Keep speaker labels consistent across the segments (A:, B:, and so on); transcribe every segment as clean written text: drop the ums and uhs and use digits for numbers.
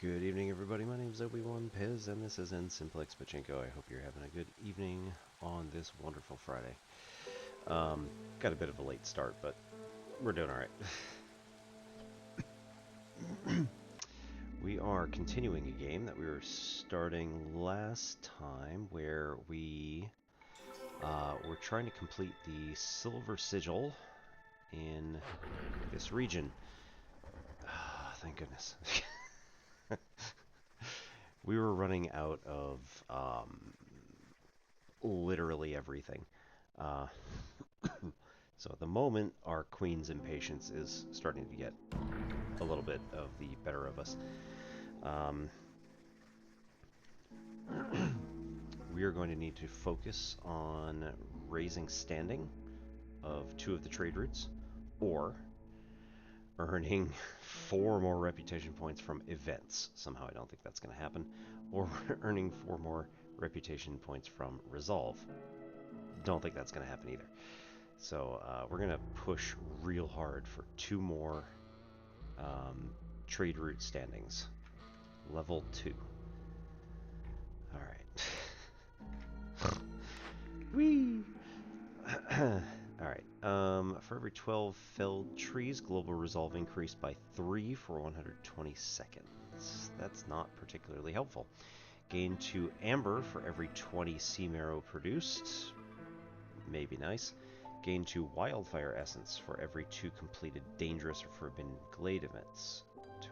A: Good evening, everybody. My name is Obi-Wan Pez, and this is N Simplex Pachinko. I hope you're having a good evening on this wonderful Friday. Got a bit of a late start, but we're doing all right. We are continuing a game that we were starting last time, where we were trying to complete the Silver Sigil in this region. Thank goodness. We were running out of literally everything. So at the moment, our queen's impatience is starting to get a little bit of the better of us. We are going to need to focus on raising standing of 2 of the trade routes, or earning 4 more reputation points from events. Somehow I don't think that's going to happen. Or earning 4 more reputation points from resolve. Don't think that's going to happen either. So we're going to push real hard for 2 more trade route standings. Level 2. Alright. Whee! Alright. For every 12 felled trees, global resolve increased by 3 for 120 seconds. That's not particularly helpful. Gain 2 amber for every 20 sea marrow produced. Maybe nice. Gain 2 wildfire essence for every 2 completed dangerous or forbidden glade events.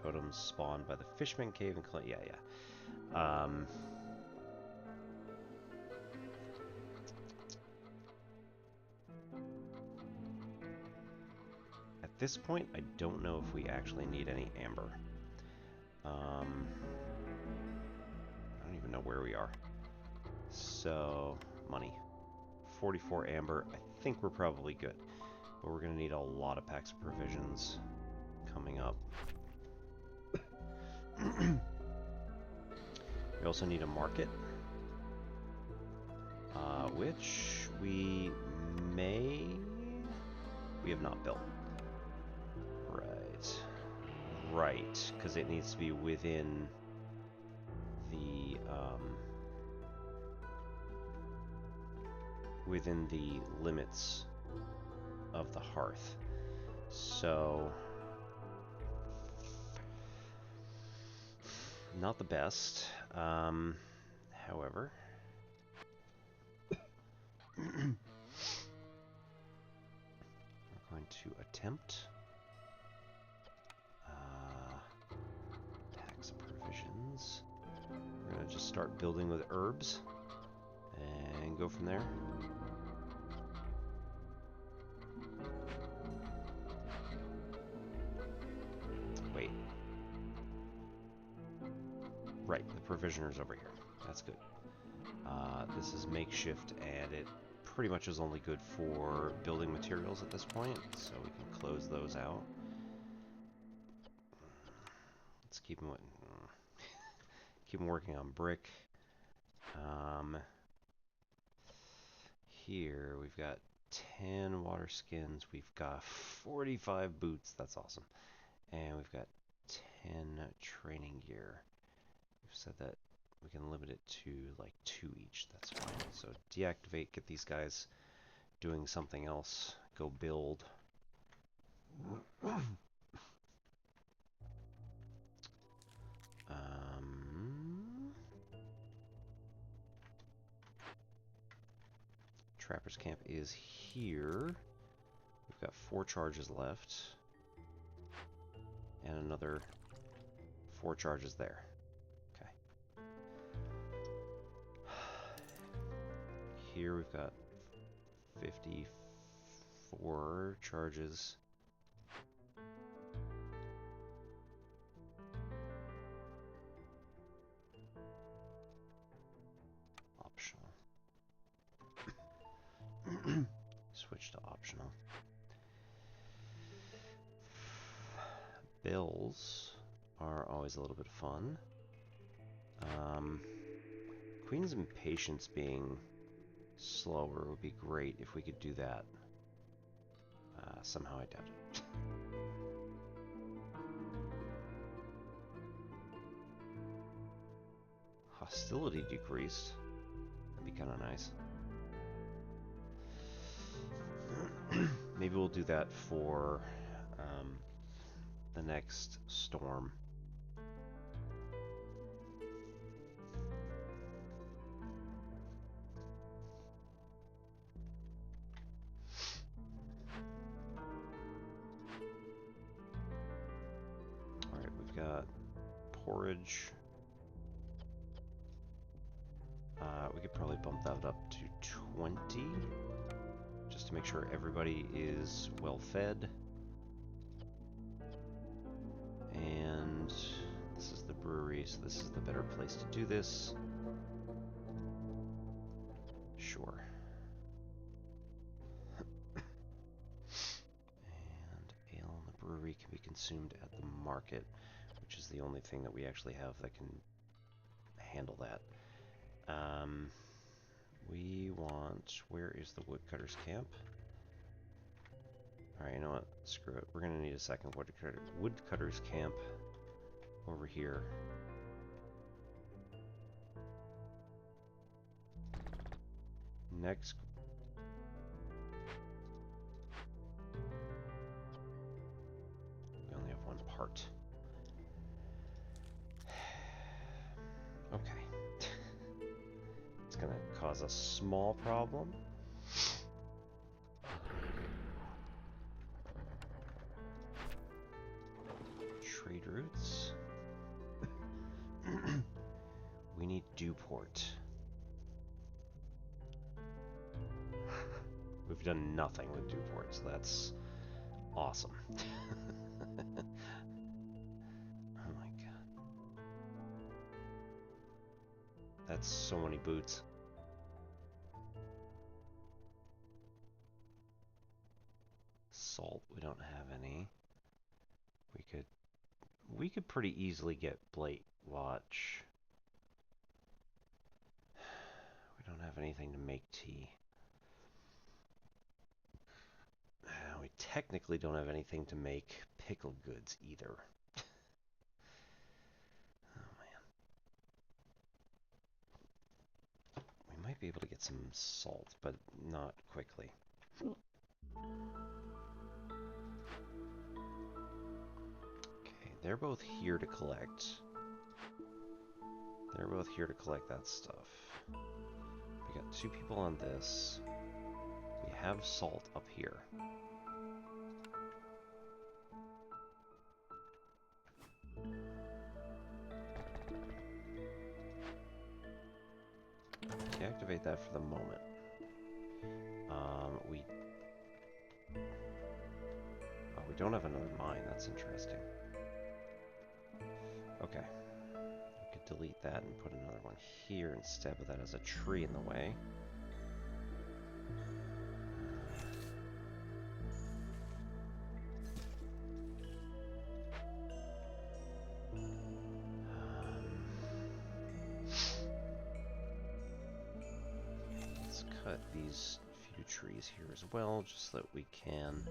A: Totems spawned by the Fishman Cave and yeah. At this point, I don't know if we actually need any amber. I don't even know where we are. So, money. 44 amber. I think we're probably good. But we're going to need a lot of packs of provisions coming up. We also need a market, which we have not built. Right, because it needs to be within the limits of the hearth. So, not the best. However, we're going to attempt packs of provisions. We're going to just start building with herbs and go from there. Wait. Right, the provisioner's over here. That's good. This is makeshift, and it pretty much is only good for building materials at this point, so we can close those out. Let's keep them working on brick. Here we've got 10 water skins. We've got 45 boots. That's awesome. And we've got 10 training gear. We've said that we can limit it to like 2 each. That's fine. So deactivate, get these guys doing something else. Go build. Trapper's camp is here. We've got 4 charges left. And another 4 charges there. Okay. Here we've got 54 charges. Optional. Switch to optional. Bills are always a little bit of fun. Queen's impatience being slower would be great if we could do that. Somehow I doubt it. hostility decreased. That'd be kind of nice. Maybe we'll do that for the next storm. Alright, we've got porridge. We could probably bump that up to 20, just to make sure everybody is well fed. And this is the brewery, so this is the better place to do this. Sure. And ale in the brewery can be consumed at the market, which is the only thing that we actually have that can handle that. We want... Where is the woodcutter's camp? Alright, you know what? Screw it. We're going to need a second woodcutter's camp over here. Next... We only have one part. Okay. It's going to cause a small problem. Trade routes. We need Dewport. We've done nothing with Dewport, so that's awesome. Oh my god. That's so many boots. Salt, we don't have any. We could pretty easily get Blight Watch. We don't have anything to make tea. We technically don't have anything to make pickled goods either. Oh man. We might be able to get some salt, but not quickly. Okay, they're both here to collect. They're both here to collect that stuff. We got 2 people on this. We have salt up here. Deactivate that for the moment. We don't have another mine. That's interesting. Okay. We could delete that and put another one here instead, but that has a tree in the way. Let's cut these few trees here as well, just so that we can,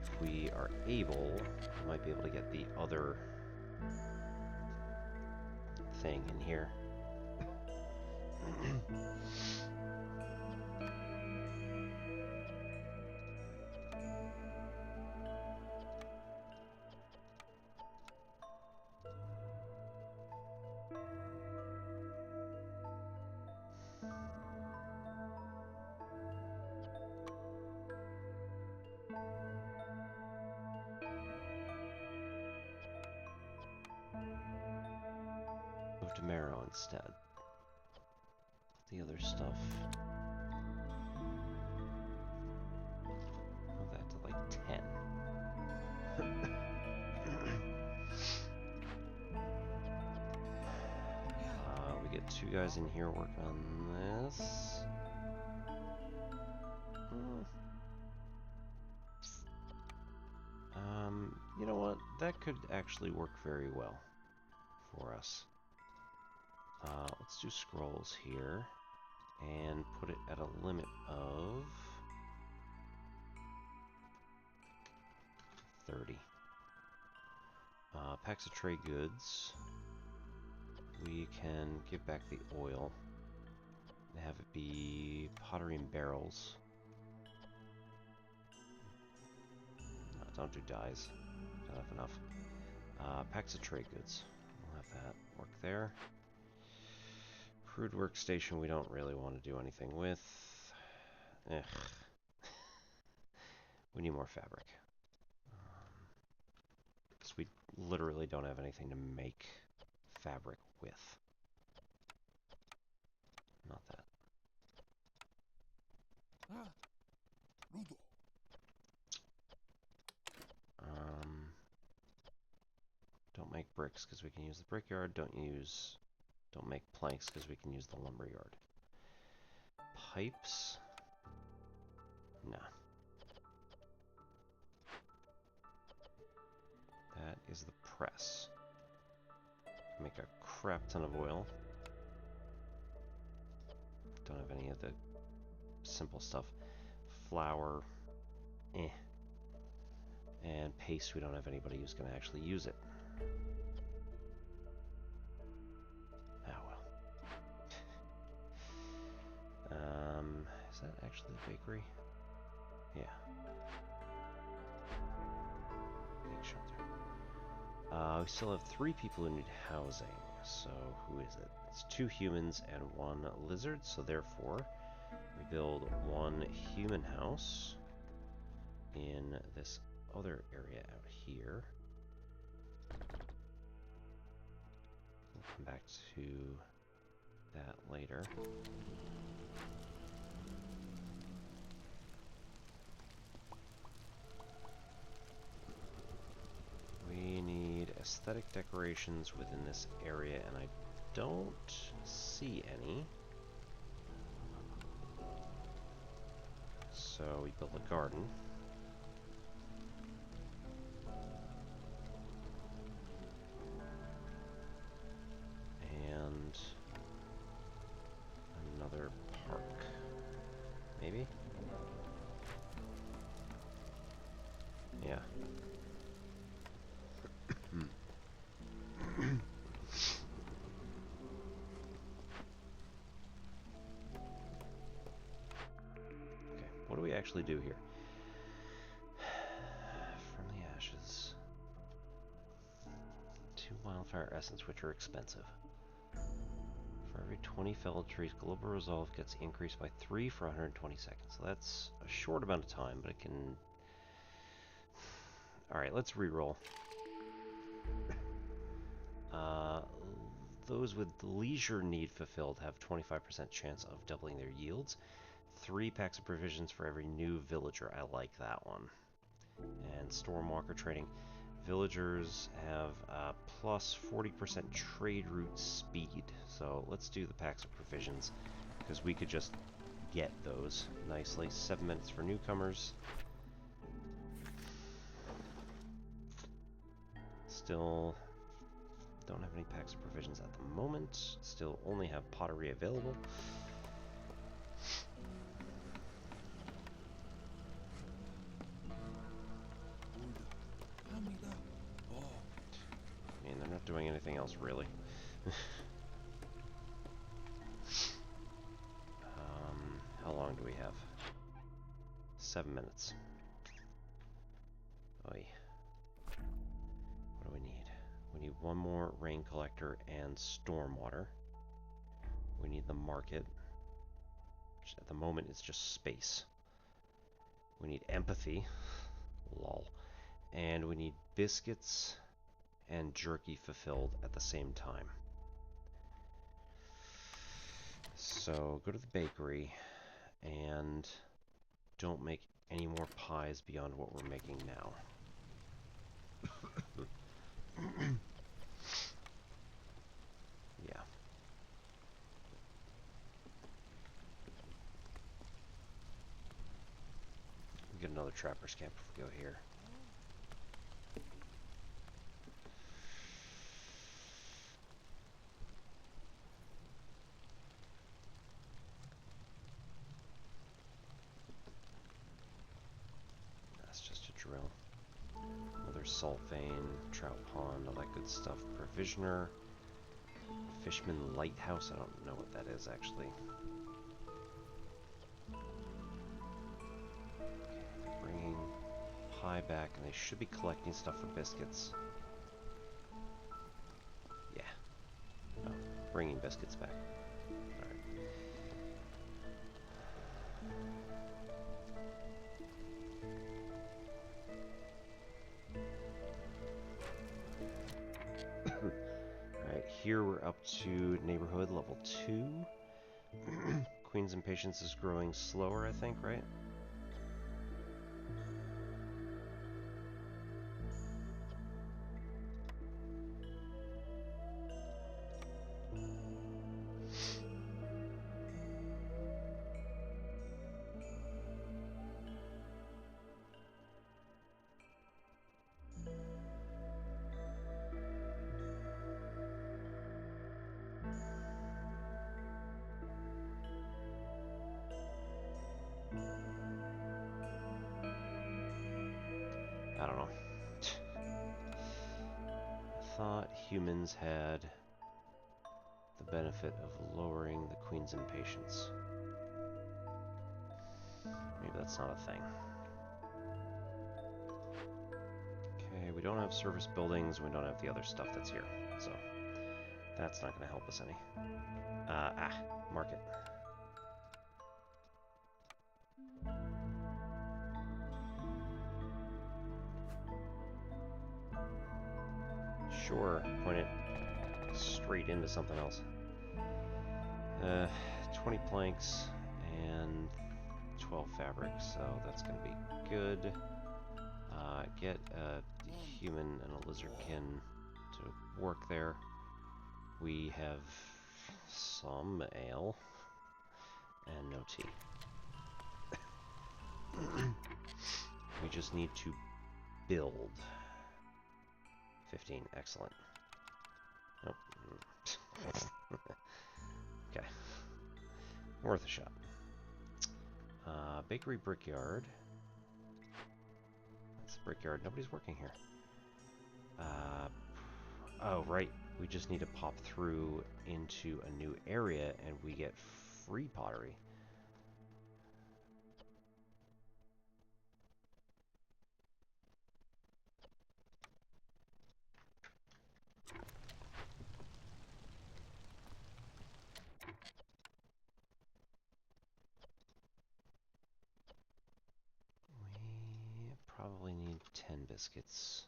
A: if we are able, we might be able to get the other thing in here. Move to marrow instead. The other stuff. Move that to like 10. We get 2 guys in here working on this. You know what? That could actually work very well for us. Let's do scrolls here and put it at a limit of 30. Packs of trade goods. we can give back the oil and have it be pottery and barrels. No, don't do dyes. Don't have enough. Packs of trade goods. We'll have that work there. Crude workstation we don't really want to do anything with. Ugh. We need more fabric. Because we literally don't have anything to make fabric with. Not that. Don't make bricks because we can use the brickyard. Don't make planks because we can use the lumberyard. Pipes? Nah. That is the press. Make a crap ton of oil. Don't have any of the simple stuff. Flour, eh. And paste, we don't have anybody who's going to actually use it. Ah, well. Is that actually the bakery? Yeah. Big shelter. We still have 3 people who need housing. So, who is it? It's 2 humans and 1 lizard, so therefore, we build 1 human house in this other area out here. We'll come back to that later. We need aesthetic decorations within this area, and I don't see any. So we built a garden. And another park. Maybe? Yeah. Okay, what do we actually do here? From the ashes. 2 wildfire essence, which are expensive. For every 20 felled trees, global resolve gets increased by 3 for 120 seconds. So that's a short amount of time, but it can... Alright, let's reroll. Those with leisure need fulfilled have 25% chance of doubling their yields. 3 packs of provisions for every new villager. I like that one. And Stormwalker trading. Villagers have plus 40% trade route speed. So let's do the packs of provisions, because we could just get those nicely. 7 minutes for newcomers. Still don't have any packs of provisions at the moment. Still only have pottery available. I mean, they're not doing anything else, really. How long do we have? 7 minutes. Oy. What do we need? We need 1 more rain collector and stormwater. We need the market, which at the moment is just space. We need empathy. Lol. And we need biscuits and jerky fulfilled at the same time. So go to the bakery and don't make any more pies beyond what we're making now. Yeah. We get another trapper's camp if we go here. That's just a drill. Another salt vein, trout pond, all that good stuff. Provisioner. Fishman Lighthouse. I don't know what that is actually. Okay, bringing pie back, and they should be collecting stuff for biscuits. Yeah. Oh, bringing biscuits back. Alright. Alright, here we're up to neighborhood level 2. Queen's Impatience is growing slower, I think, right? I don't know. I thought humans had the benefit of lowering the Queen's Impatience. Maybe that's not a thing. Okay, we don't have service buildings, we don't have the other stuff that's here, so that's not going to help us any. Market. Sure, point it straight into something else. 20 planks and 12 fabric, so that's going to be good. Get a human and a lizardkin to work there. We have some ale and no tea. We just need to build. 15, excellent. Nope. Okay. Worth a shot. Bakery Brickyard. That's the brickyard. Nobody's working here. Oh, right. We just need to pop through into a new area and we get free pottery. We probably need 10 biscuits.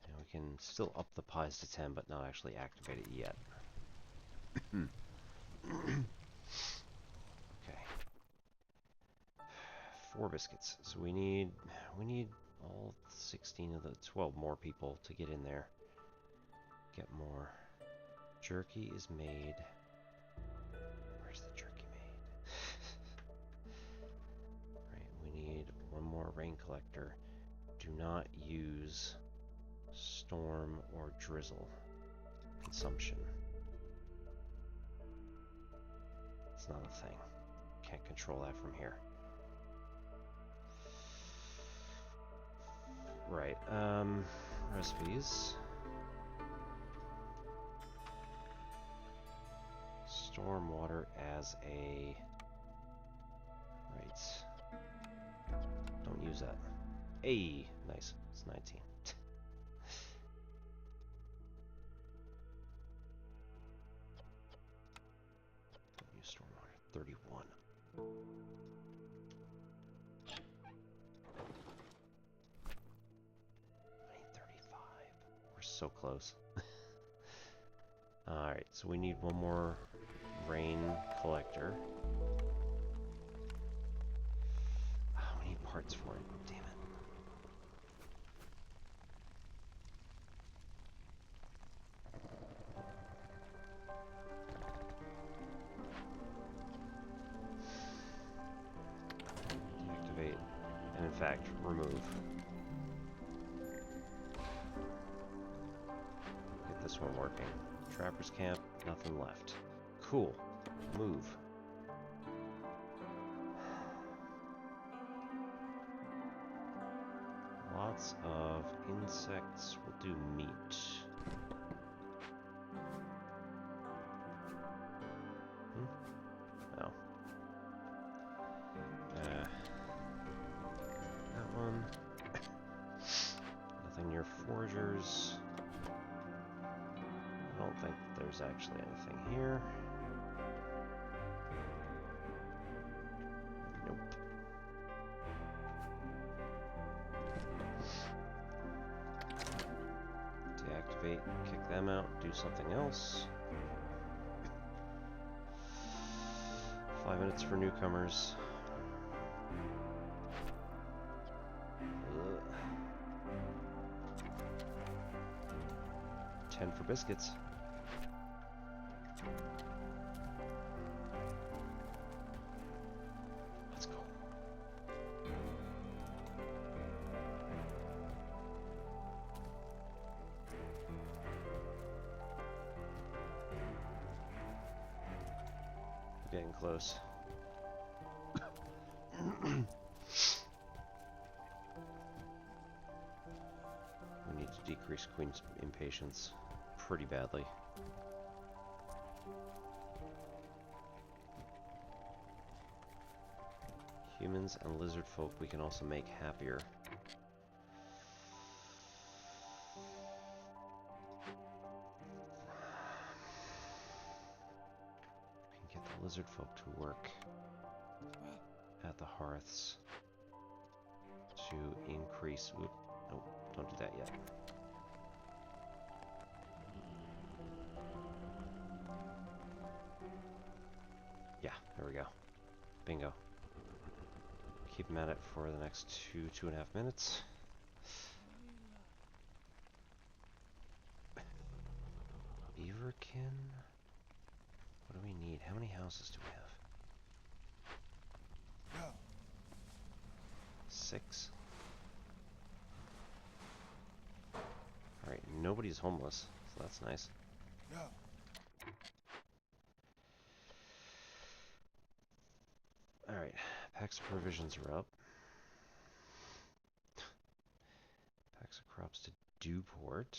A: And we can still up the pies to 10, but not actually activate it yet. Okay. 4 biscuits. So we need all 16 of the 12 more people to get in there. Get more. Jerky is made. Where's the jerky made? Right, we need one more rain collector. Do not use storm or drizzle consumption. It's not a thing. Can't control that from here. Right, recipes. Stormwater as a... Right. Don't use that. Hey, nice. It's 19. Don't use stormwater. 31. I need 35. We're so close. Alright, so we need one more rain collector. Oh, we need parts for it. Damn it. Deactivate, and in fact, remove. Get this one working. Trapper's camp, nothing left. Cool. Move. Lots of insects will do meat. foragers. I don't think there's actually anything here. Nope. Deactivate, kick them out, do something else. 5 minutes for newcomers. Ugh. 10 for biscuits. Let's go. We're getting close. We need to decrease Queen's impatience pretty badly. Humans and lizard folk we can also make happier. We can get the lizard folk to work at the hearths to increase... Oop, nope, don't do that yet. Yeah, there we go. Bingo. Keep them at it for the next 2.5 minutes. Beaverkin? What do we need? How many houses do we have? 6. Alright, nobody's homeless, so that's nice. Alright, packs of provisions are up. Packs of crops to Dewport.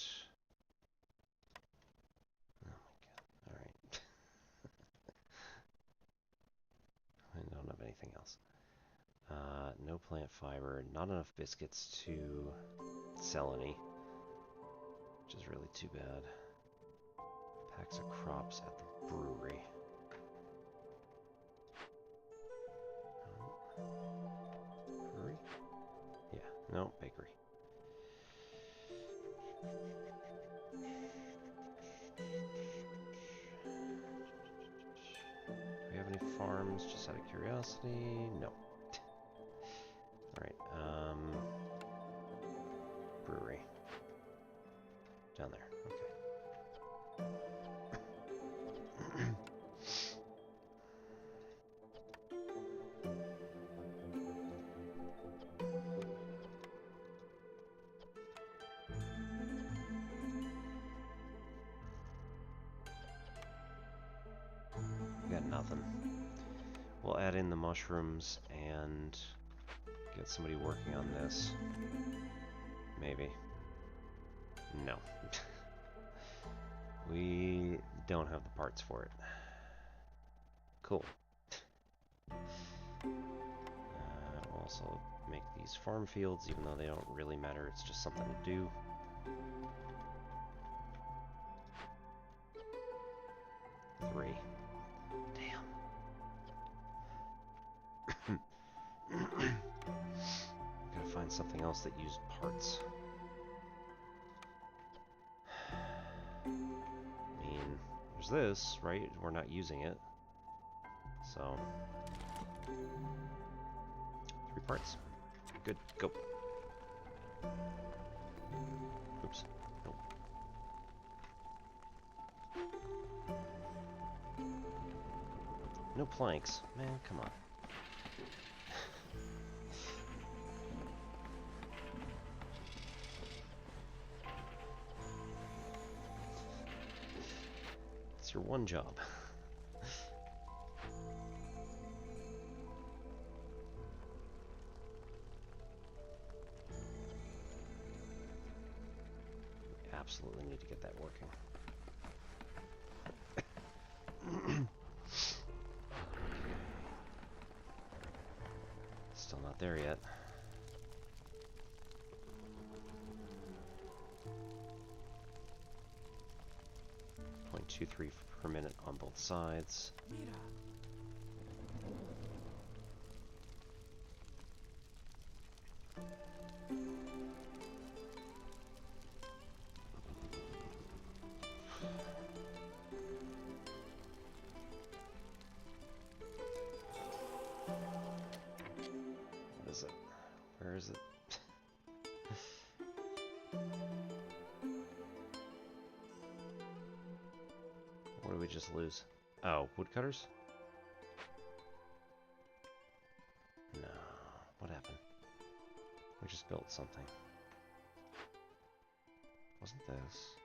A: Oh my god, alright. I don't have anything else. No plant fiber, not enough biscuits to sell any, which is really too bad. Packs of crops at the brewery. Brewery? Yeah, no, bakery. Do we have any farms, just out of curiosity? No. Alright, brewery. Down there, okay. We got nothing. We'll add in the mushrooms and get somebody working on this. Maybe. No. We don't have the parts for it. Cool. We'll also make these farm fields, even though they don't really matter. It's just something to do. Three. Damn. Gotta find something else that used parts. I mean, there's this, right? We're not using it. So, 3 parts. Good, go. Oops. Nope. No planks. Man, come on. It's your one job. Absolutely need to get that working. Still not there yet. 0.23 per minute on both sides. What is it? Where is it? What did we just lose? Oh, woodcutters? No. What happened? We just built something. Wasn't this?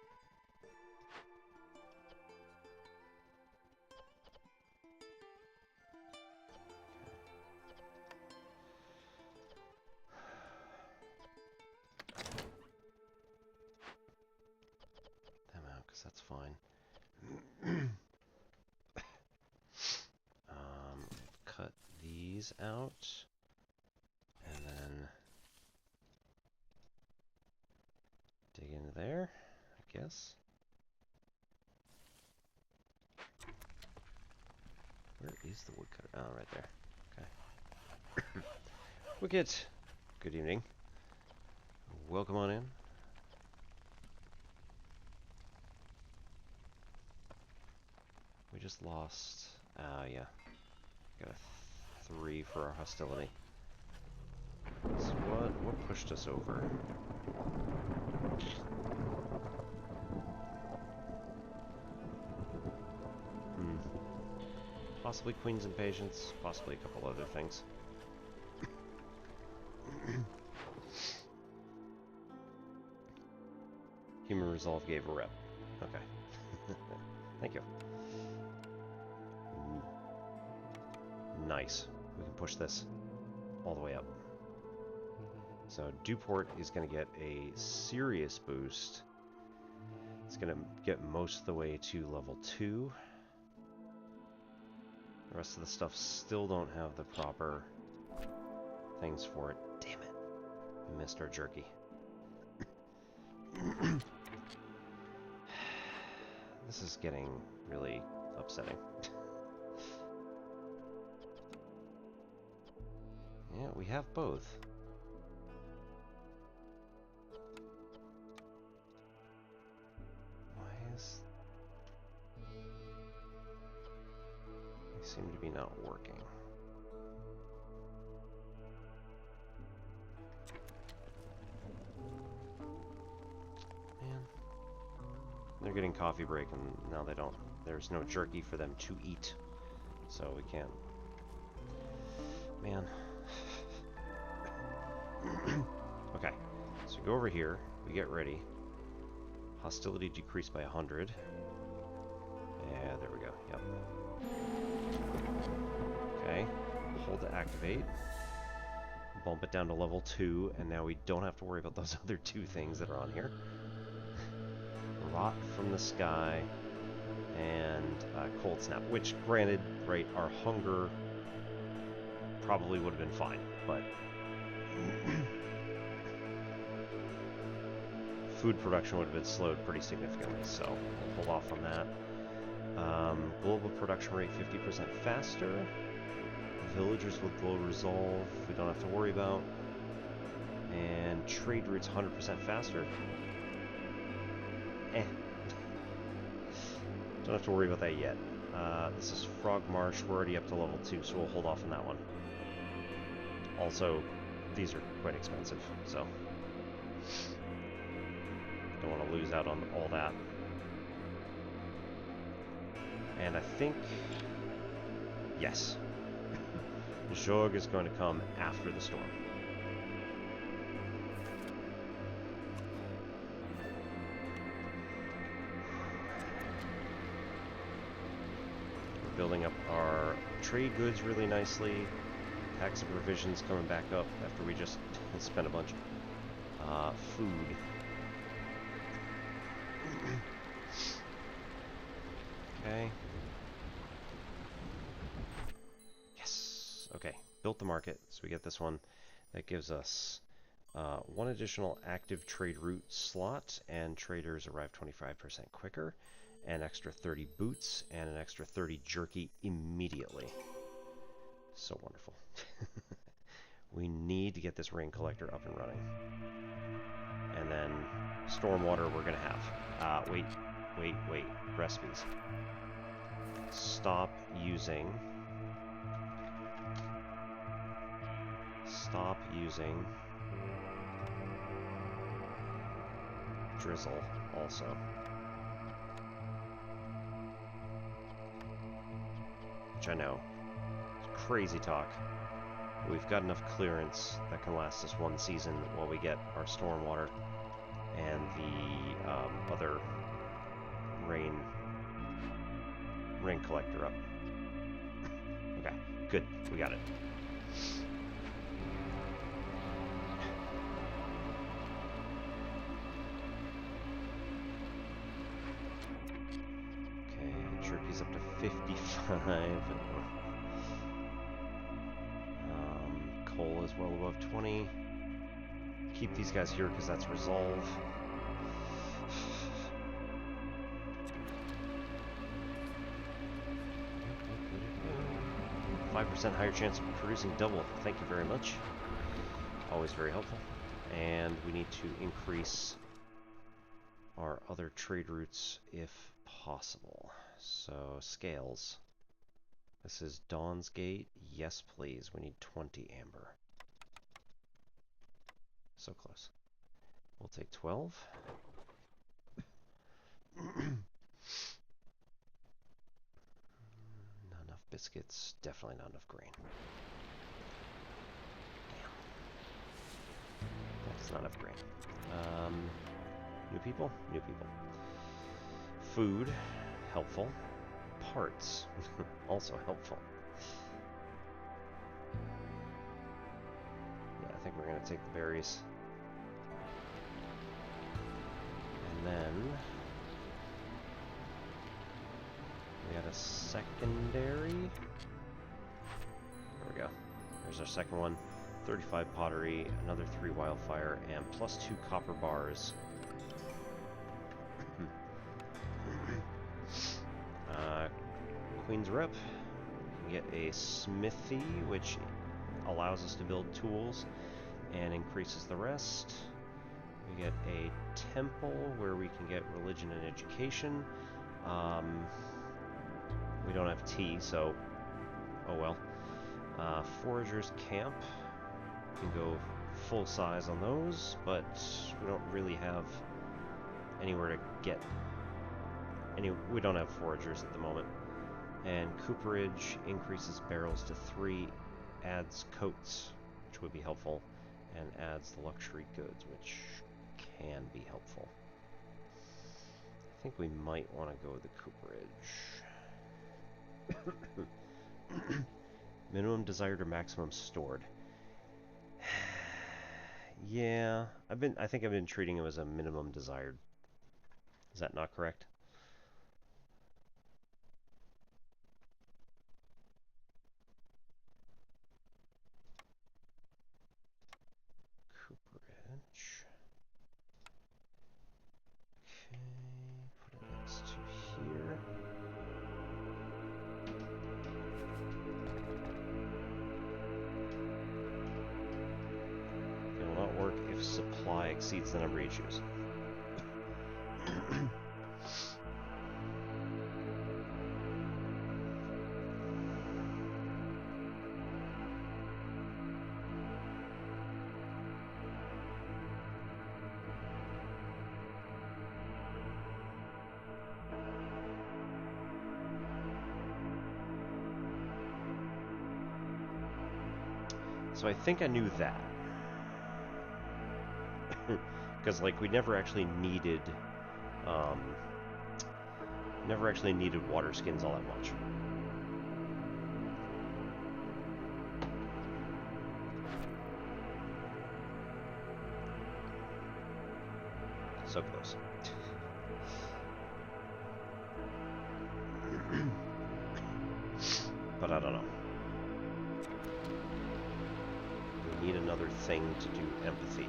A: Them out, because that's fine. Cut these out. And then dig into there, I guess. Where is the woodcutter? Oh, right there. Okay. Wicked. Good evening. Welcome on in. We just lost. Yeah. Got a 3 for our hostility. So what pushed us over? Possibly Queen's Impatience, possibly a couple other things. Human Resolve gave a rep. Okay. Thank you. Nice. We can push this all the way up. So Dewport is going to get a serious boost. It's going to get most of the way to level 2. The rest of the stuff still don't have the proper things for it. Damn it. We missed our jerky. This is getting really upsetting. Yeah, we have both. Why is... They seem to be not working. Man. They're getting coffee break and now they don't. There's no jerky for them to eat. So we can't. Man. Okay. So we go over here. We get ready. Hostility decreased by 100. Yeah, there we go. Yep. Okay. Hold to activate. Bump it down to level 2, and now we don't have to worry about those other 2 things that are on here. Rot from the Sky and Cold Snap, which, granted, right, our hunger probably would have been fine, but food production would have been slowed pretty significantly, so we'll hold off on that. Global production rate 50% faster. Villagers with low resolve we don't have to worry about. And trade routes 100% faster. Don't have to worry about that yet. This is Frog Marsh. We're already up to level 2, so we'll hold off on that one. Also, these are quite expensive, so don't want to lose out on all that. And I think, yes, Jorg is going to come after the storm. We're building up our trade goods really nicely. Tax and provisions coming back up after we just spent a bunch of food. Okay. Yes. Okay. Built the market, so we get this one. That gives us 1 additional active trade route slot, and traders arrive 25% quicker. an extra 30 boots, and an extra 30 jerky immediately. So wonderful. We need to get this rain collector up and running. And then stormwater we're going to have. Wait. Recipes. Stop using drizzle also. Which I know, it's crazy talk. We've got enough clearance that can last us one season while we get our stormwater and the other rain collector up. Okay, good, we got it. Okay, jerky's up to 55. Coal is well above 20. Keep these guys here because that's resolve. 5% higher chance of producing double. Thank you very much. Always very helpful. And we need to increase our other trade routes if possible. So, scales. This is Dawn's Gate. Yes, please. We need 20 amber. So close. We'll take 12. Not enough biscuits. Definitely not enough grain. Damn. That's not enough grain. New people? New people. Food. Helpful. Parts. Also helpful. Yeah, I think we're going to take the berries. And then we got a secondary. There we go. There's our second one. 35 pottery, another 3 wildfire, and plus 2 copper bars. Queen's Rep. We can get a smithy, which allows us to build tools and increases the rest. We get a temple where we can get religion and education. We don't have tea, so oh well. Forager's camp. We can go full size on those, but we don't really have anywhere to get any. We don't have foragers at the moment. And cooperage increases barrels to 3, adds coats, which would be helpful, and adds the luxury goods, which can be helpful. I think we might want to go with the cooperage. Minimum desired or maximum stored. Yeah, I think I've been treating it as a minimum desired. Is that not correct? Exceeds the number you choose. So I think I knew that. Because like we never actually needed water skins all that much. So close. But I don't know. We need another thing to do empathy.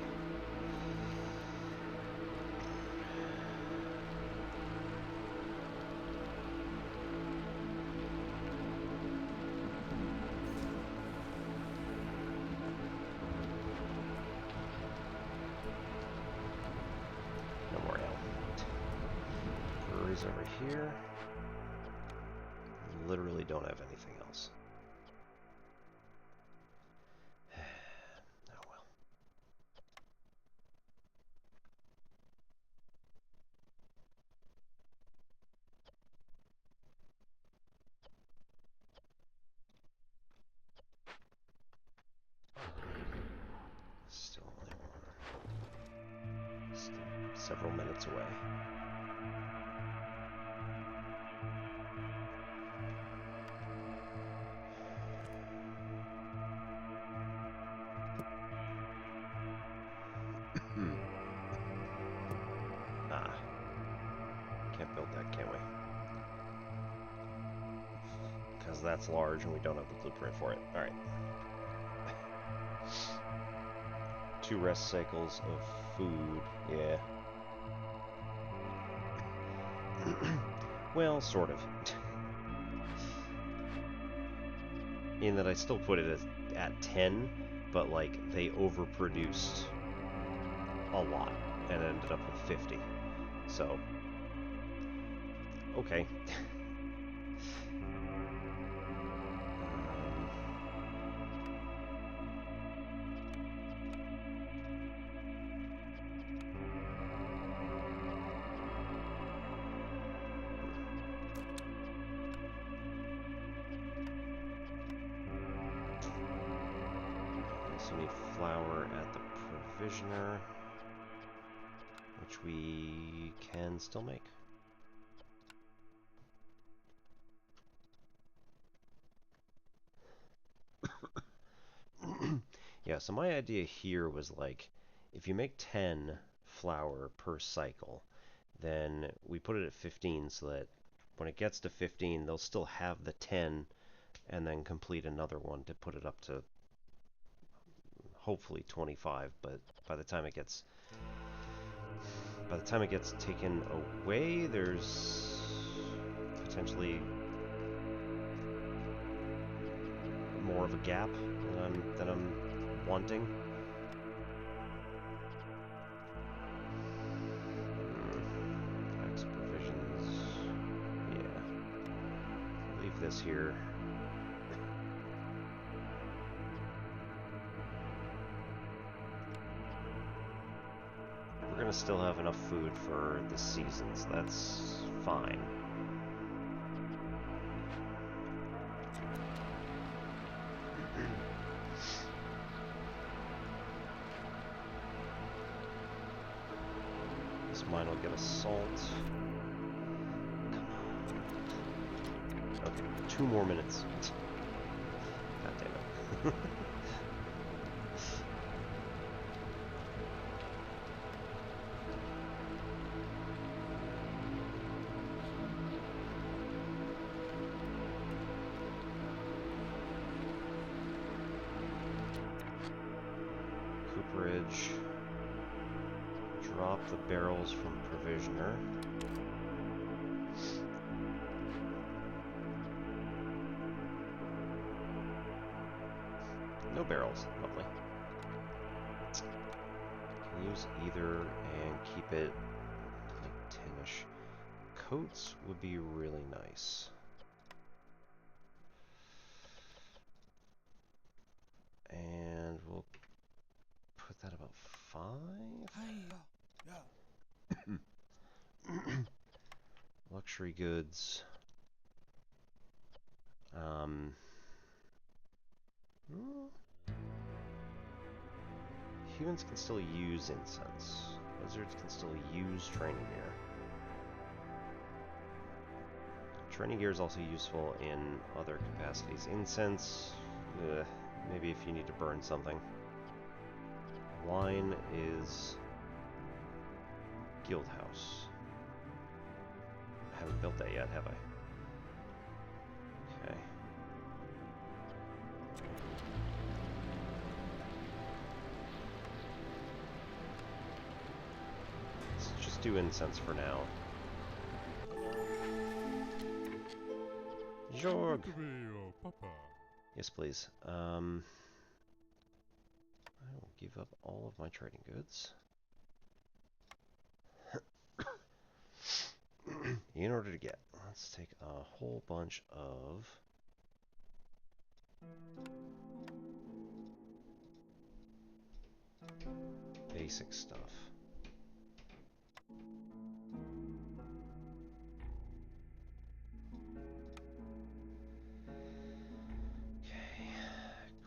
A: goes over here. Literally don't have anything else. Oh well. Still only one. Still several minutes away. Can't build that, can we? Because that's large and we don't have the blueprint for it. Alright. 2 rest cycles of food. Yeah. Well, sort of. In that I still put it at 10, but like they overproduced a lot and ended up with 50. So, okay. Also need flour at the provisioner, which we can still make. Yeah, so my idea here was like, if you make 10 flour per cycle, then we put it at 15 so that when it gets to 15, they'll still have the 10 and then complete another one to put it up to hopefully 25, but by the time it gets taken away, there's potentially more of a gap than I'm wanting. Tax provisions. Yeah. Leave this here. We're gonna still have enough food for the seasons. That's fine. This mine will get a salt. Come on. Okay, 2 more minutes. God damn it. Cooperage. Drop the barrels from provisioner. No barrels. Lovely. Can use either and keep it like 10-ish. Coats would be really nice. And we'll put that about 5. Luxury goods. Humans can still use incense. Wizards can still use training gear. Training gear is also useful in other capacities. Incense, maybe if you need to burn something. Wine is guild house. I haven't built that yet, have I? Okay. Let's just do incense for now. Jorg! Yes, please. I will give up all of my trading goods. in order to get, let's take a whole bunch of basic stuff. Okay,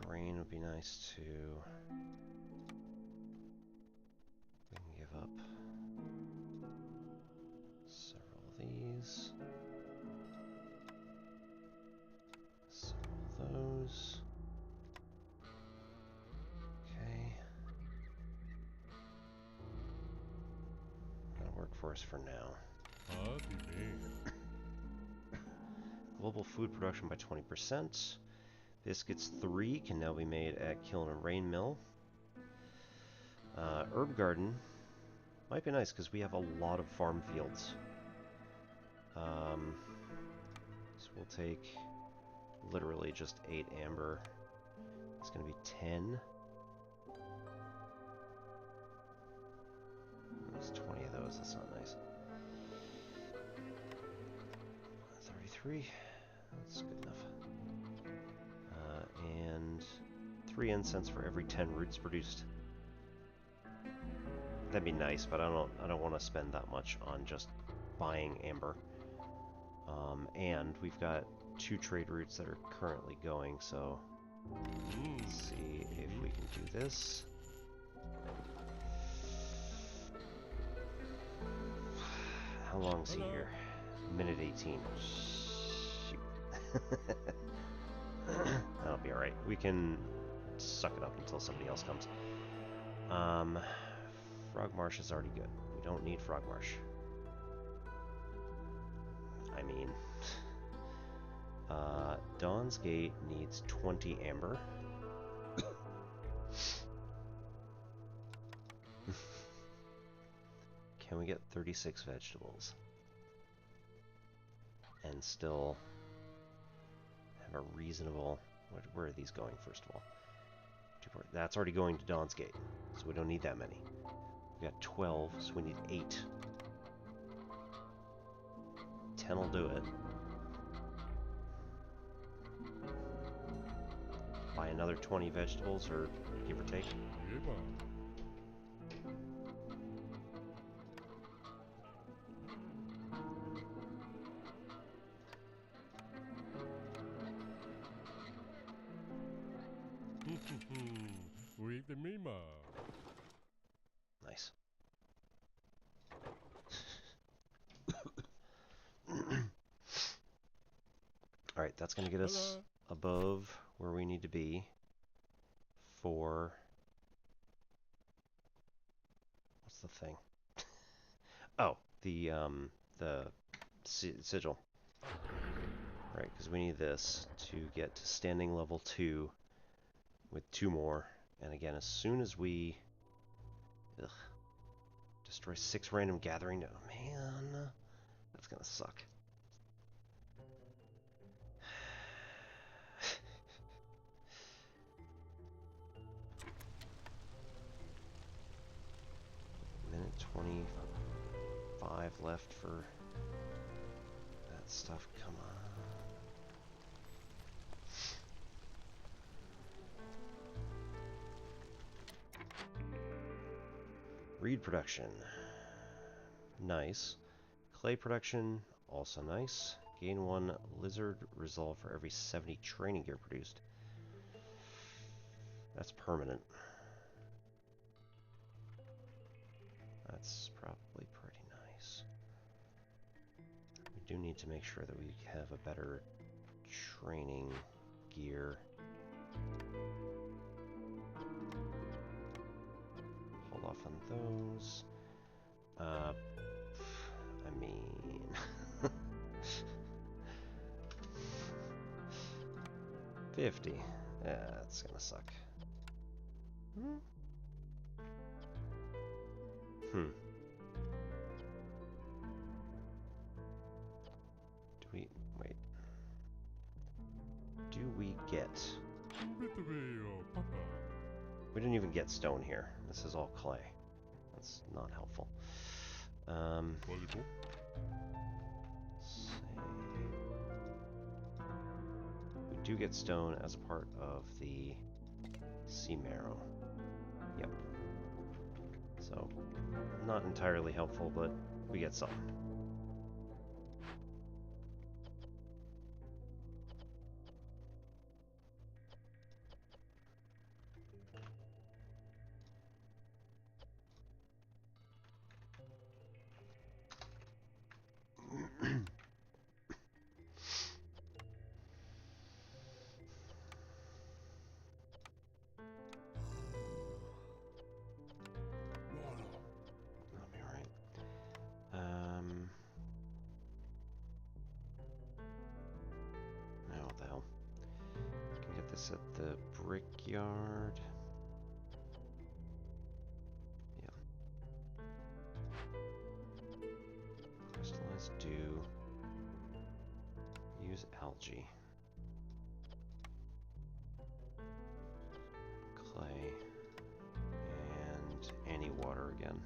A: grain would be nice too. We can give up several of these. Several of those. Okay. That'll work for us for now. Global food production by 20%. Biscuits 3 can now be made at Kiln and Rain Mill. Herb garden might be nice because we have a lot of farm fields. So we'll take literally just 8 amber. It's going to be 10. There's 20 of those. That's not nice. 33. That's good enough. And 3 incense for every 10 roots produced. That'd be nice, but I don't want to spend that much on just buying amber. And we've got 2 trade routes that are currently going, so let's see if we can do this. How long is he here? Minute 18. Shoot. That'll be alright. We can suck it up until somebody else comes. Frog Marsh is already good. We don't need Frog Marsh. I mean, Dawn's Gate needs 20 amber. Can we get 36 vegetables? And still have a reasonable... Where are these going, first of all? That's already going to Dawn's Gate, so we don't need that many. We got 12, so we need 8. 10 will do it. Buy another 20 vegetables, or give or take. Nice. Alright, that's going to get us above where we need to be for... What's the thing? Oh, the sigil. Right, because we need this to get to standing level 2 with 2 more. And again, as soon as we... destroy 6 random gathering... Oh, man. That's going to suck. Minute 25 left for that stuff. Come on. Reed production. Nice. Clay production. Also nice. Gain 1 lizard resolve for every 70 training gear produced. That's permanent. That's probably pretty nice. We do need to make sure that we have a better training gear. Hold off on those. I mean... 50. Yeah, that's gonna suck. Do we... wait. Do we get... We didn't even get stone here. This is all clay. That's not helpful. We do get stone as a part of the sea marrow. Yep. So, not entirely helpful, but we get some. That'll be alright. Now what the hell? Can get this at the brickyard. Yeah. Crystallize dew. Use algae. Clay. And any water again.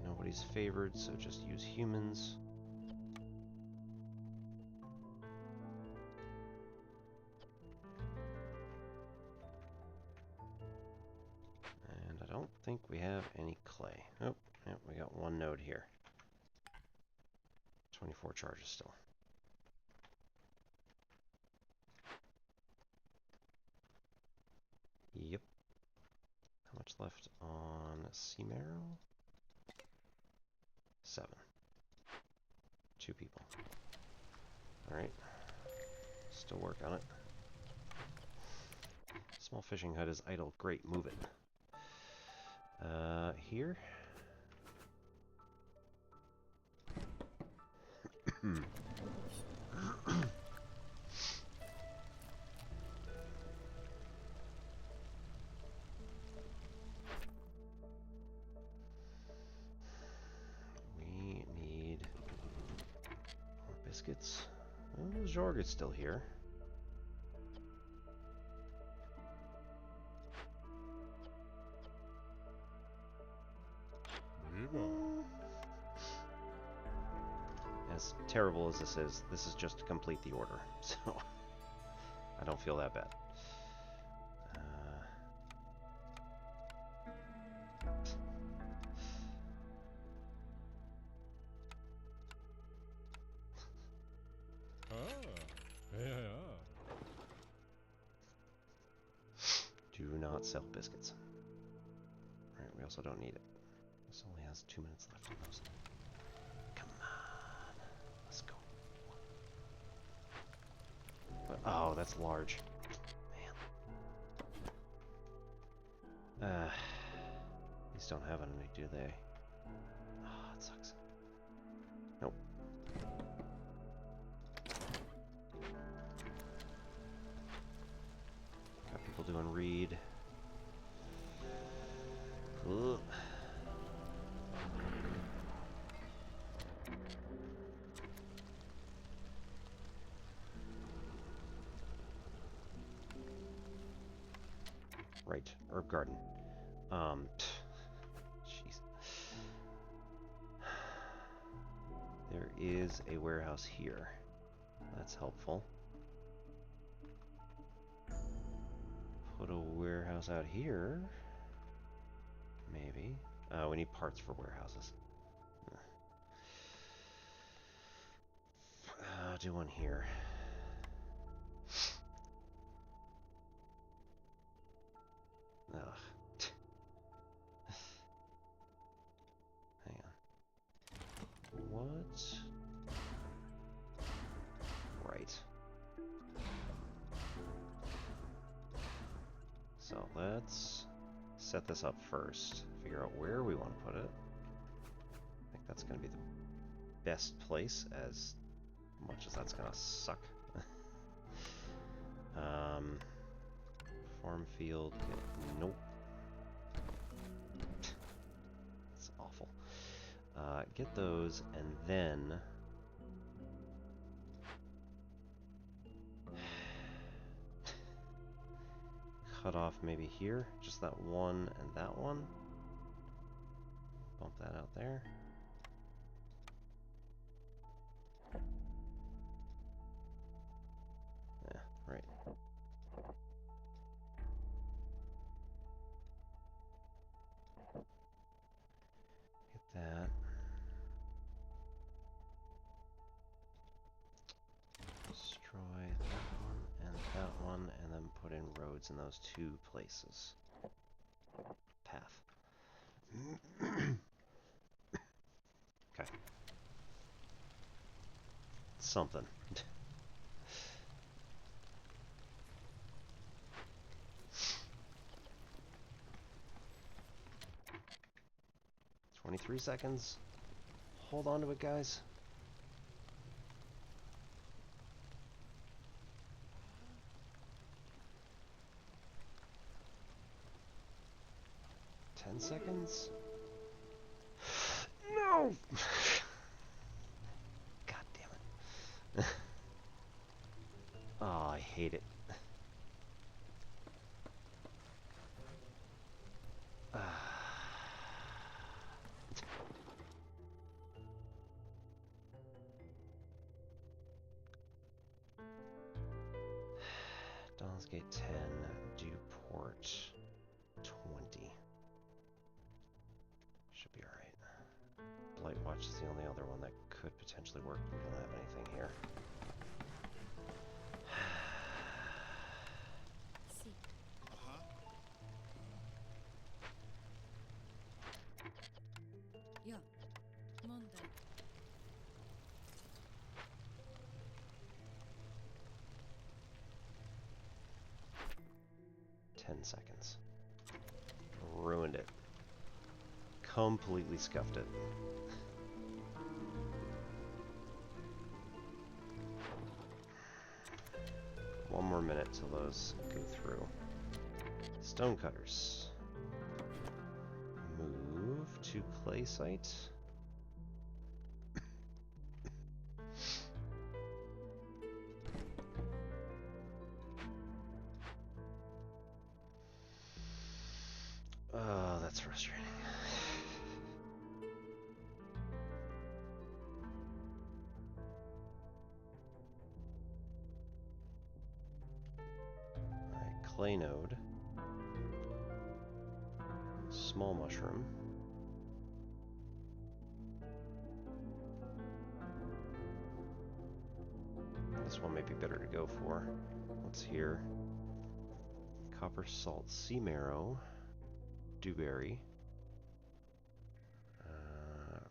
A: Nobody's favored, so just use humans. And I don't think we have any clay. Oh, yeah, we got one node here. 24 charges still. Yep. How much left on sea marrow? 7. 2 people. Alright. Still work on it. Small fishing hut is idle. Great, move it. Here? We need more biscuits. Oh, Jorg is still here. As terrible as this is just to complete the order, so I don't feel that bad. Do not sell biscuits. Alright, we also don't need it. This only has 2 minutes left on those. Come on. Let's go. But, oh, that's large. Man. These don't have any, do they? Oh, it sucks. Nope. Got people doing read. Ugh. Right, herb garden. Jeez. There is a warehouse here. That's helpful. Put a warehouse out here. Maybe. We need parts for warehouses. Do one here. Ugh. Hang on. What? Right. So let's set this up first. Figure out where we want to put it. I think that's going to be the best place, as much as that's going to suck. Farm field. Nope. It's awful. Get those, and then cut off maybe here. Just that one and that one. Bump that out there. Yeah, right. Get that. Destroy that one, and then put in roads in those two places. Path. Okay. Something. 23 seconds. Hold on to it, guys. Seconds. No! God damn it. Oh, I hate it. Dawn's Gate 10, Dewport 20. Should be alright. Blightwatch is the only other one that could potentially work. We don't have anything here.
B: Yeah. Monday.
A: 10 seconds. Ruined it. Completely scuffed it. One more minute till those go through. Stonecutters. Move to clay site. Oh, that's frustrating. Alright, clay node. Small mushroom. This one may be better to go for. What's here? Copper salt sea marrow. Dewberry.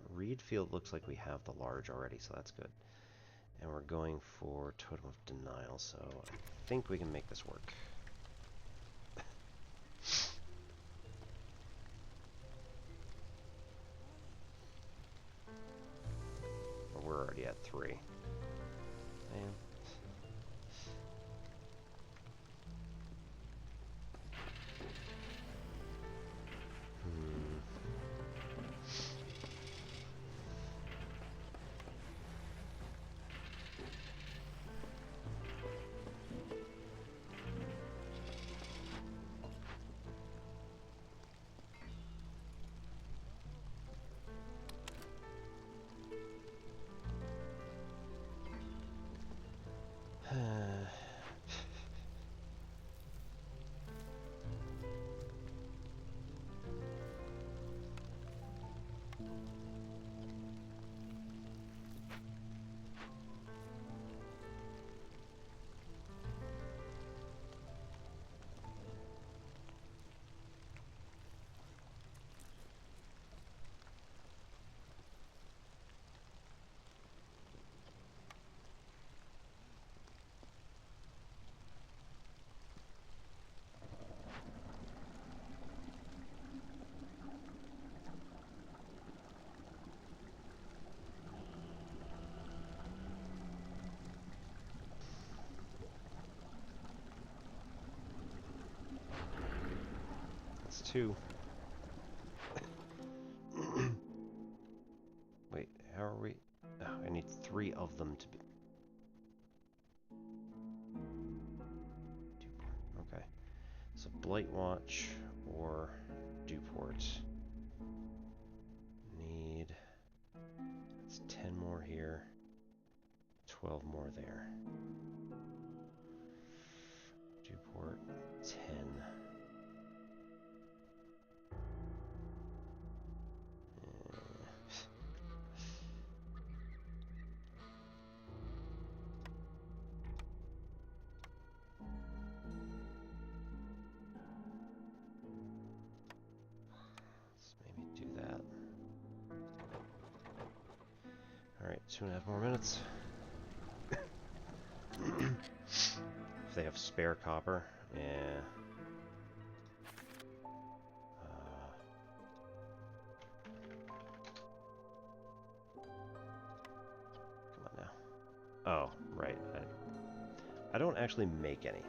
A: Reed field looks like we have the large already, so that's good. And we're going for Totem of Denial, so I think we can make this work. But we're already at 3. Man. That's 2. Wait, how are we? Oh, I need 3 of them to be. Okay. So Blightwatch or Dewport. Need... It's 10 more here. 12 more there. Dewport, 10. Let's maybe do that. Alright, 2.5 more minutes. If they have spare copper, yeah. Come on now. Oh, right. I don't actually make any.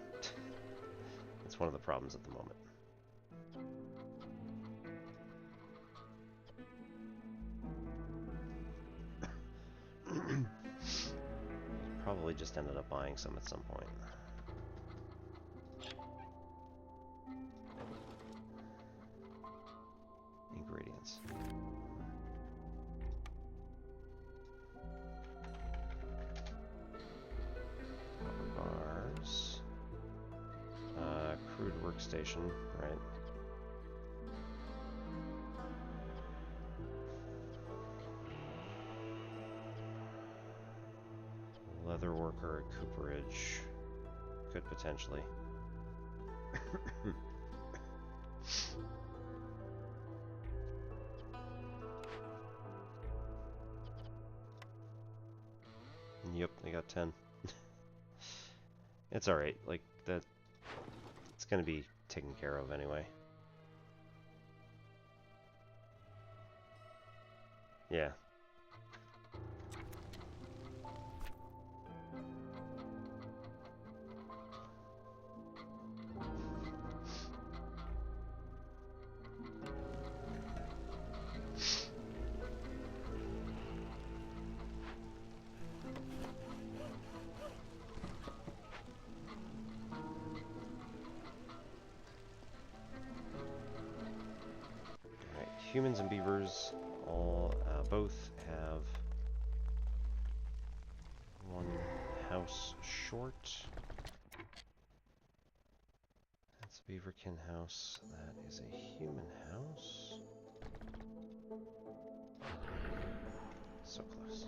A: That's one of the problems at the moment. Probably just ended up buying some at some point. Ingredients. Rubber bars. Crude workstation, right? Leather worker at Cooperage. Could potentially. Yep, they got 10. It's alright, like, that... It's gonna be taken care of anyway. Yeah. Humans and beavers all both have one house short. That's a beaverkin house. That is a human house. So close.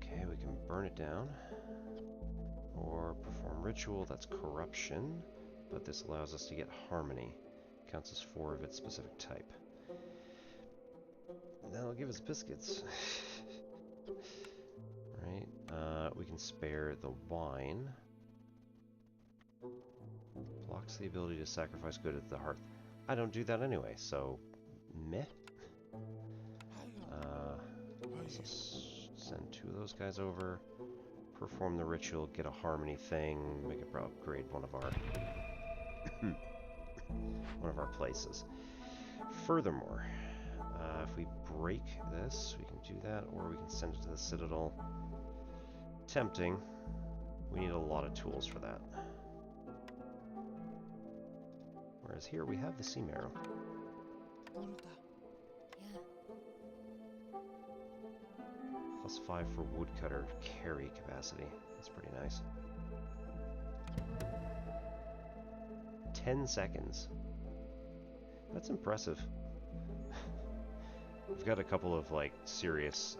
A: Okay, we can burn it down. Or perform ritual, that's corruption. But this allows us to get harmony. Counts as 4 of its specific type. And that'll give us biscuits. Right, we can spare the wine. Blocks the ability to sacrifice good at the hearth. I don't do that anyway, so meh. So send 2 of those guys over. Perform the ritual, get a harmony thing, make it upgrade one of our one of our places. Furthermore, if we break this, we can do that, or we can send it to the Citadel. Tempting. We need a lot of tools for that. Whereas here we have the sea marrow. Plus 5 for woodcutter carry capacity. That's pretty nice. 10 seconds. That's impressive. We've got a couple of, like, serious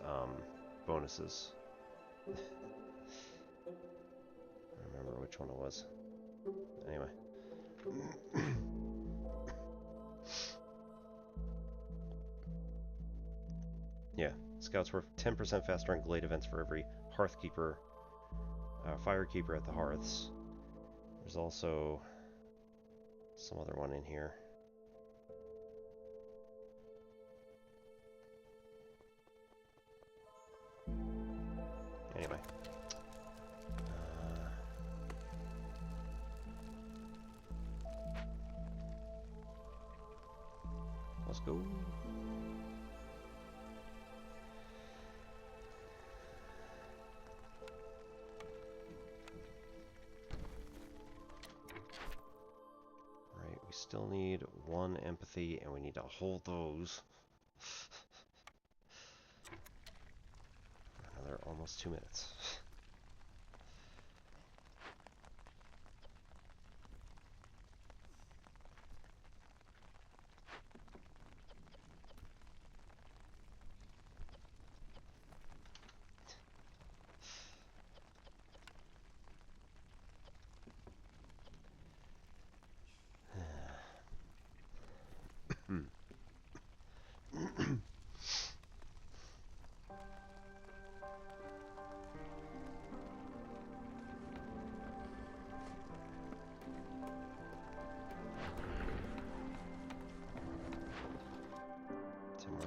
A: bonuses. I don't remember which one it was. Anyway. Yeah, scouts were 10% faster on glade events for every hearthkeeper, firekeeper at the hearths. There's also some other one in here. Anyway. Let's go. Right, we still need 1 empathy, and we need to hold those for another almost 2 minutes.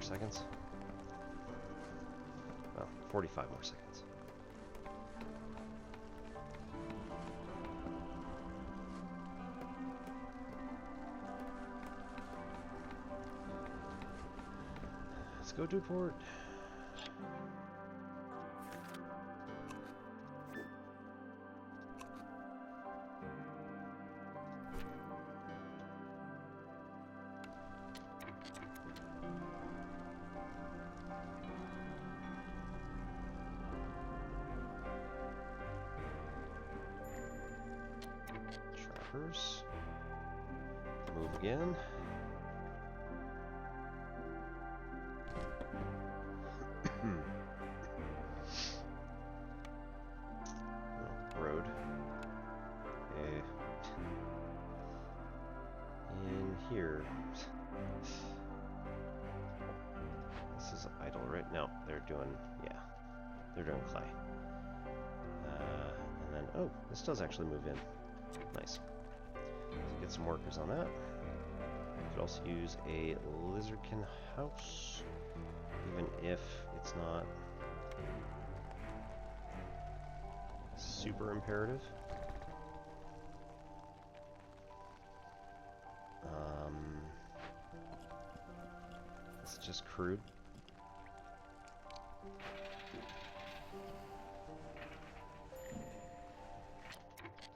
A: Seconds. Well, 45 more seconds. Let's go do port. Trappers. Move again. Road. Okay. In here. This is idle, right? No, they're doing, yeah. They're doing clay. And then, oh, this does actually move in. Nice. So get some workers on that. Could also use a lizardkin house, even if it's not super imperative. It's just crude.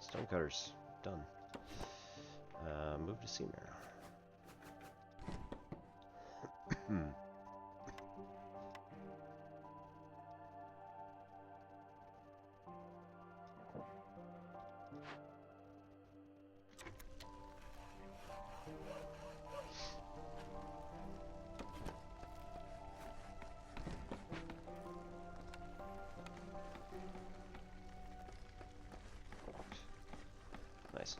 A: Stonecutters, done. Move to Seamare. Nice.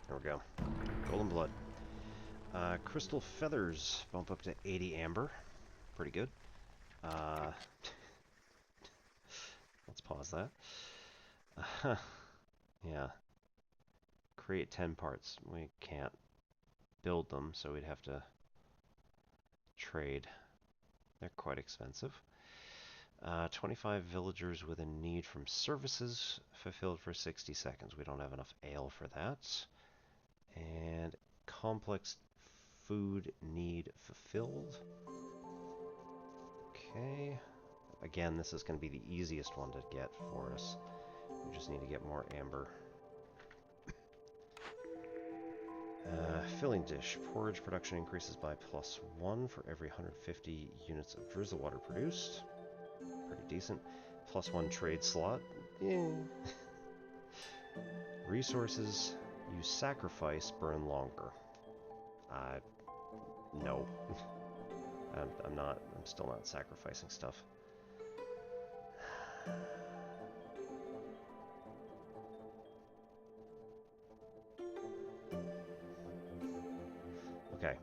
A: There we go. Golden blood. Crystal feathers bump up to 80 amber. Pretty good. Let's pause that. Yeah. Create 10 parts. We can't build them, so we'd have to trade. They're quite expensive. 25 villagers with a need from services fulfilled for 60 seconds. We don't have enough ale for that. And complex food need fulfilled. Okay. Again, this is going to be the easiest one to get for us. We just need to get more amber. Filling dish. Porridge production increases by +1 for every 150 units of drizzle water produced. Pretty decent. +1 trade slot. Yeah. Resources. You sacrifice, burn longer. No. I'm still not sacrificing stuff. Okay.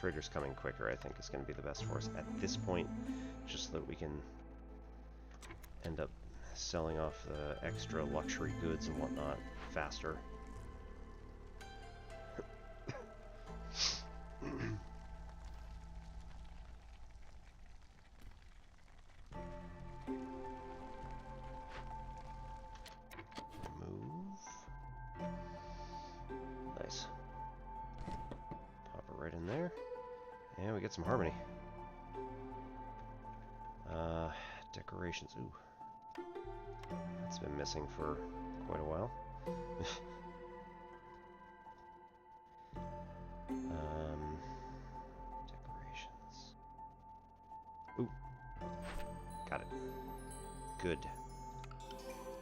A: traders coming quicker, I think, is going to be the best for us at this point, just so that we can end up selling off the extra luxury goods and whatnot faster. Move. Nice. Pop it right in there. And we get some harmony. Decorations. Ooh. That's been missing for quite a while. Decorations. Ooh. Got it. Good.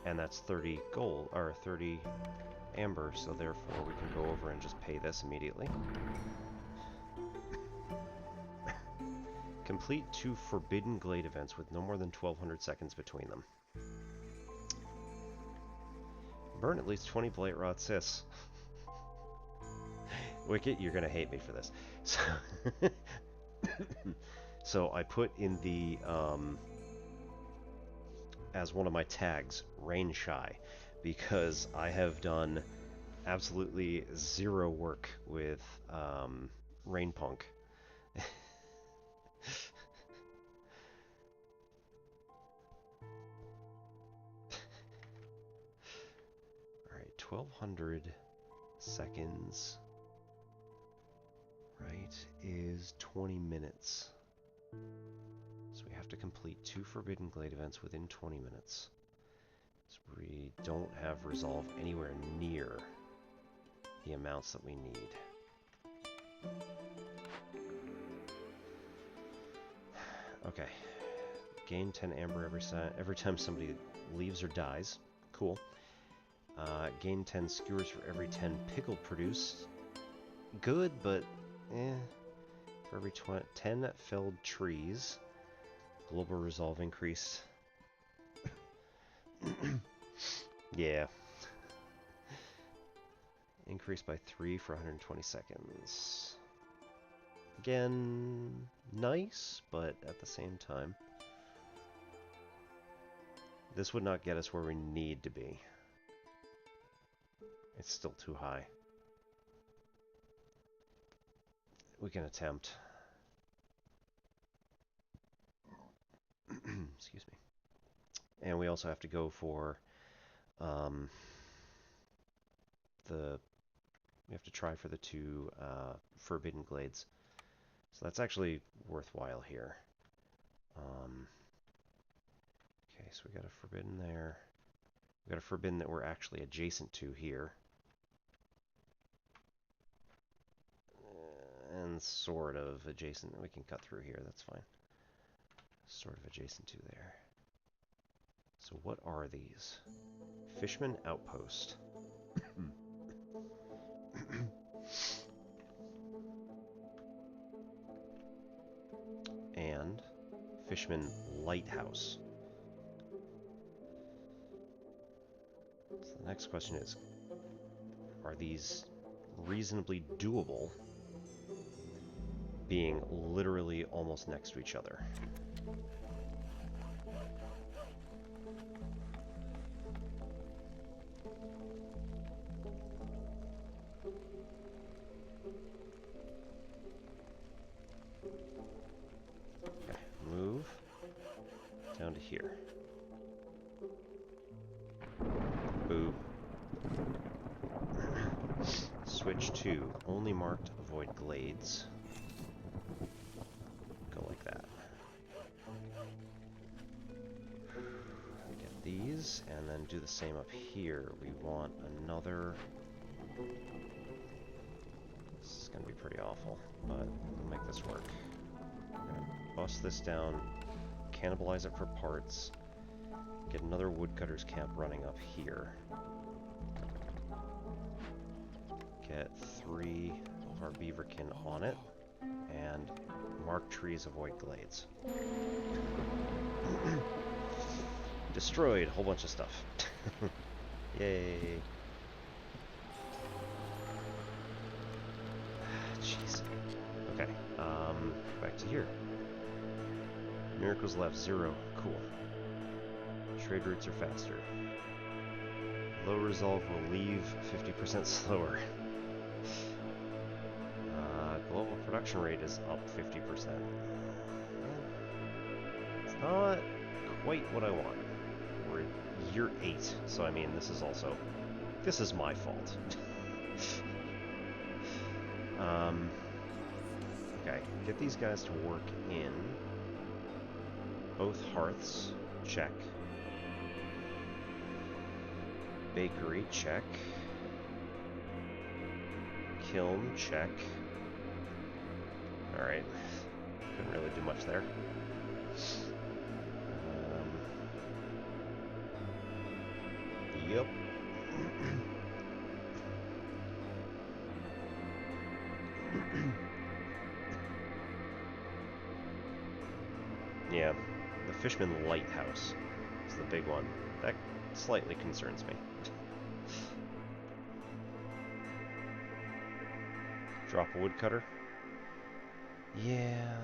A: And that's 30 gold, or 30 amber, so therefore we can go over and just pay this immediately. Complete 2 Forbidden Glade events with no more than 1,200 seconds between them. Burn at least 20 Blightrot Sis. Wicket, you're gonna hate me for this. So I put in the as one of my tags, rain shy, because I have done absolutely zero work with rain punk. Alright, 1,200 seconds, right, is 20 minutes. So we have to complete 2 Forbidden Glade events within 20 minutes. So we don't have resolve anywhere near the amounts that we need. Okay. Gain 10 amber every time somebody leaves or dies. Cool. Gain 10 skewers for every 10 pickle produced. Good, but eh. For every 10 felled trees. Global resolve increase. Yeah. Increased by 3 for 120 seconds. Again, nice, but at the same time, this would not get us where we need to be. It's still too high. We can attempt. Excuse me. And we also have to go for we have to try for the 2 Forbidden Glades. So that's actually worthwhile here. Okay, so we got a Forbidden there. We got a Forbidden that we're actually adjacent to here. And sort of adjacent that we can cut through here, that's fine. Sort of adjacent to there. So what are these? Fishman Outpost. And Fishman Lighthouse. So the next question is, are these reasonably doable, being literally almost next to each other? Okay, move down to here. Boo. Switch to only marked avoid glades. Go like that. Get these, and then do the same up here. We want another... This is going to be pretty awful, but we'll make this work. We're going to bust this down, cannibalize it for parts, get another woodcutter's camp running up here. Get 3 of our beaverkin on it, and mark trees, avoid glades. Destroyed a whole bunch of stuff. Yay. Jeez. Okay. Back to here. Miracles left 0. Cool. Trade routes are faster. Low resolve will leave 50% slower. Global production rate is up 50%. It's not quite what I want. We're at year 8, so I mean, this is my fault. Okay, get these guys to work in both hearths. Check. Bakery, check. Kiln, check. Alright. Couldn't really do much there. Yep. Yeah, the Fishman Lighthouse is the big one. That slightly concerns me. Drop a woodcutter? Yeah.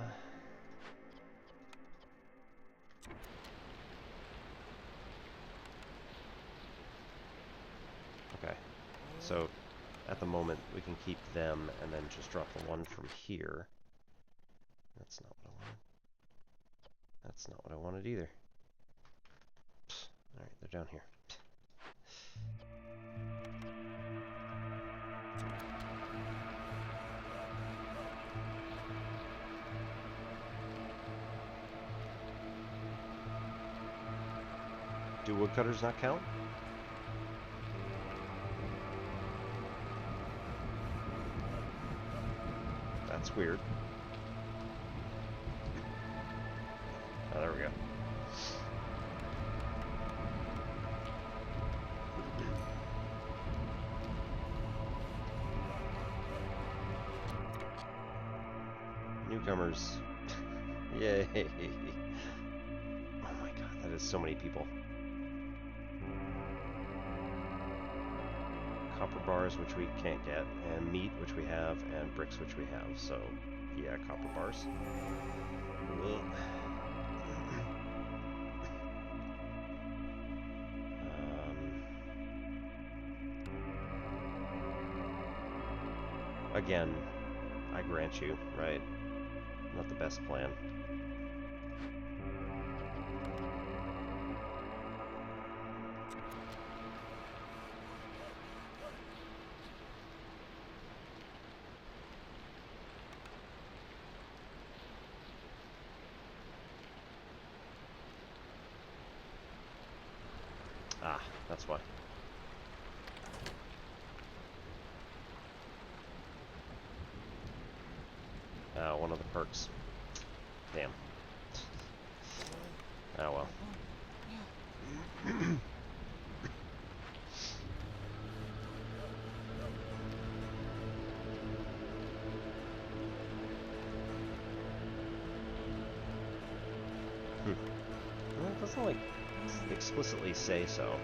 A: Okay. So, at the moment, we can keep them and then just drop the one from here. That's not what I wanted. That's not what I wanted either. Alright, they're down here. Do woodcutters not count? That's weird. Oh, there we go. Newcomers. Yay! Oh my god, that is so many people. Copper bars, which we can't get, and meat, which we have, and bricks, which we have. So, yeah, copper bars. Again, I grant you, right? Not the best plan. Ah, that's why. One of the perks. Damn. Oh well. Well, it doesn't like explicitly say so.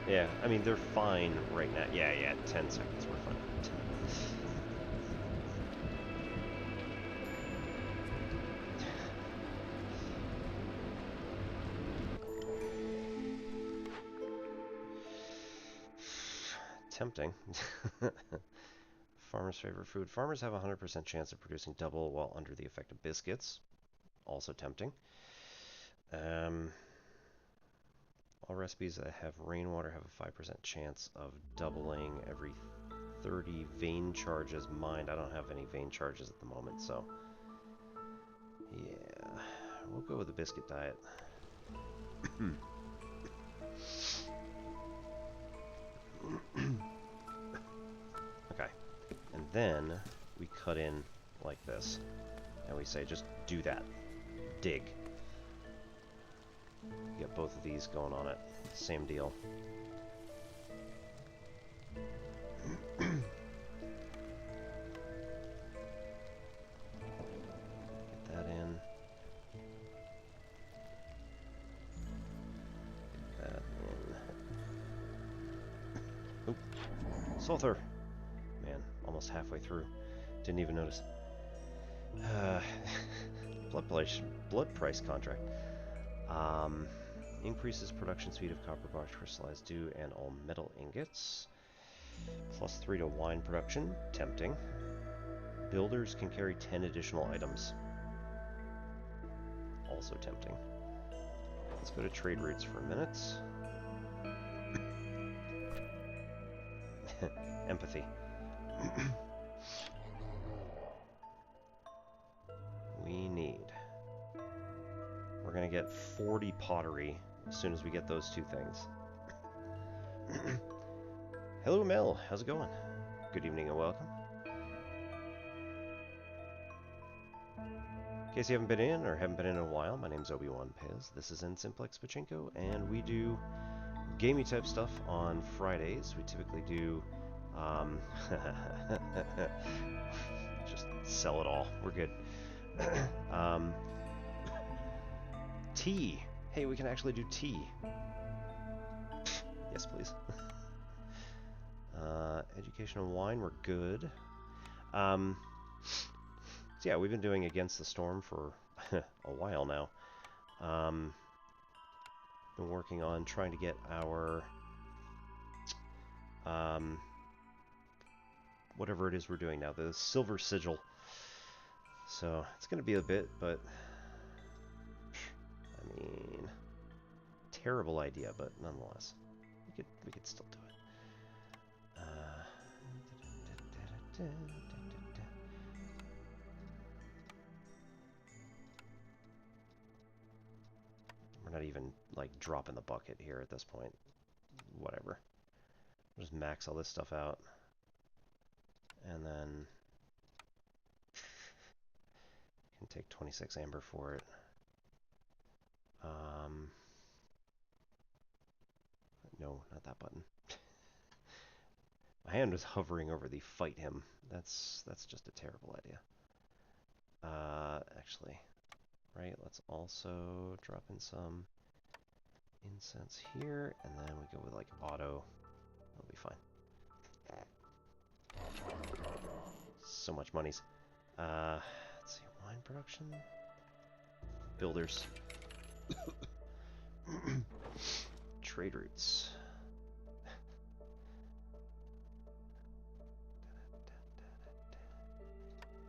A: Yeah, I mean, they're fine right now. Yeah, 10 seconds, we're fine. Tempting. Farmers' favorite food. Farmers have a 100% chance of producing double while under the effect of biscuits. Also tempting. All recipes that have rainwater have a 5% chance of doubling every 30 vein charges mined. I don't have any vein charges at the moment, so yeah, we'll go with the biscuit diet. Okay, and then we cut in like this, and we say just do that. Dig. Get both of these going on it. Same deal. Get that in. Sother! Man, almost halfway through. Didn't even notice. Blood price contract. Increases production speed of copper box crystallized dew and all metal ingots. +3 to wine production. Tempting. Builders can carry 10 additional items. Also tempting. Let's go to trade routes for a minute. Empathy. We need... We're gonna get 40 pottery as soon as we get those two things. Hello Mel, how's it going? Good evening and welcome. In case you haven't been in or haven't been in a while, my name's Obi-Wan Pez. This is N-Simplex Pachinko, and we do gamey type stuff on Fridays. We typically do just sell it all. We're good. Tea. Hey, we can actually do tea. Yes, please. Education and wine, we're good. So yeah, we've been doing Against the Storm for a while now. Been working on trying to get our whatever it is we're doing now, the Silver Sigil. So it's going to be a bit, but I mean, terrible idea, but nonetheless, we could still do it. We're not even like dropping the bucket here at this point. Whatever. We'll just max all this stuff out, and then can take 26 amber for it. No, not that button. My hand was hovering over the fight him. That's just a terrible idea. Actually, right, let's also drop in some incense here, and then we go with like auto. That'll be fine. So much monies. Let's see, wine production. Builders. Trade routes.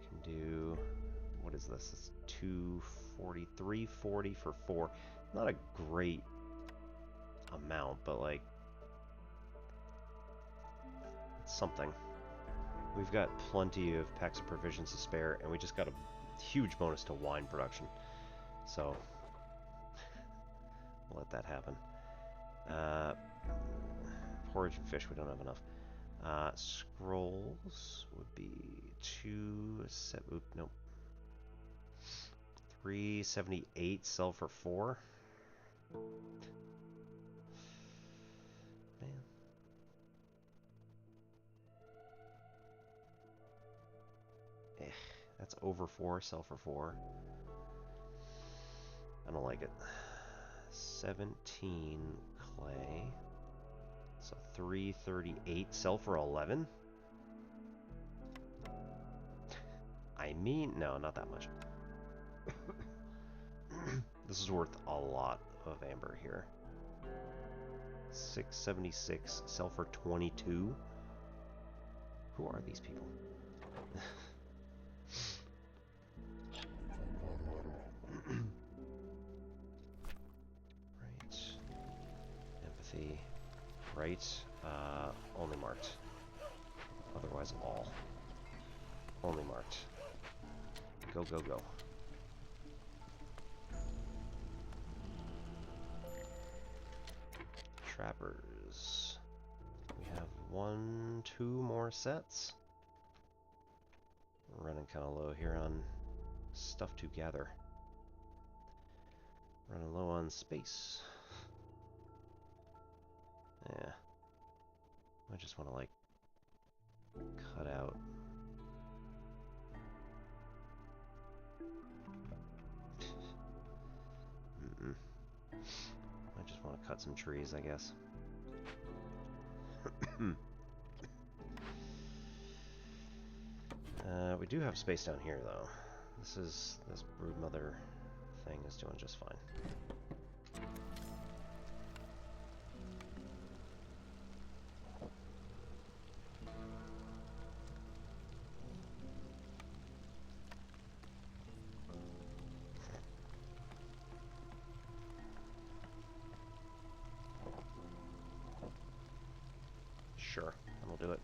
A: Can do, what is this? It's 240, 340 for 4. Not a great amount, but like it's something. We've got plenty of packs of provisions to spare, and we just got a huge bonus to wine production. So we'll let that happen. Porridge and fish, we don't have enough. Scrolls would be 378 sell for 4. Man. That's over 4, sell for 4. I don't like it. 17 clay. So 338, sell for 11? I mean, no, not that much. This is worth a lot of amber here. 676, sell for 22? Who are these people? Right. Empathy. Right. Only marked. Otherwise all. Only marked. Go, go, go. Trappers. We have 1, 2 more sets. We're running kind of low here on stuff to gather. Running low on space. Yeah. I just want to like cut out. I just want to cut some trees, I guess. We do have space down here, though. This broodmother thing is doing just fine. Sure, that'll do it.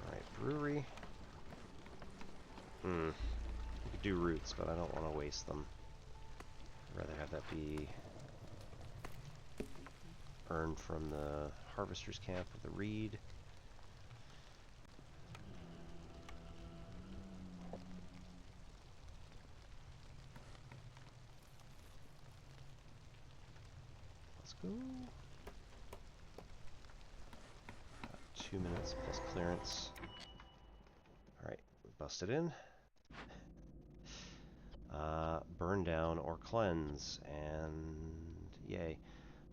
A: Alright, brewery. We could do roots, but I don't want to waste them. I'd rather have that be earned from the harvester's camp with the reed. Let's go. 2 minutes plus clearance. Alright, busted in. Burn down or cleanse, and yay.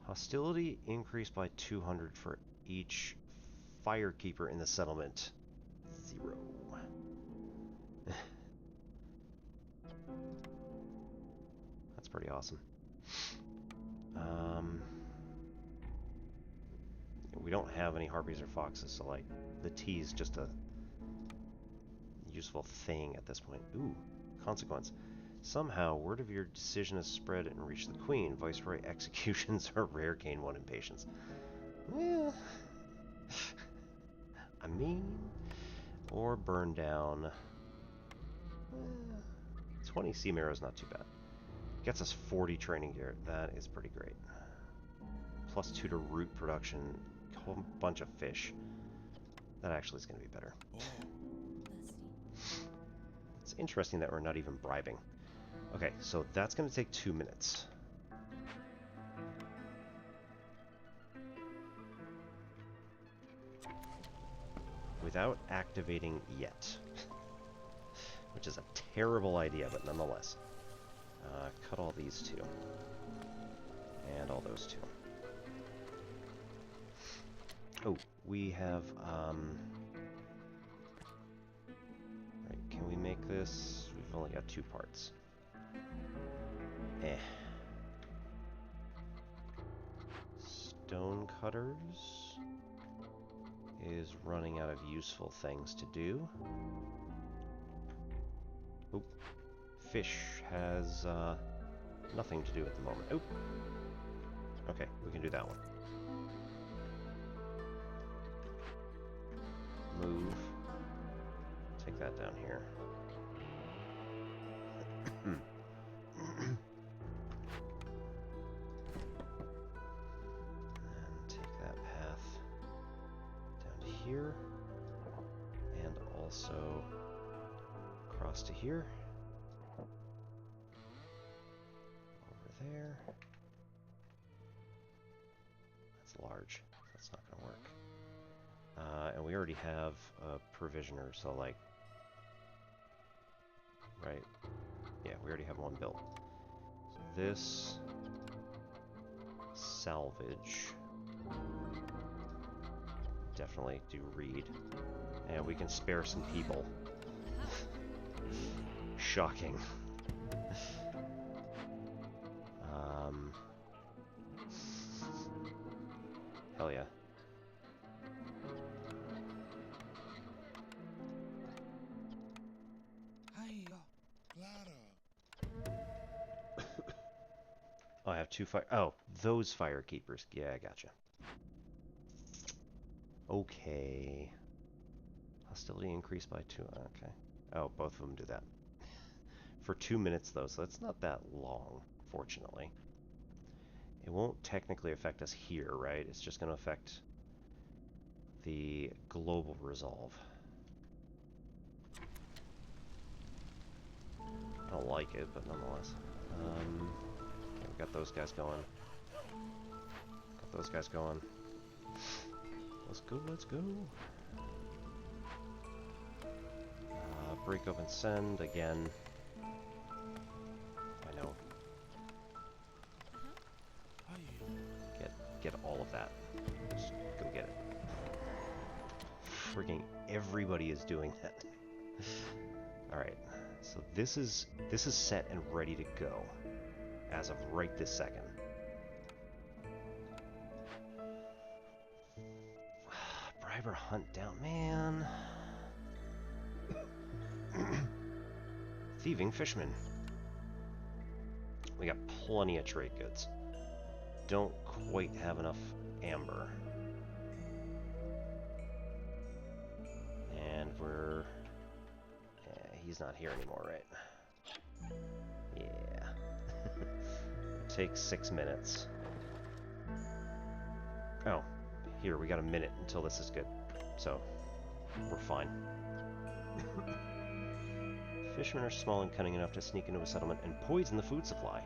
A: Hostility increased by 200 for each firekeeper in the settlement. 0. That's pretty awesome. We don't have any harpies or foxes, so like the tea is just a useful thing at this point. Ooh, consequence. Somehow, word of your decision has spread and reached the Queen. Viceroy executions are rare. Gain 1 in patience. Well, I mean, or burn down. 20 sea marrow is not too bad. Gets us 40 training gear. That is pretty great. Plus 2 to root production. A whole bunch of fish. That actually is going to be better. It's interesting that we're not even bribing. Okay, so that's going to take 2 minutes. Without activating yet. Which is a terrible idea, but nonetheless. Cut all these 2. And all those 2. Oh, we have, right, can we make this? We've only got 2 parts. Stone cutters is running out of useful things to do. Oop. Fish has nothing to do at the moment. Oop. Okay, we can do that one. Move. Take that down here. And take that path down to here. And also across to here. Over there. That's large. That's not going to work. And we already have a provisioner, so like... Right? Yeah, we already have one built. So this... Salvage. Definitely do read. And we can spare some people. Shocking. Hell yeah. Oh, I have 2 fire... Oh, those fire keepers. Yeah, I gotcha. Okay. Hostility increased by 2. Okay. Oh, both of them do that. For 2 minutes, though, so that's not that long, fortunately. It won't technically affect us here, right? It's just going to affect the global resolve. I don't like it, but nonetheless. Okay, we got those guys going. Got those guys going. Let's go, let's go. break open send again. I know. Get all of that. Just go get it. Frigging everybody is doing that. Alright, so this is set and ready to go as of right this second. Briber hunt down, man. Thieving fisherman. We got plenty of trade goods. Don't quite have enough amber. And we're... yeah, he's not here anymore, right? Yeah. It takes 6 minutes. Oh, here, we got a minute until this is good. So, we're fine. Fishermen are small and cunning enough to sneak into a settlement and poison the food supply.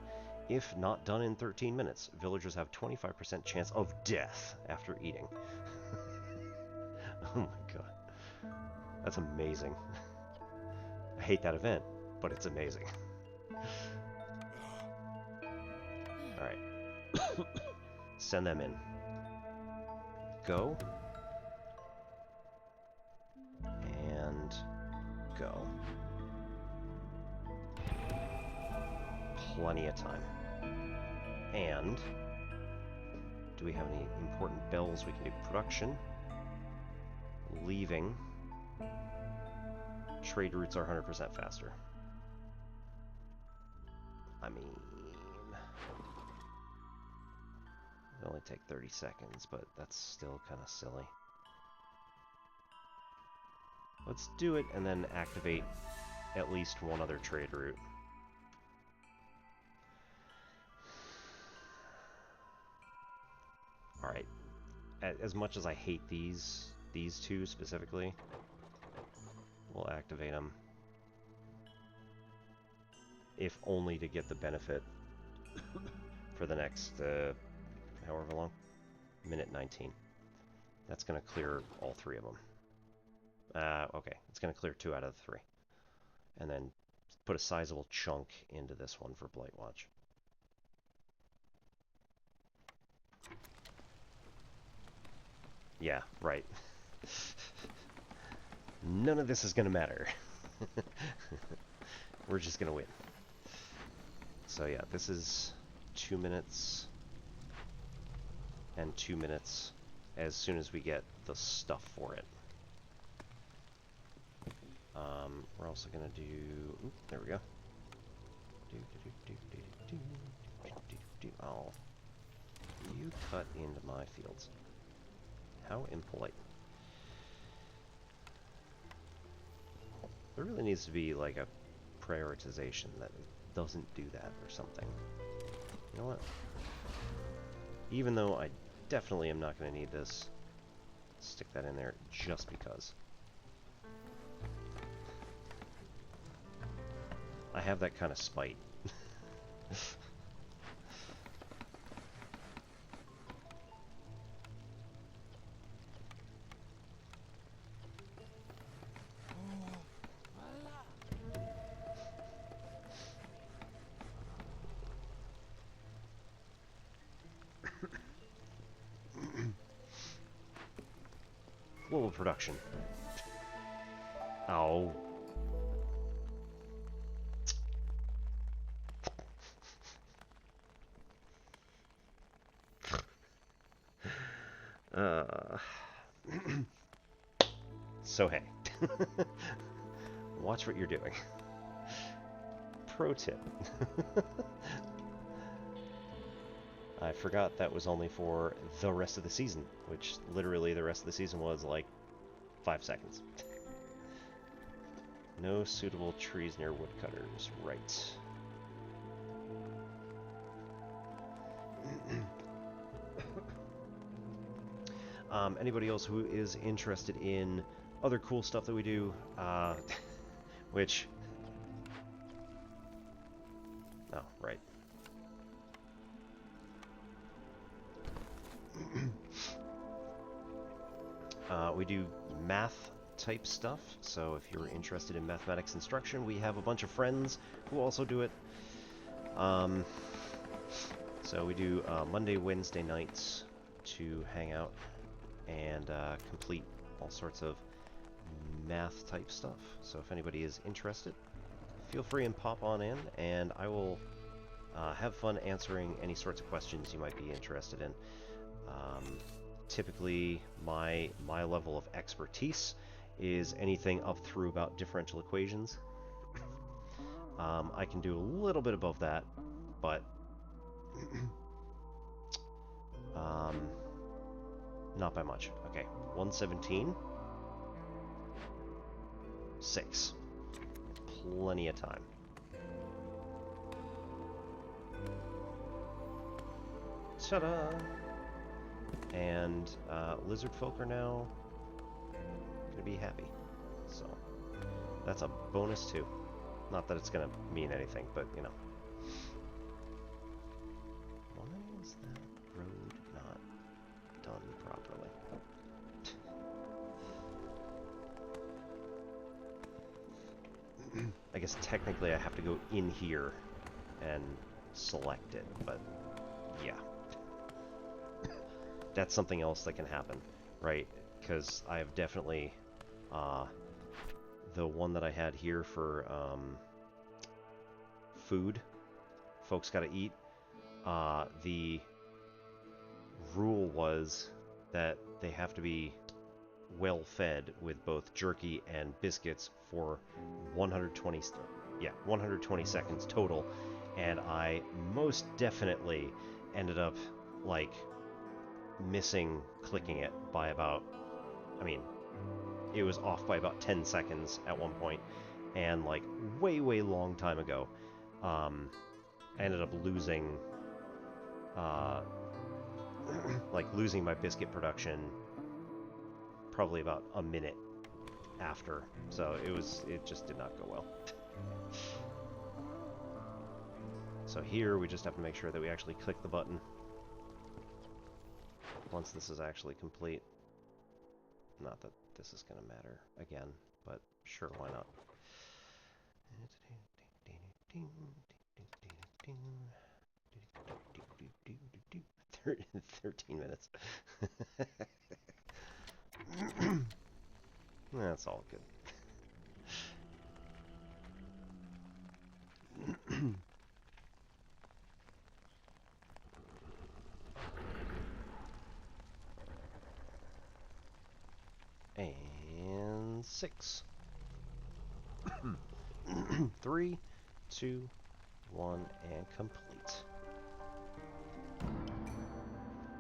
A: If not done in 13 minutes, villagers have 25% chance of death after eating. Oh my god. That's amazing. I hate that event, but it's amazing. Alright. Send them in. Go. And go. Plenty of time. And do we have any important bells we can do? Production. Leaving. Trade routes are 100% faster. I mean, it only take 30 seconds, but that's still kind of silly. Let's do it and then activate at least one other trade route. Alright. As much as I hate these two specifically, we'll activate them. If only to get the benefit for the next, however long. Minute 19. That's going to clear all 3 of them. Okay, it's going to clear 2 out of the 3. And then put a sizable chunk into this one for Blightwatch. Yeah, right. None of this is going to matter. We're just going to win. So yeah, this is 2 minutes and 2 minutes as soon as we get the stuff for it. We're also going to do... Oop, there we go. Oh. You cut into my fields. How impolite. There really needs to be like a prioritization that doesn't do that or something. You know what? Even though I definitely am not going to need this, stick that in there just because. I have that kind of spite. Global production. Oh. So hey. Watch what you're doing. Pro tip. I forgot that was only for the rest of the season, which literally the rest of the season was like 5 seconds. No suitable trees near woodcutters. Right. Anybody else who is interested in other cool stuff that we do, which... Oh, right. We do math type stuff. So if you're interested in mathematics instruction, we have a bunch of friends who also do it. So we do Monday, Wednesday nights to hang out and complete all sorts of math type stuff. So if anybody is interested, feel free and pop on in, and I will have fun answering any sorts of questions you might be interested in. Typically, my level of expertise is anything up through about differential equations. I can do a little bit above that, but not by much. Okay, 117. 6. Plenty of time. Ta-da! And lizard folk are now going to be happy. So that's a bonus too. Not that it's going to mean anything, but you know. Why is that road not done properly? I guess technically I have to go in here and select it, but yeah. That's something else that can happen, right? Because I have definitely, the one that I had here for food, folks gotta eat, the rule was that they have to be well fed with both jerky and biscuits for 120 seconds total, and I most definitely ended up like missing clicking it by about, I mean, it was off by about 10 seconds at one point, and like way long time ago, I ended up losing like losing my biscuit production probably about a minute after, so it just did not go well. So here we just have to make sure that we actually click the button once this is actually complete. Not that this is going to matter again, but sure, why not? 13 minutes. That's all good. And 6. 3, 2, 1, and complete.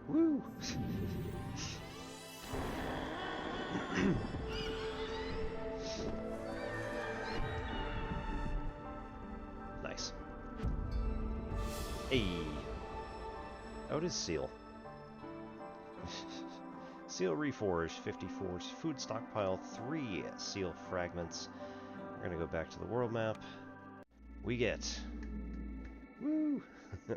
A: Woo! Nice. Hey! Oh, it is seal. Seal reforged, 54 food stockpile, 3 seal fragments. We're gonna go back to the world map. We get... Woo! I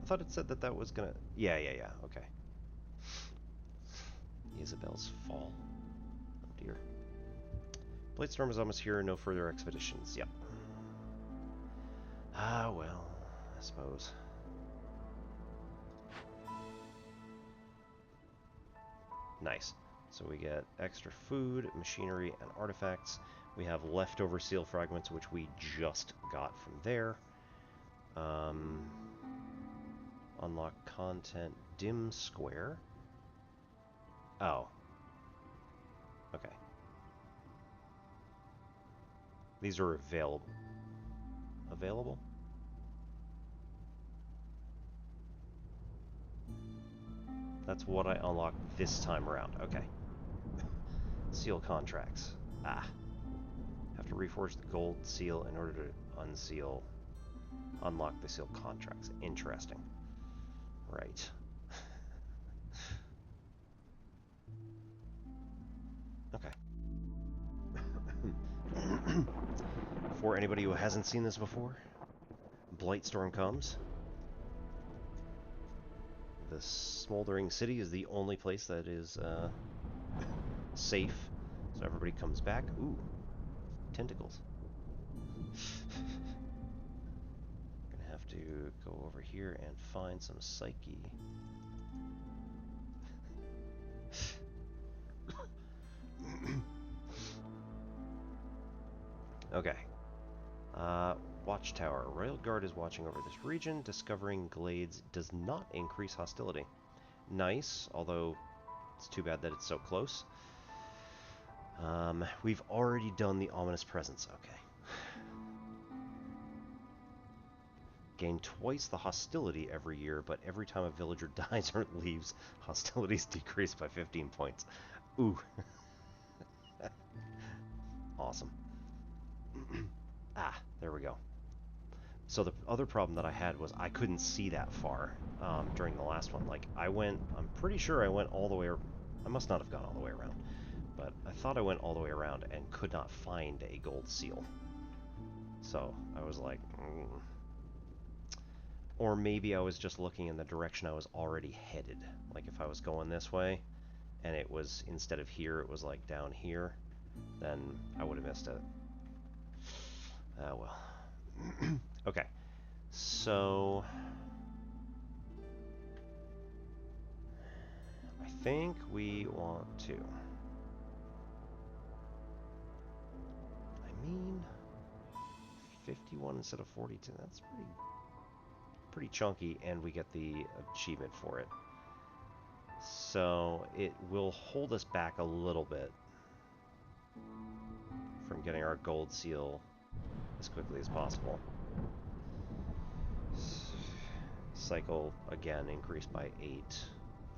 A: thought it said that that was gonna... Yeah, okay. Isabel's Fall. Oh dear. Blightstorm is almost here, no further expeditions. Yep. Ah, well, I suppose. Nice. So we get extra food, machinery, and artifacts. We have leftover seal fragments, which we just got from there. Unlock content, dim square. Oh. Okay. These are available. Available? That's what I unlocked this time around. Okay. Seal contracts. Ah. Have to reforge the gold seal in order to unlock the seal contracts. Interesting. Right. Okay. For anybody who hasn't seen this before, Blightstorm comes. the smoldering city is the only place that is safe. So everybody comes back. Ooh, tentacles. Gonna have to go over here and find some psyche. Okay. Watchtower. Royal Guard is watching over this region. Discovering glades does not increase hostility. Nice, although it's too bad that it's so close. We've already done the ominous presence. Okay. Gain twice the hostility every year, but every time a villager dies or leaves, hostilities decrease by 15 points. Ooh. Awesome. There we go. So the other problem that I had was I couldn't see that far during the last one. Like, I'm pretty sure I went all the way, I must not have gone all the way around, but I thought I went all the way around and could not find a gold seal. So I was like, Or maybe I was just looking in the direction I was already headed. Like if I was going this way, and it was, instead of here, it was like down here, then I would have missed it. Well. Okay, so I think we want to, 51 instead of 42, that's pretty chunky, and we get the achievement for it. So it will hold us back a little bit from getting our gold seal as quickly as possible. Cycle, again, increased by 8.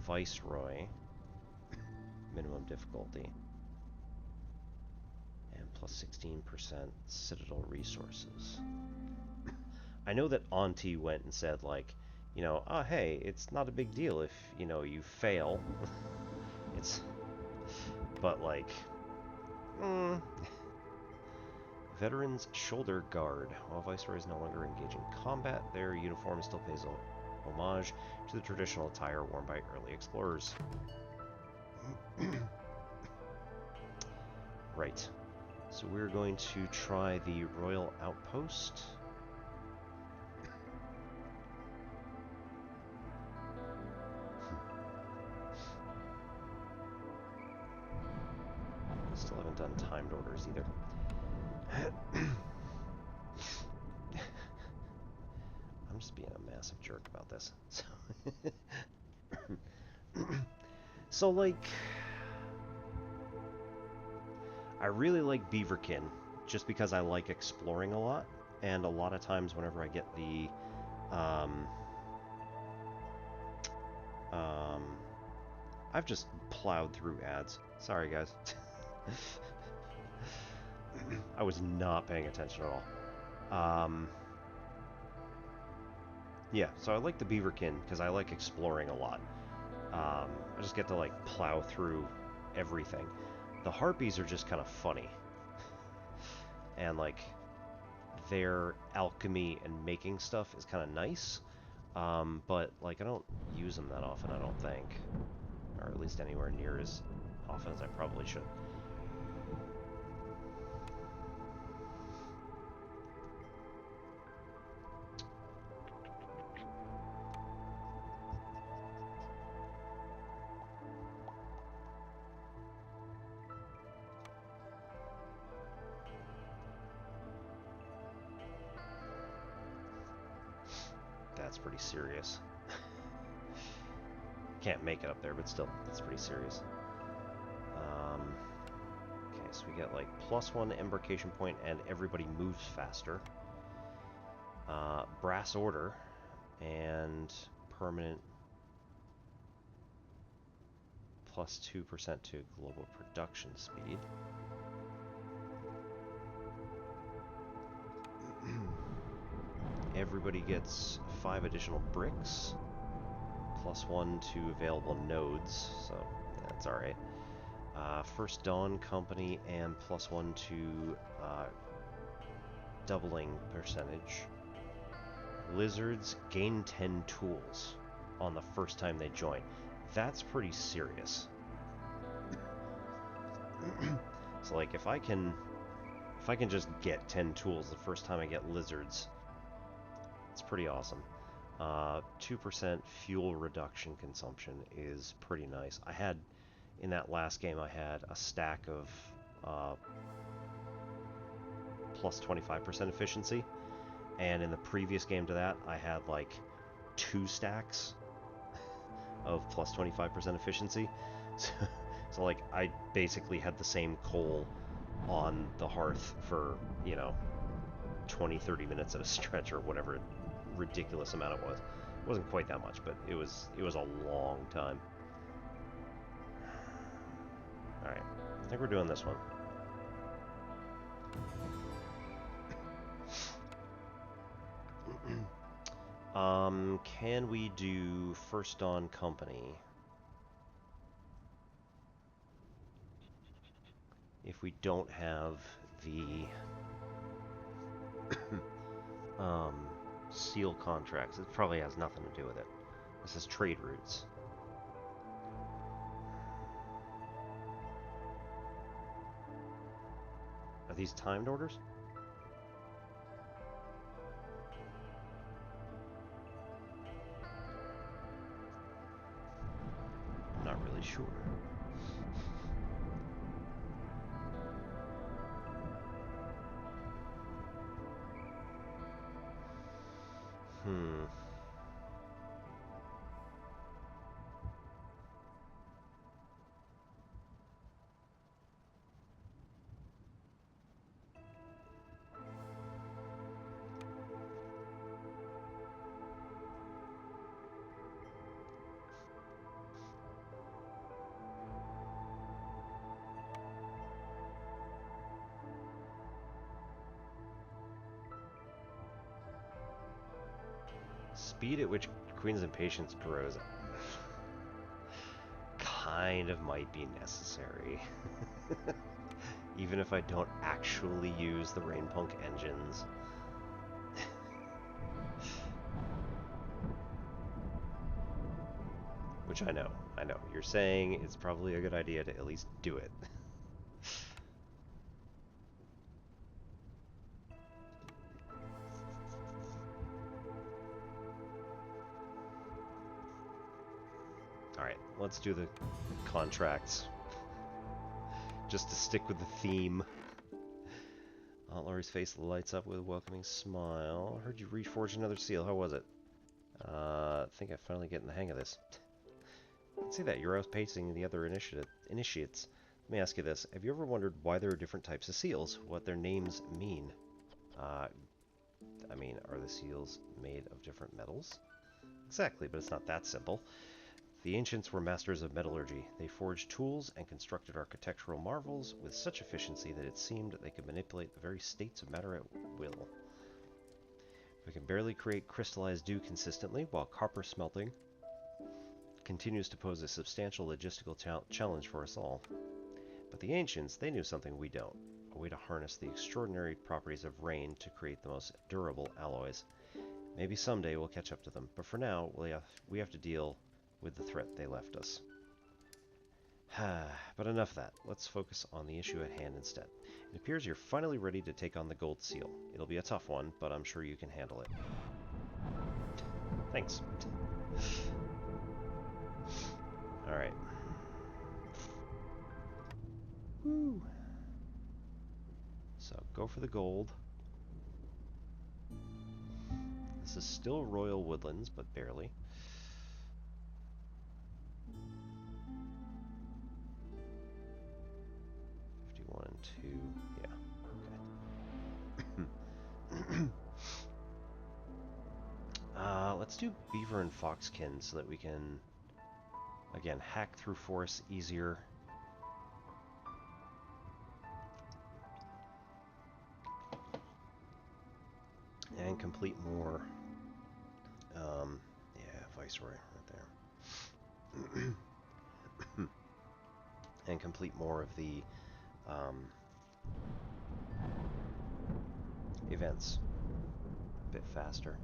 A: Viceroy, minimum difficulty. And plus 16% Citadel resources. I know that Auntie went and said, like, you know, oh, hey, it's not a big deal if, you know, you fail. But, like, Veterans Shoulder Guard. While Viceroy is no longer engaged in combat, their uniform still pays homage to the traditional attire worn by early explorers. Right. So we're going to try the Royal Outpost. Still haven't done timed orders either. I'm just being a massive jerk about this. So like, I really like Beaverkin just because I like exploring a lot, and a lot of times whenever I get the I've just plowed through ads. Sorry guys. I was not paying attention at all. Yeah, so I like the Beaverkin because I like exploring a lot. I just get to like plow through everything. The Harpies are just kind of funny. And like their alchemy and making stuff is kind of nice. But like I don't use them that often, I don't think. Or at least anywhere near as often as I probably should. That's pretty serious. Can't make it up there, but still, that's pretty serious. Okay, so we get like +1 embarkation point, and everybody moves faster. Brass order, and permanent +2% to global production speed. Everybody gets 5 additional bricks, +1 to available nodes, so yeah, that's alright. First Dawn Company, and +1 to doubling percentage. Lizards gain 10 tools. on the first time they join. That's pretty serious. So like if I can just get 10 tools the first time I get lizards, it's pretty awesome. 2% fuel reduction consumption is pretty nice. I had, in that last game, I had a stack of plus 25% efficiency, and in the previous game to that, I had like 2 stacks of plus 25% efficiency. So like I basically had the same coal on the hearth for, 20-30 minutes at a stretch, or whatever ridiculous amount it was. It wasn't quite that much, but it was a long time. Alright, I think we're doing this one. Can we do first on company? If we don't have the seal contracts, it probably has nothing to do with it. This is trade routes. Are these timed orders? I'm not really sure. Speed at which Queen's Impatience grows kind of might be necessary. Even if I don't actually use the Rainpunk engines. Which I know. You're saying it's probably a good idea to at least do it. Alright, let's do the contracts. Just to stick with the theme. Aunt Laurie's face lights up with a welcoming smile. Heard you reforged another seal. How was it? I think I'm finally getting the hang of this. I'd say that. You're outpacing the other initiates. Let me ask you this. Have you ever wondered why there are different types of seals? What their names mean? I mean, are the seals made of different metals? Exactly, but it's not that simple. The ancients were masters of metallurgy. They forged tools and constructed architectural marvels with such efficiency that it seemed they could manipulate the very states of matter at will. We can barely create crystallized dew consistently, while copper smelting continues to pose a substantial logistical challenge for us all. But the ancients, they knew something we don't. A way to harness the extraordinary properties of rain to create the most durable alloys. Maybe someday we'll catch up to them, but for now, we have to deal with the threat they left us. But enough of that. Let's focus on the issue at hand instead. It appears you're finally ready to take on the gold seal. It'll be a tough one, but I'm sure you can handle it. Thanks. Alright. Woo! So, go for the gold. This is still Royal Woodlands, but barely. And 2, yeah, okay. Let's do beaver and foxkin so that we can, again, hack through forests easier. And complete more, yeah, Viceroy right there. And complete more of the events a bit faster.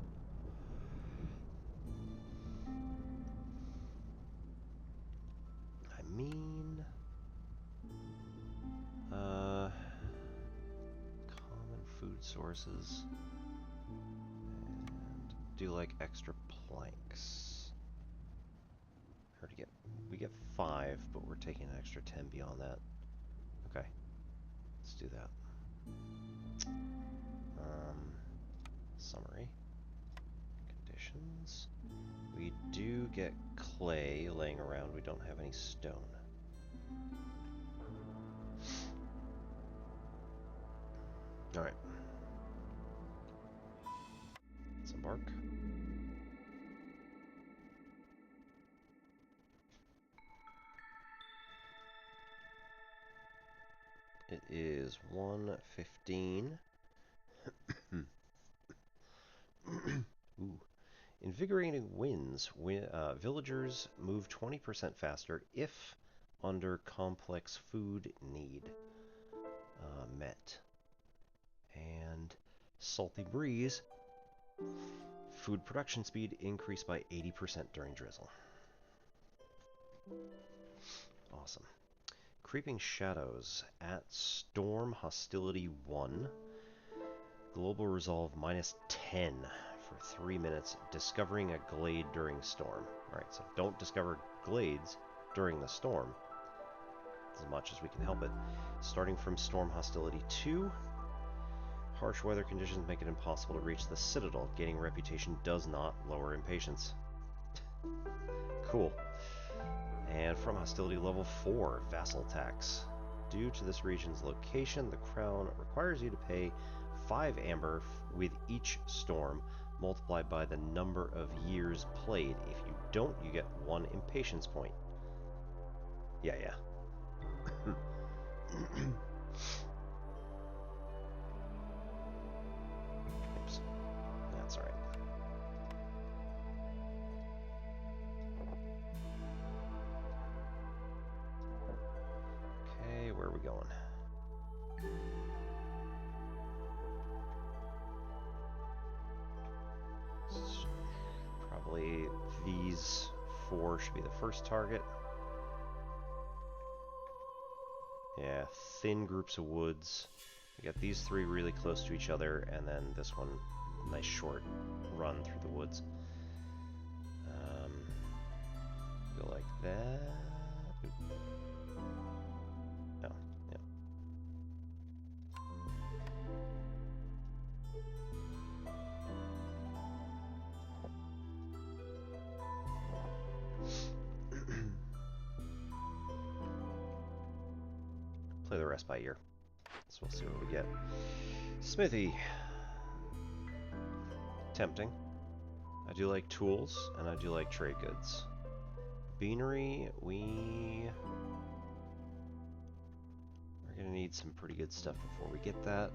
A: mean. Common food sources. And do like extra planks. We get 5, but we're taking an extra 10 beyond that. Okay, let's do that. Summary. Conditions. We do get clay laying around. We don't have any stone. Alright. Let's embark. It is 1:15. Ooh. Invigorating winds. Villagers move 20% faster if under complex food need. Met. And salty breeze. Food production speed increased by 80% during drizzle. Awesome. Creeping shadows at storm hostility 1. Global resolve -10 for 3 minutes. Discovering a glade during storm. Alright, so don't discover glades during the storm as much as we can help it. Starting from storm hostility 2. Harsh weather conditions make it impossible to reach the citadel. Gaining reputation does not lower impatience. Cool. And from hostility level 4, vassal tax. Due to this region's location, the crown requires you to pay 5 amber with each storm, multiplied by the number of years played. If you don't, you get 1 impatience point. Yeah. Oops. That's alright. Okay, where are we going? Probably these 4 should be the first target. Yeah, thin groups of woods. We got these 3 really close to each other, and then this one, nice short run through the woods. Go like that. Oh, yeah. Play the rest by ear. So we'll see what we get. Smithy. Tempting. I do like tools, and I do like trade goods. Beanery, we're gonna need some pretty good stuff before we get that.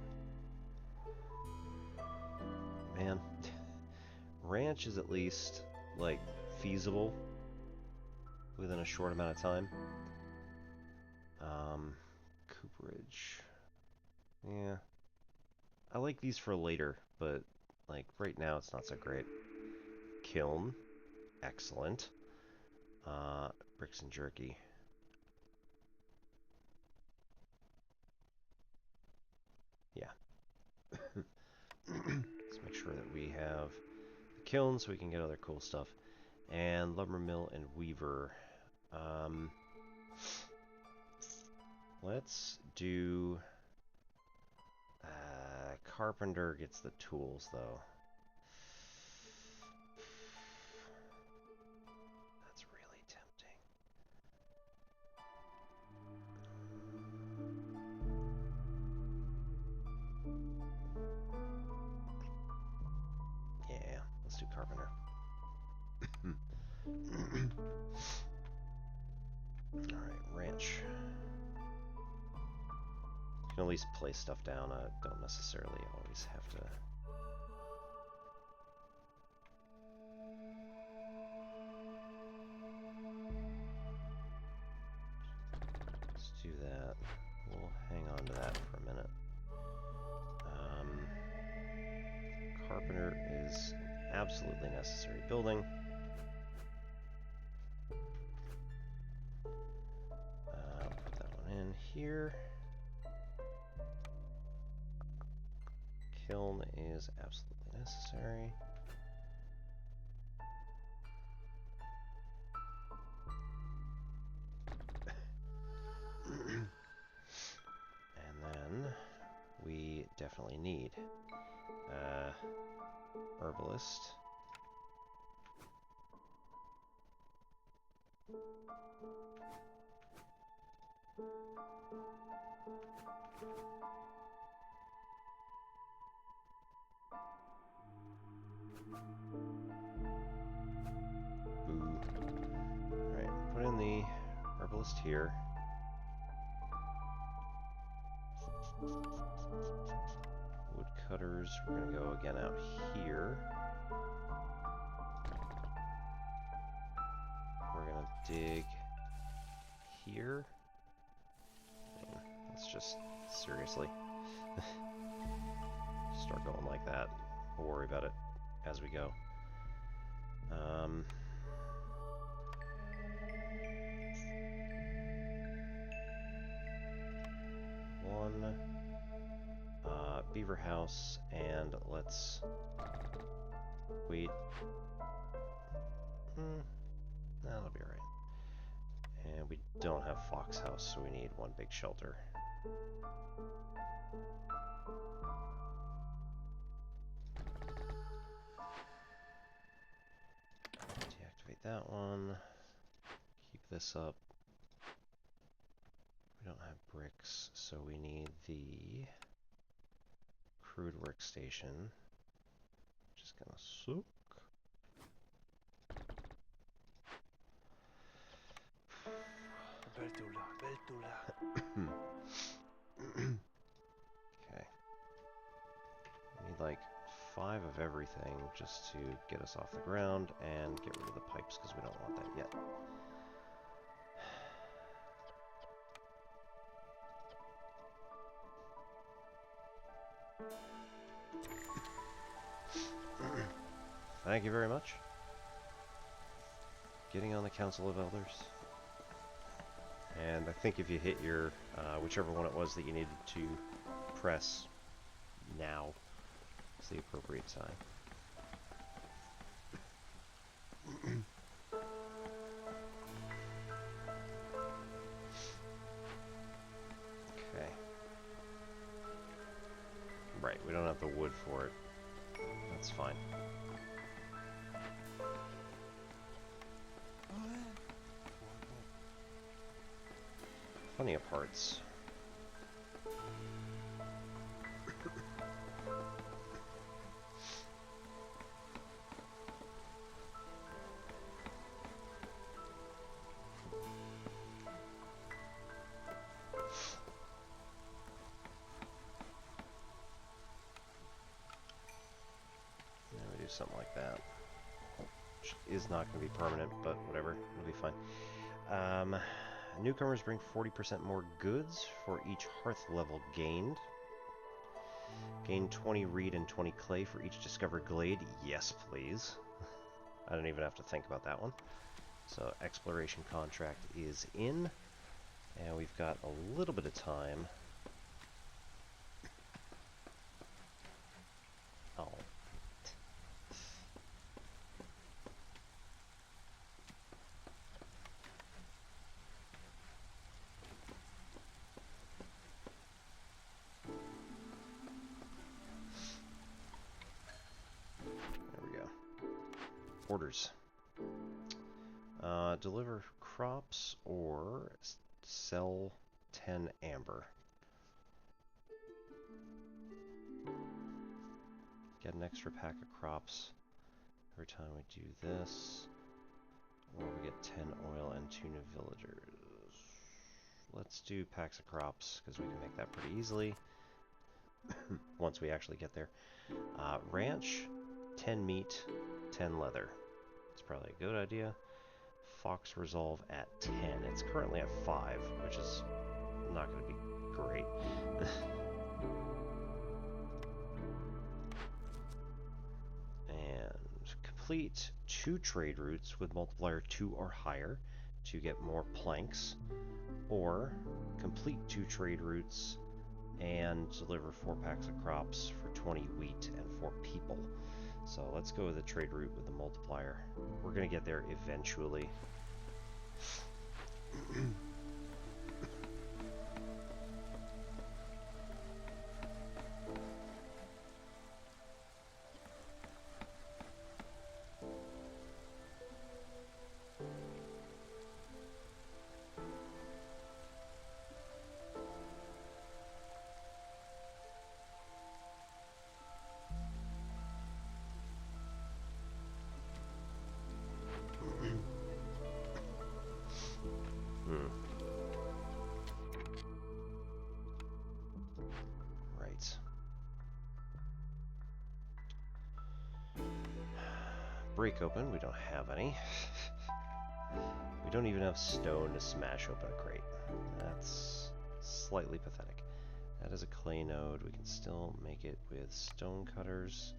A: Man, ranch is at least, like, feasible within a short amount of time. Cooperage. Yeah. I like these for later, but, like, right now it's not so great. Kiln. Excellent. Bricks and jerky. Yeah. Let's make sure that we have the kiln so we can get other cool stuff. And lumber mill and weaver. Let's do... carpenter gets the tools, though. That's really tempting. Yeah, let's do carpenter. Alright, ranch. You can at least place stuff down. I don't necessarily always have to... Let's do that. We'll hang on to that for a minute. Carpenter is an absolutely necessary building. here. Kiln is absolutely necessary. And then we definitely need herbalist. Boo. Alright, put in the herbalist here. Woodcutters, we're going to go again out here. We're going to dig here. I mean, let's just, seriously, start going like that. We'll worry about it as we go. One beaver house, and let's wait. That'll be alright. And we don't have fox house, so we need one big shelter. Deactivate that one. Keep this up. We don't have bricks, so we need the crude workstation. Just gonna soak. Okay. We need like 5 of everything just to get us off the ground and get rid of the pipes because we don't want that yet. Thank you very much. Getting on the Council of Elders. And I think if you hit your, whichever one it was that you needed to press now, it's the appropriate time. Okay. Right, we don't have the wood for it. That's fine. Plenty of parts. Do something like that. Which is not going to be permanent, but whatever, it'll be fine. Newcomers bring 40% more goods for each hearth level gained. Gain 20 reed and 20 clay for each discovered glade. Yes, please. I don't even have to think about that one. So exploration contract is in, and we've got a little bit of time. Oh. Orders. Deliver crops or sell 10 amber. Get an extra pack of crops every time we do this. Or we get 10 oil and 2 new villagers. Let's do packs of crops because we can make that pretty easily once we actually get there. Ranch, 10 meat, 10 leather. It's probably a good idea. Fox resolve at 10. It's currently at 5, which is not going to be great. And complete 2 trade routes with multiplier 2 or higher to get more planks, or complete 2 trade routes, and deliver 4 packs of crops for 20 wheat and 4 people. So let's go with the trade route with the multiplier. We're gonna get there eventually. Right. Break open, we don't have any. We don't even have stone to smash open a crate. That's slightly pathetic. That is a clay node. We can still make it with stone cutters.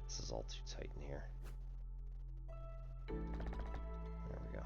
A: This is all too tight in here. There we go.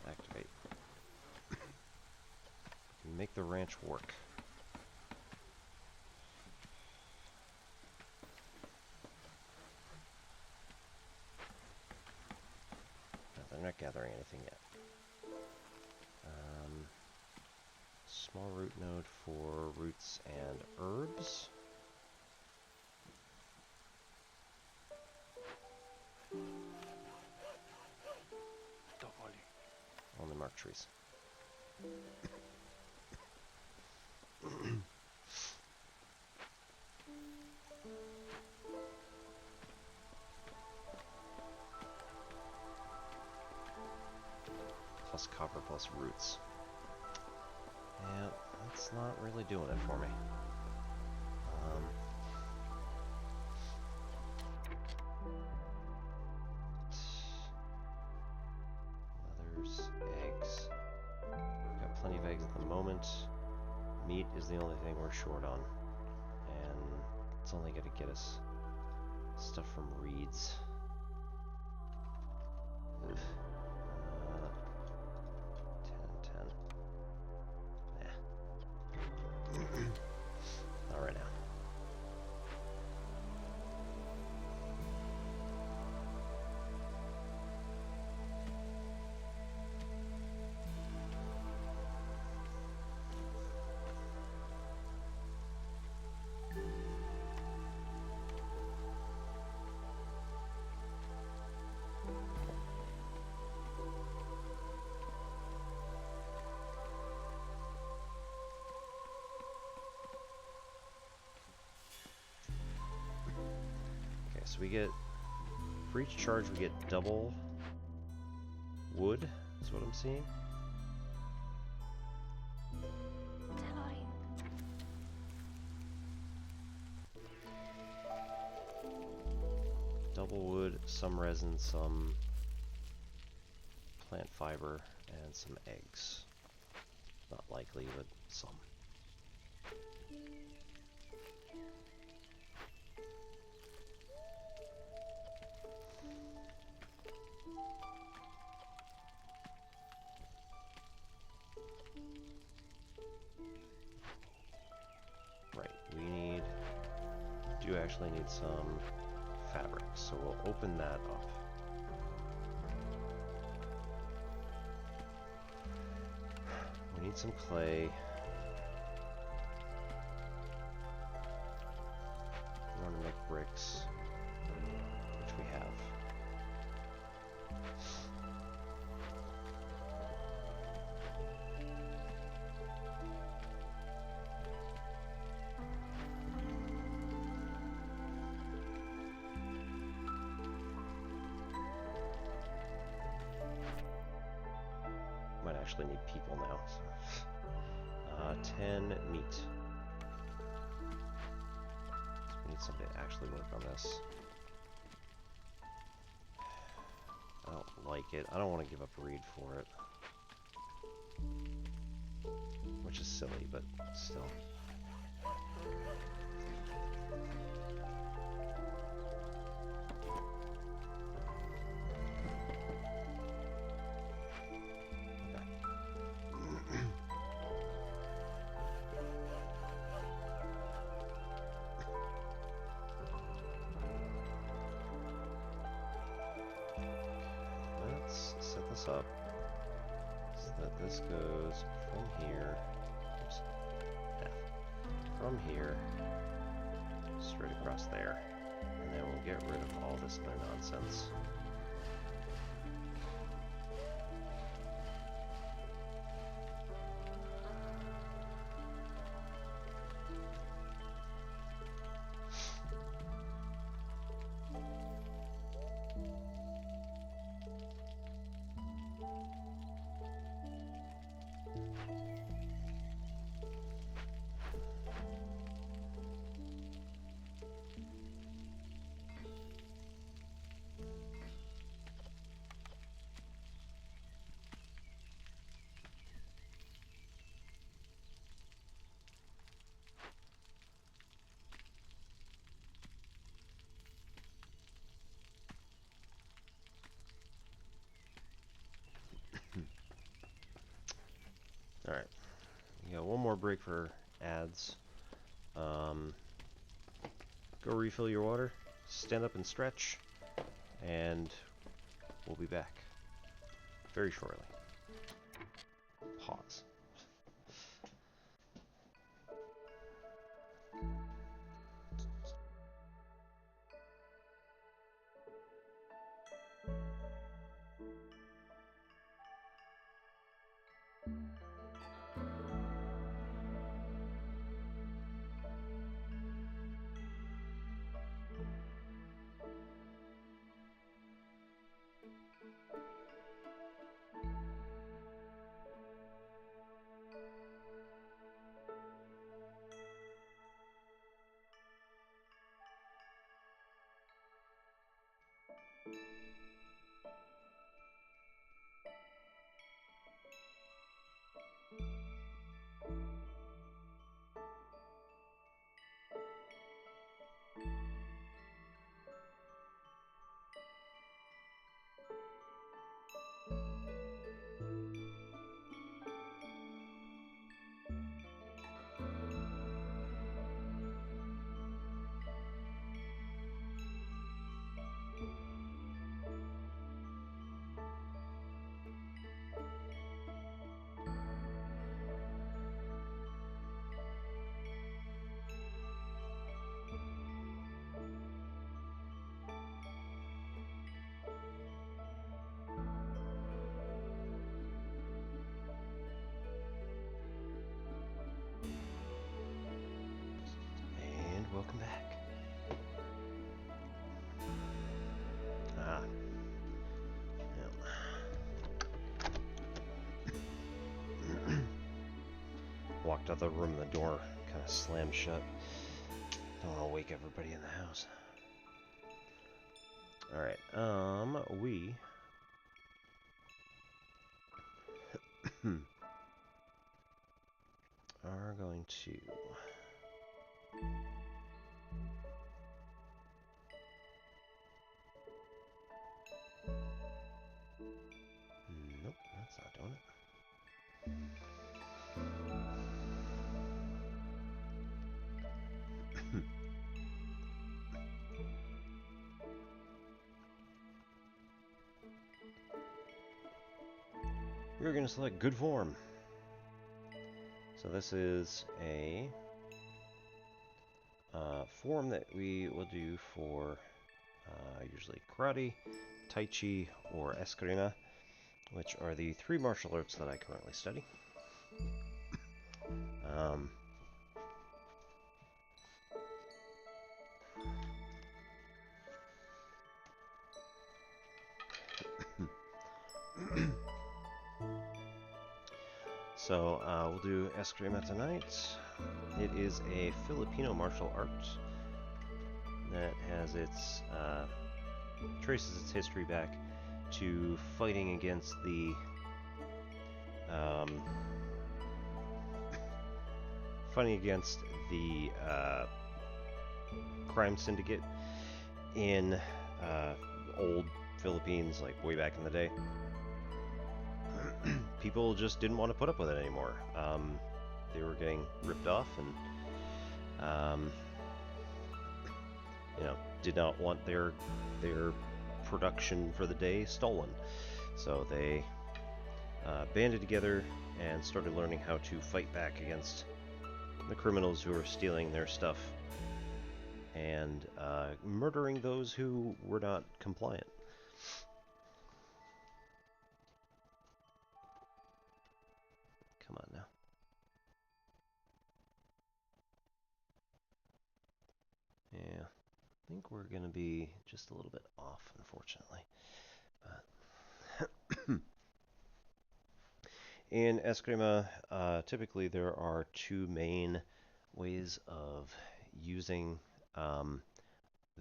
A: Activate. Make the ranch work. No, they're not gathering anything yet. Small root node for roots and herbs. Only marked trees. Plus copper plus roots. Yeah, that's not really doing it for me. Leathers, eggs. Got plenty of eggs at the moment. Meat is the only thing we're short on. And it's only going to get us stuff from reeds. Ugh. 10. Not right now. So we get, for each charge we get double wood, is what I'm seeing. Double wood, some resin, some plant fiber, and some eggs. Not likely, but some. Do actually need some fabric, so we'll open that up. We need some clay. We want to make bricks, which we have. actually need people now. So. 10 meat. So we need somebody to actually work on this. I don't like it. I don't want to give up reed for it. Which is silly, but still. Let's set this up so that this goes from here. Oops. Yeah. From here straight across there. And then we'll get rid of all this other nonsense. Alright, we got one more break for ads. Go refill your water, stand up and stretch, and we'll be back very shortly. Pause. Welcome back. Yeah. Walked out the room, the door kind of slammed shut. Don't want to wake everybody in the house. Alright, we are going to nope, that's not doing it. We're going to select good form. So this is a form that we will do for usually karate, tai chi, or eskrima, which are the 3 martial arts that I currently study. So we'll do Eskrima tonight. It is a Filipino martial art that has its traces its history back to fighting against the crime syndicate in old Philippines, like way back in the day. People just didn't want to put up with it anymore. They were getting ripped off, and did not want their production for the day stolen. So they banded together and started learning how to fight back against the criminals who were stealing their stuff and murdering those who were not compliant. Come on now. Yeah, I think we're going to be just a little bit off, unfortunately. But in Eskrima, typically there are two main ways of using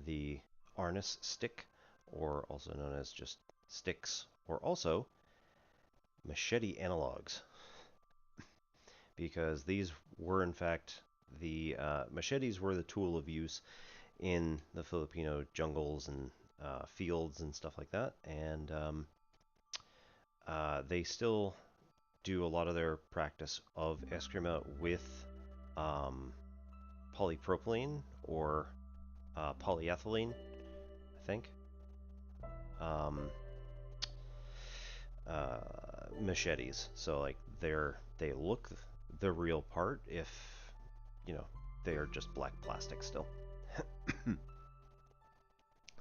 A: the Arnis stick, or also known as just sticks, or also machete analogs. Because these were, in fact, the machetes were the tool of use in the Filipino jungles and fields and stuff like that, and they still do a lot of their practice of Eskrima with polypropylene or polyethylene, I think. Machetes. So like they look the real part if they are just black plastic still.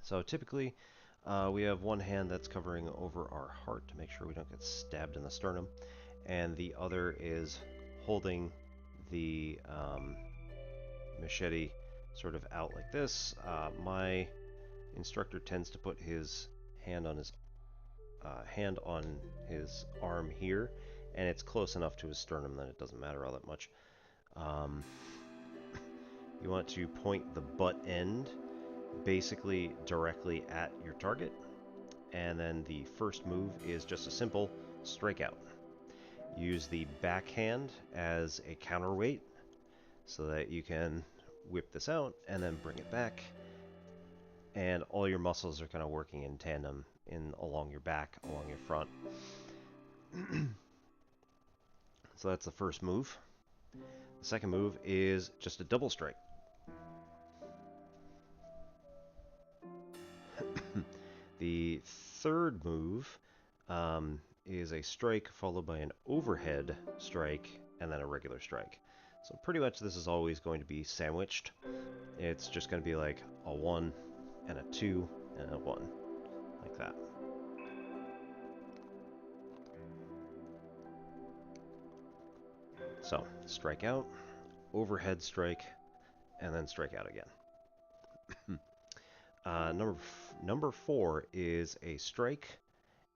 A: So typically we have one hand that's covering over our heart to make sure we don't get stabbed in the sternum, and the other is holding the machete sort of out like this. My instructor tends to put his hand on his arm here, and it's close enough to his sternum that it doesn't matter all that much. You want to point the butt end basically directly at your target, and then the first move is just a simple strike out. Use the backhand as a counterweight so that you can whip this out and then bring it back, and all your muscles are kind of working in tandem along your back, along your front. So that's the first move. The second move is just a double strike. The third move is a strike followed by an overhead strike and then a regular strike. So pretty much this is always going to be sandwiched. It's just going to be like a 1 and a 2 and a 1, like that. So strike out, overhead strike, and then strike out again. Number 4 is a strike,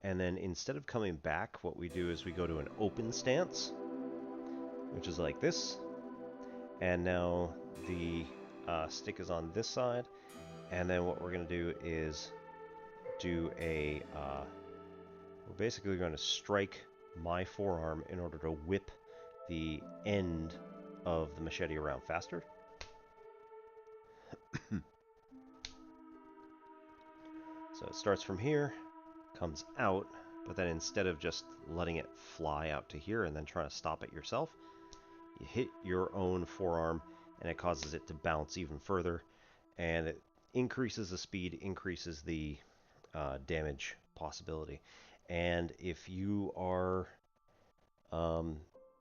A: and then instead of coming back, what we do is we go to an open stance, which is like this, and now the stick is on this side, and then what we're going to do is do a we're basically going to strike my forearm in order to whip the end of the machete around faster. So it starts from here, comes out, but then instead of just letting it fly out to here and then trying to stop it yourself, you hit your own forearm and it causes it to bounce even further, and it increases the speed, increases the damage possibility. And if you are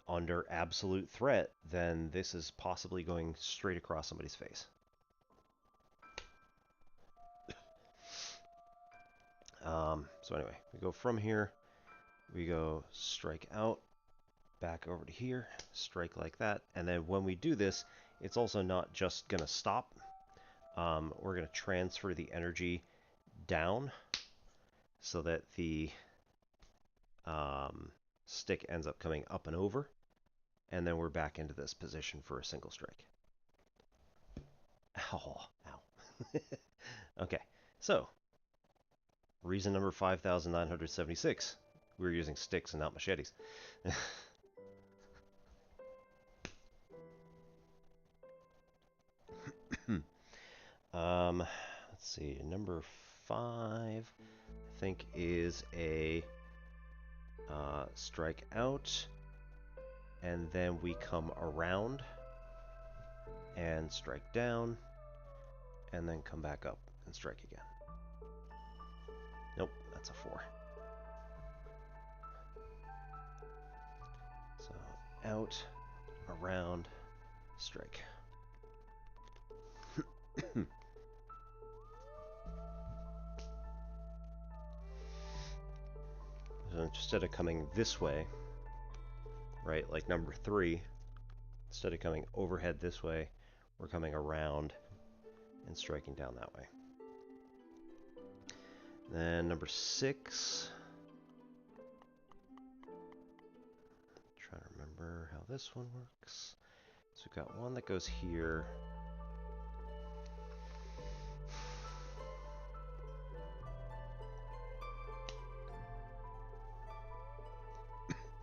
A: under absolute threat, then this is possibly going straight across somebody's face. So anyway, we go from here, we go strike out, back over to here, strike like that, and then when we do this, it's also not just going to stop. We're going to transfer the energy down so that the stick ends up coming up and over. and then we're back into this position for a single strike. Ow. Okay, so reason number 5,976. We're using sticks and not machetes. Let's see, number 5, I think, is a strike out, and then we come around and strike down, and then come back up and strike again. Nope, that's a 4. So, out, around, strike. So instead of coming this way, right, like number 3, instead of coming overhead this way, we're coming around and striking down that way. Then number 6, trying to remember how this one works. So we've got one that goes here.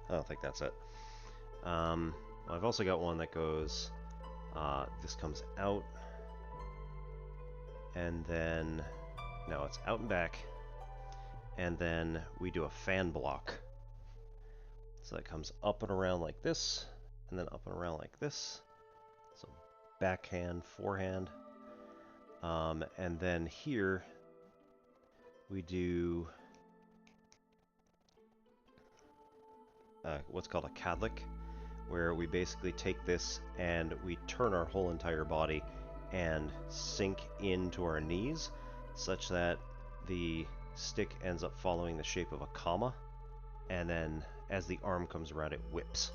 A: I don't think that's it. Well, I've also got one that goes, this comes out, and then, no, it's out and back, and then we do a fan block. So that comes up and around like this, and then up and around like this. So backhand, forehand. And then here we do what's called a cadlick, where we basically take this and we turn our whole entire body and sink into our knees, such that the stick ends up following the shape of a comma, and then as the arm comes around, it whips.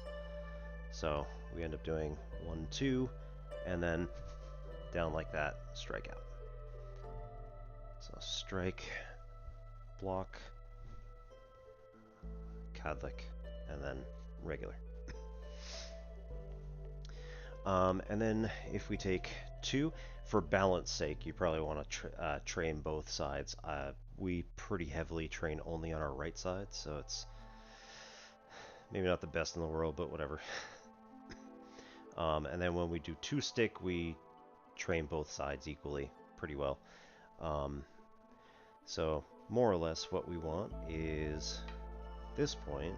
A: So we end up doing 1, 2, and then down like that, strike out. So strike, block, cadlick, and then regular. And then if we take 2, for balance sake, you probably want to train both sides. We pretty heavily train only on our right side, so it's maybe not the best in the world, but whatever. And then when we do 2 stick, we train both sides equally, pretty well. So more or less what we want is this point.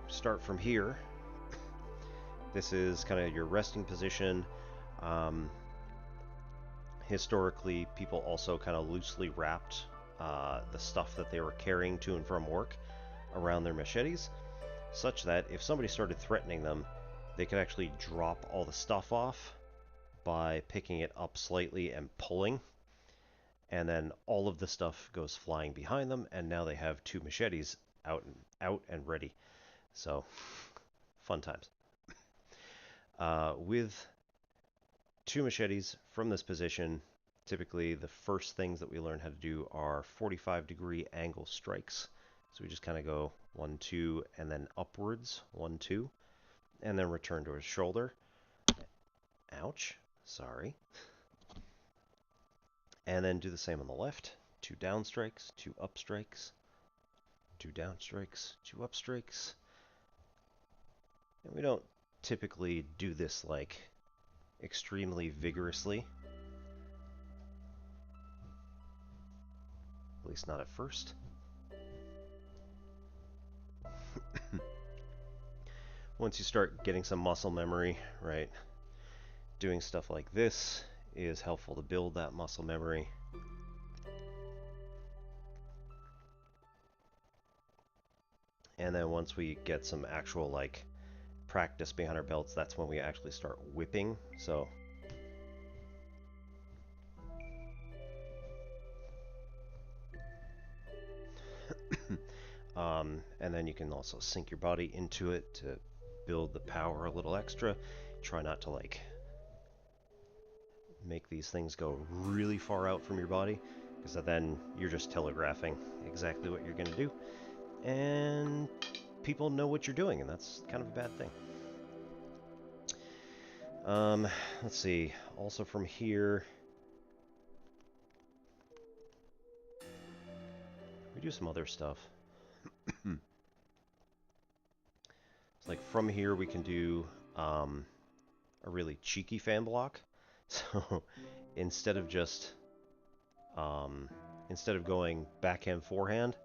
A: Start from here. This is kind of your resting position. Historically, people also kind of loosely wrapped the stuff that they were carrying to and from work around their machetes, such that if somebody started threatening them, they could actually drop all the stuff off by picking it up slightly and pulling, and then all of the stuff goes flying behind them, and now they have 2 machetes out and ready. So, fun times. With 2 machetes from this position, typically the first things that we learn how to do are 45-degree angle strikes. So we just kind of go 1, 2, and then upwards, 1, 2, and then return to his shoulder. Ouch, sorry. And then do the same on the left. 2 down strikes, 2 up strikes, 2 down strikes, 2 up strikes. And we don't typically do this like extremely vigorously. At least not at first. Once you start getting some muscle memory, right, doing stuff like this is helpful to build that muscle memory. And then once we get some actual like practice behind our belts, that's when we actually start whipping. So and then you can also sink your body into it to build the power a little extra. Try not to like make these things go really far out from your body, because then you're just telegraphing exactly what you're going to do. And people know what you're doing, and that's kind of a bad thing. Let's see. Also from here, we do some other stuff. It's like from here we can do a really cheeky fan block. So instead of just instead of going backhand forehand,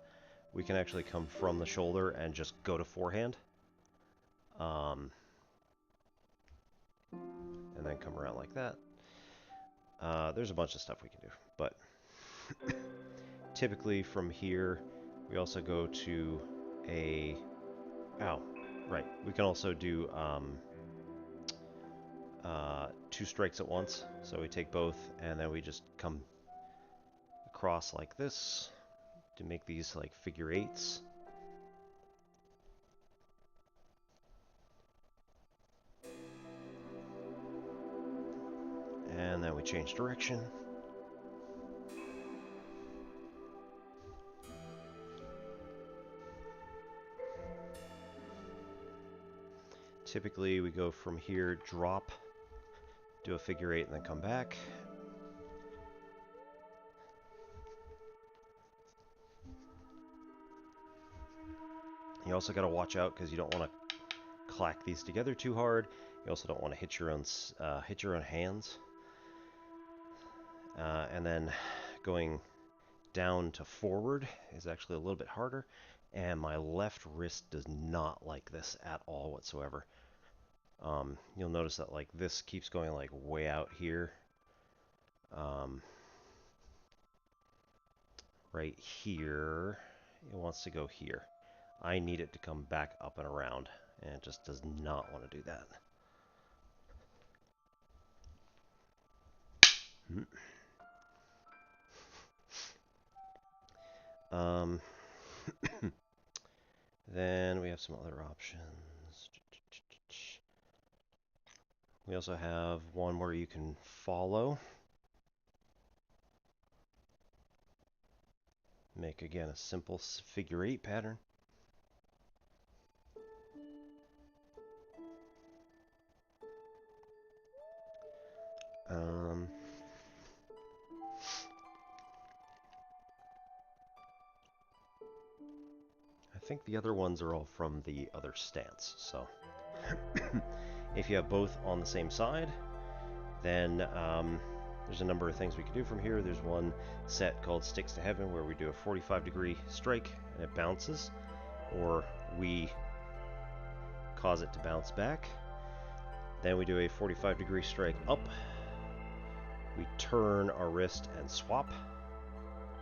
A: we can actually come from the shoulder and just go to forehand. And then come around like that. There's a bunch of stuff we can do, but typically from here, we also go to a... Oh, right. We can also do 2 strikes at once. So we take both, and then we just come across like this to make these like figure 8s. And then we change direction. Typically we go from here, drop, do a figure 8, and then come back. You also got to watch out because you don't want to clack these together too hard. You also don't want to hit your own hands. And then going down to forward is actually a little bit harder. And my left wrist does not like this at all whatsoever. You'll notice that like this keeps going like way out here. Right here, it wants to go here. I need it to come back up and around, and it just does not want to do that. Then we have some other options. We also have one where you can follow. Make, again, a simple figure 8 pattern. I think the other ones are all from the other stance, so if you have both on the same side, then there's a number of things we can do from here. There's one set called Sticks to Heaven where we do a 45-degree strike and it bounces, or we cause it to bounce back. Then we do a 45-degree strike up. We turn our wrist and swap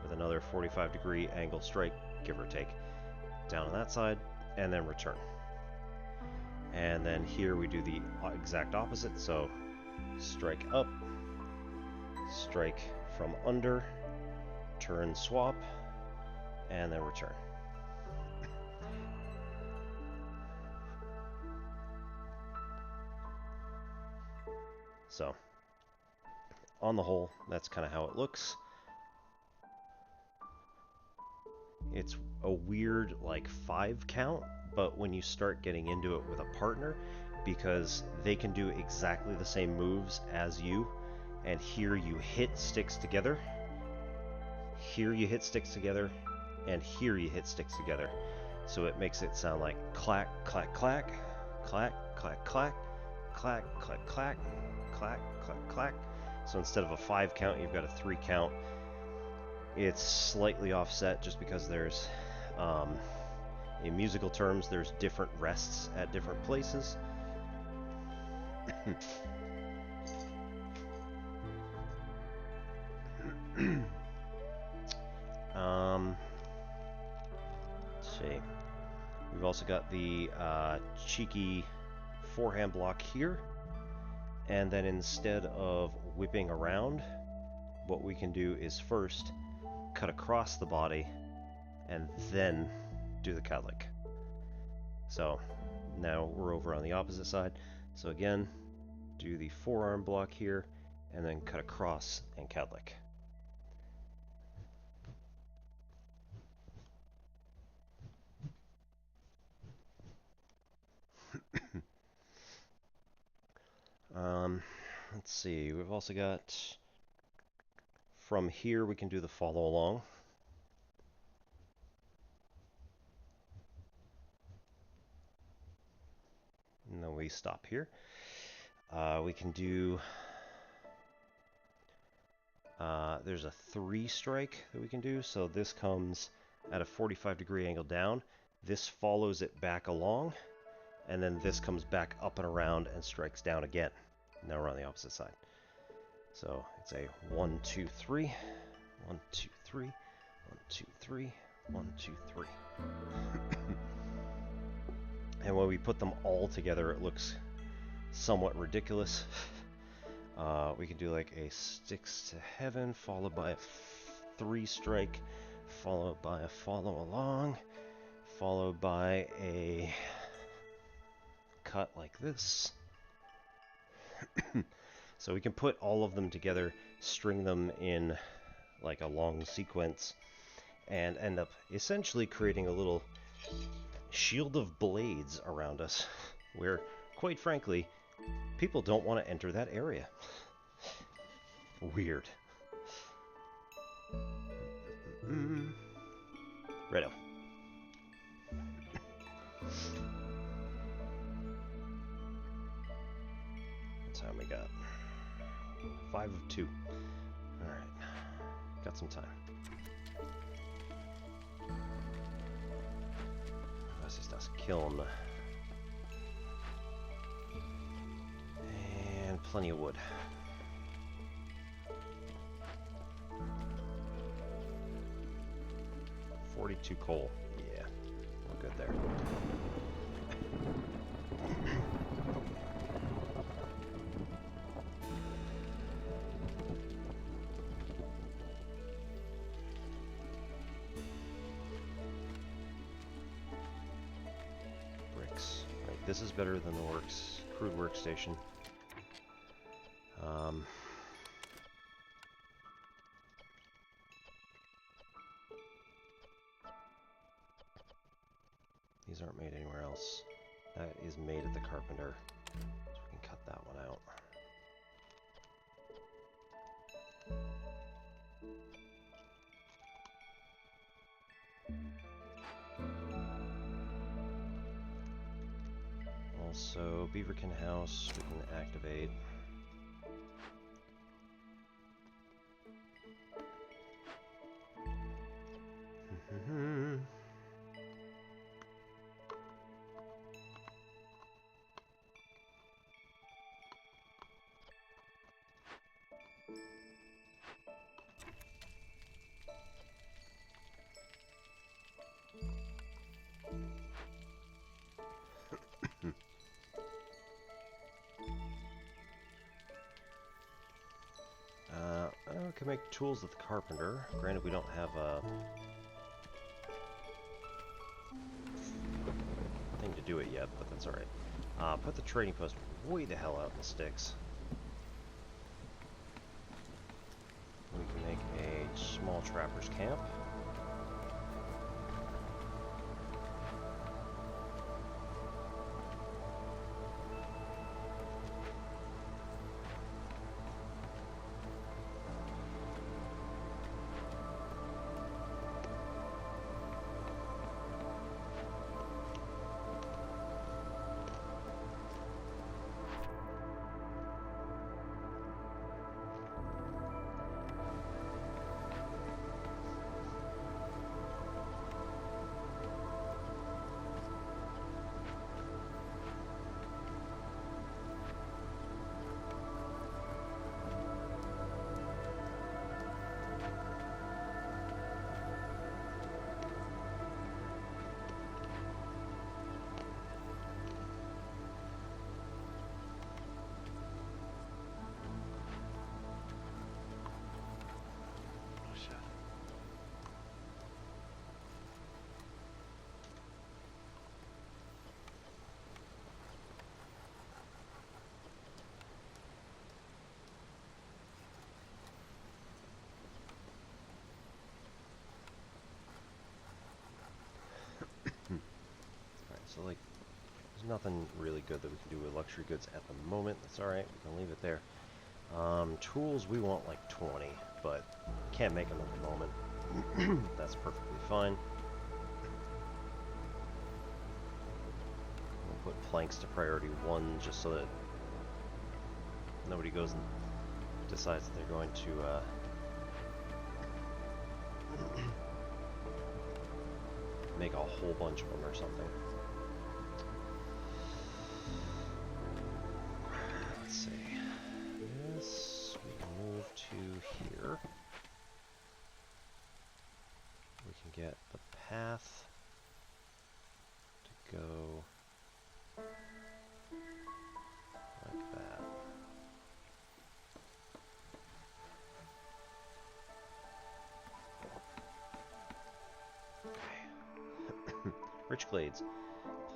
A: with another 45-degree angle strike, give or take, down on that side, and then return. And then here we do the exact opposite, so strike up, strike from under, turn, swap, and then return. So, on the whole, that's kind of how it looks. It's a weird, like, 5 count, but when you start getting into it with a partner, because they can do exactly the same moves as you, and here you hit sticks together, here you hit sticks together, and here you hit sticks together. So it makes it sound like clack, clack, clack, clack, clack, clack, clack, clack, clack, clack, clack, clack. So instead of a 5 count, you've got a 3 count. It's slightly offset just because there's, in musical terms, there's different rests at different places. Let's see. We've also got the cheeky forehand block here. And then instead of whipping around, what we can do is first cut across the body and then do the kadlik. So now we're over on the opposite side. So again, do the forearm block here and then cut across and kadlik. Let's see. We've also got from here we can do the follow along. And then we stop here. We can do. There's a 3 strike that we can do. So this comes at a 45-degree angle down. This follows it back along. And then this comes back up and around and strikes down again. Now we're on the opposite side. So it's a 1, 2, 3, 1, 2, 3, 1, 2, 3, 1, 2, 3. And when we put them all together, it looks somewhat ridiculous. We can do like a sticks to heaven, followed by a 3 strike, followed by a follow along, followed by a cut like this. So we can put all of them together, string them in like a long sequence, and end up essentially creating a little shield of blades around us, where, quite frankly, people don't want to enter that area. Weird. Righto. What time we got? 5 of 2. Alright. Got some time. Unless he starts killing. And plenty of wood. $42 coal. Yeah, we're good there. Bricks. Right, this is better than the crude workstation. These aren't made anywhere else. That is made at the carpenter. So we can cut that one out. Also, Beaverkin House we can activate. I can make tools with the carpenter. Granted, we don't have a thing to do it yet, but that's alright. Put the trading post way the hell out in the sticks. We can make a small trapper's camp. So, like, there's Nothing really good that we can do with luxury goods at the moment. That's alright, we can leave it there. Tools, we want like 20, but can't make them at the moment. That's perfectly fine. We'll put planks to priority 1 just so that nobody goes and decides that they're going to make a whole bunch of them or something. Let's see. This we can move to here. We can get the path to go like that. Rich Glades,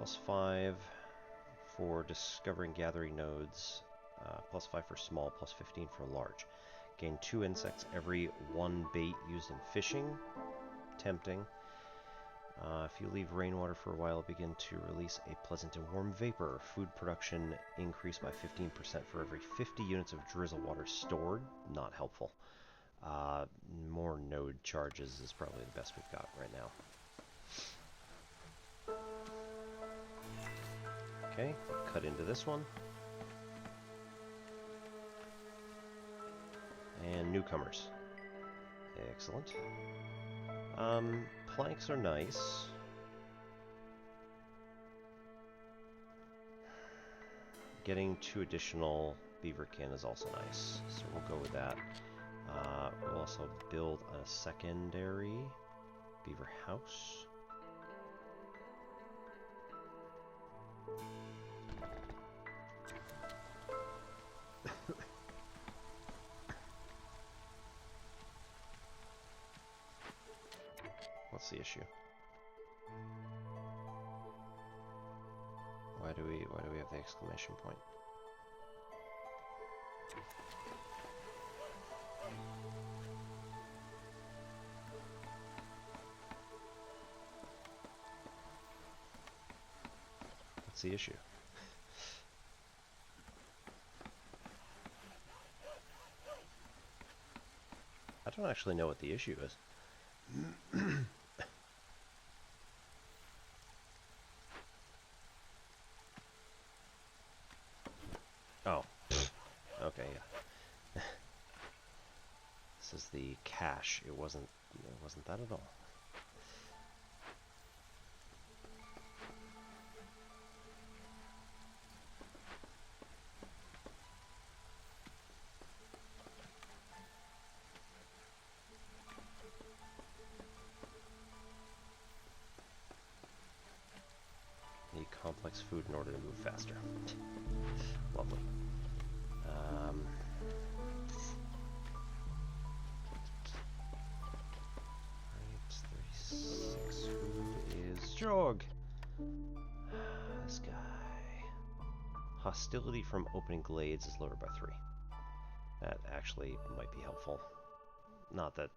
A: +5 for discovering gathering nodes, +5 for small, +15 for large. Gain 2 insects every 1 bait used in fishing. Tempting. If you leave rainwater for a while, begin to release a pleasant and warm vapor. Food production increased by 15% for every 50 units of drizzle water stored. Not helpful. More node charges is probably the best we've got right now. Okay, cut into this one. And newcomers. Excellent. Planks are nice. Getting 2 additional beaverkin is also nice, so we'll go with that. We'll also build a secondary beaver house. What's the issue? Why do we have the exclamation point? What's the issue? I don't actually know what the issue is. Oh. Okay, yeah. This is the cache. It wasn't that at all. Need complex food in order to move faster. Lovely. Right, 36. Who is Jog? This guy. Hostility from opening glades is lowered by 3. That actually might be helpful. Not that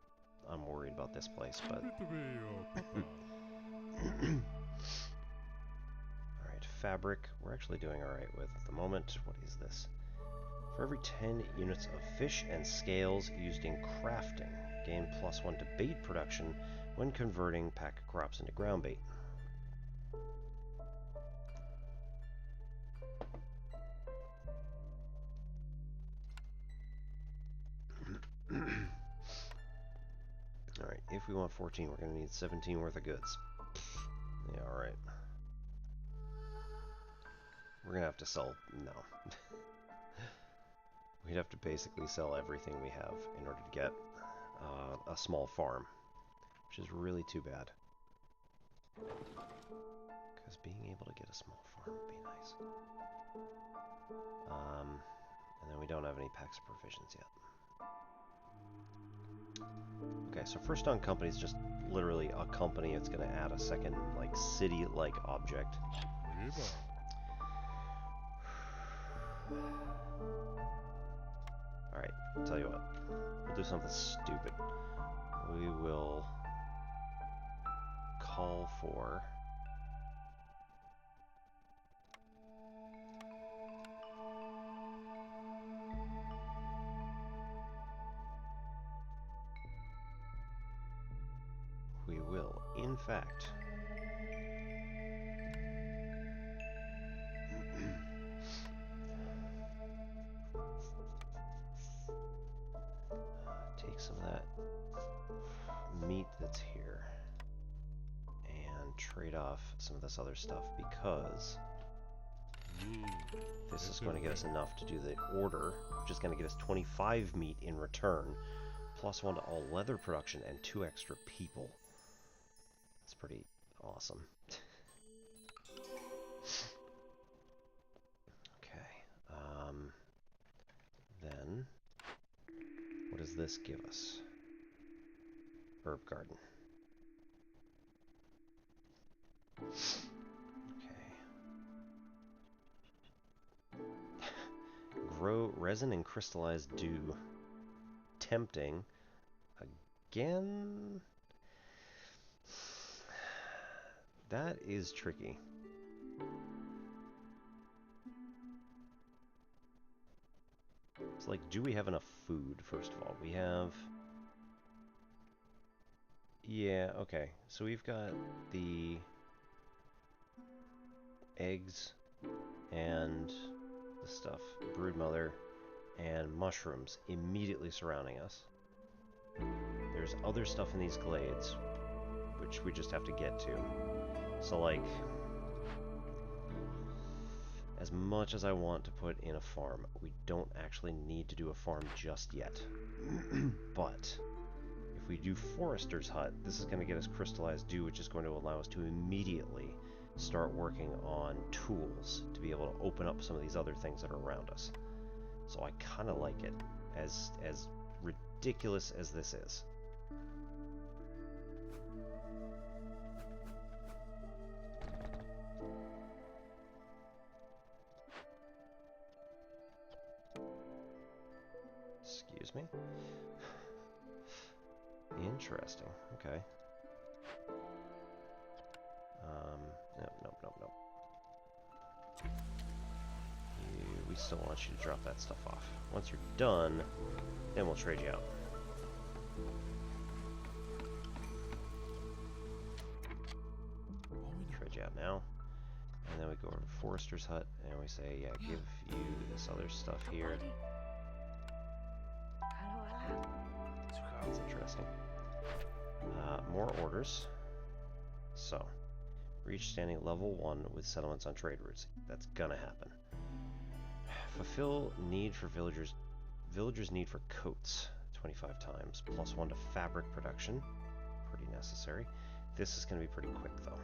A: I'm worried about this place, but... Alright, fabric, we're actually doing alright with at the moment. What is this? For every 10 units of fish and scales used in crafting, gain +1 to bait production when converting pack of crops into ground bait. Alright, if we want 14, we're going to need 17 worth of goods. Yeah, alright. We're going to have to sell... no. We'd have to basically sell everything we have in order to get a small farm, which is really too bad. Because being able to get a small farm would be nice. And then we don't have any packs of provisions yet. Okay, so first on company is just literally a company. It's going to add a second, like, city-like object. Alright, I'll tell you what. We'll do something stupid. We will call for in fact. Take some of that meat that's here and trade off some of this other stuff, because this is going to get us enough to do the order, which is going to get us 25 meat in return, +1 to all leather production and 2 extra people. That's pretty awesome. Okay. Then, what does this give us? Herb garden. Grow resin and crystallized dew. Tempting. Again? That is tricky. It's like, do we have enough food, first of all? We have... Yeah, okay. So we've got the eggs and the stuff, broodmother, and mushrooms immediately surrounding us. There's other stuff in these glades, which we just have to get to. So, like, as much as I want to put in a farm, we don't actually need to do a farm just yet. But if we do Forester's Hut, this is going to get us crystallized dew, which is going to allow us to immediately start working on tools to be able to open up some of these other things that are around us. So I kind of like it, as ridiculous as this is. Excuse me? Interesting. Okay. Nope. We still want you to drop that stuff off. Once you're done, then we'll trade you out. Trade you out now. And then we go over to Forester's Hut, and we say, yeah, give you this other stuff here. That's interesting. More orders. So, reach standing level 1 with settlements on trade routes. That's gonna happen. Fulfill need for villagers' need for coats 25 times, +1 to fabric production. Pretty necessary. This is gonna be pretty quick though.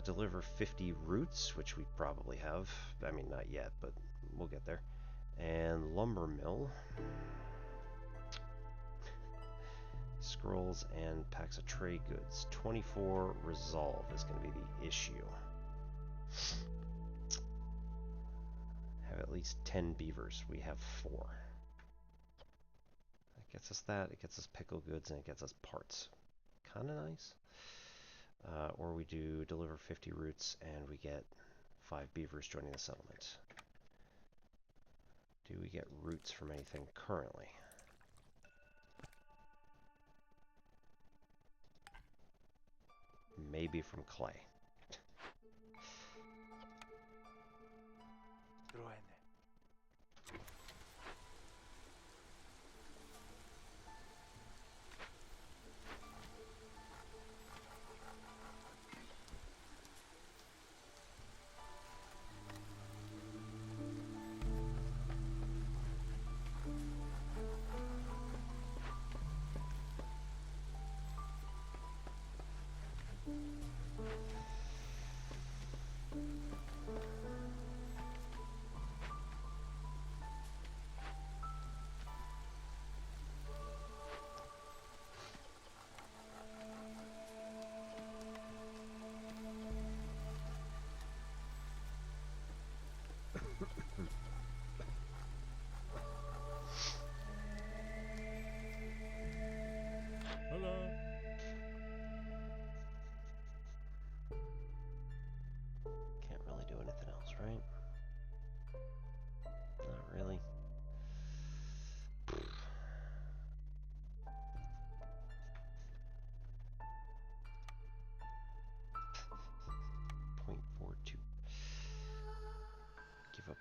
A: Deliver 50 roots, which we probably have. I mean, not yet, but we'll get there. And lumber mill. Scrolls and packs of trade goods. 24 resolve is going to be the issue. Have at least 10 beavers. We have 4. It gets us that, it gets us pickle goods, and it gets us parts. Kind of nice. Or we do deliver 50 roots and we get 5 beavers joining the settlement. Do we get roots from anything currently? Maybe from clay. Can't really do anything else, right? Not really.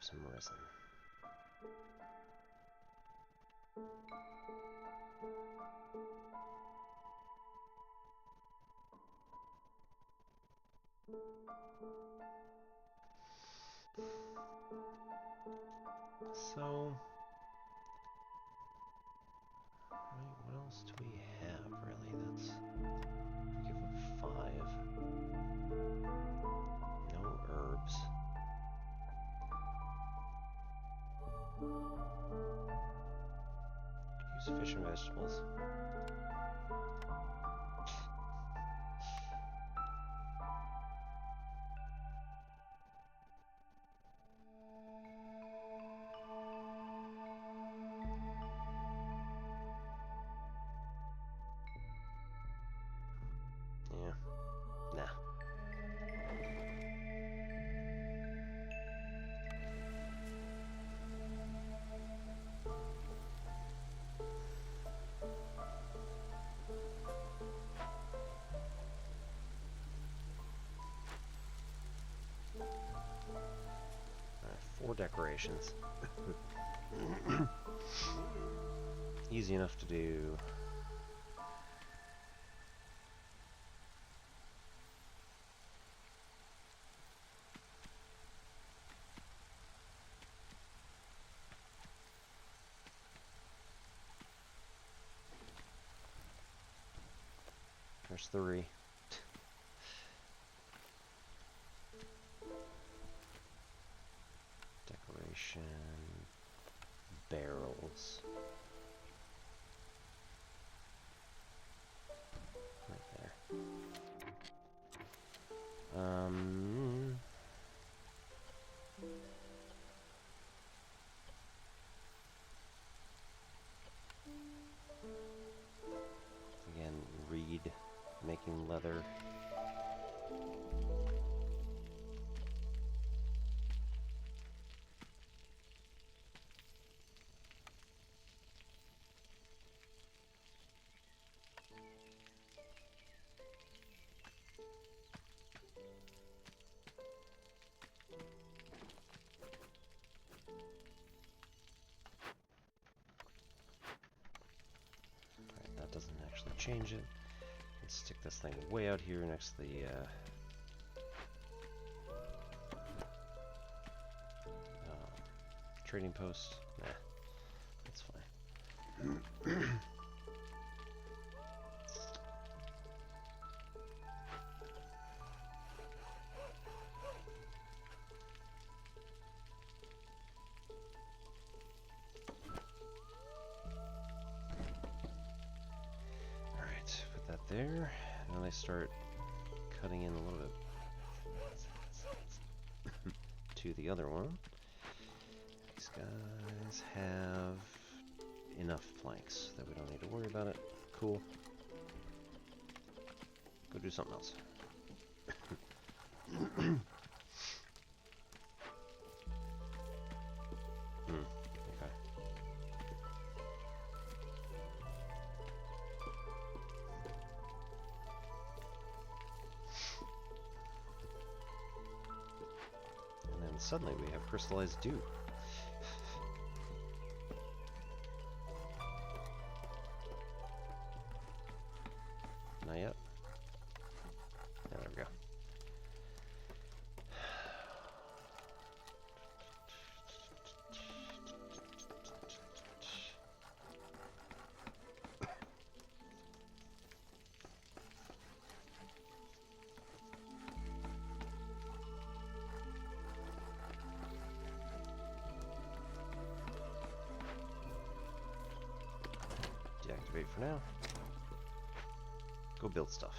A: some resin. So, what else do we have, really? That's... We give up 5. No herbs. Use fish and vegetables. Yeah. Nah. Alright, 4 decorations. Easy enough to do. There's 3. Decoration. Barrels. Right there. Again, reed, making leather. Alright, that doesn't actually change it. Let's stick this thing way out here next to the trading post. Nah, that's fine. Alright, put that there. Now I start cutting in a little bit to the other one. These guys have enough planks that we don't need to worry about it. Cool. Go do something else. Okay. And then suddenly we have crystallized dew. Not yet. Yeah, there we go. Deactivate for now. Go build stuff.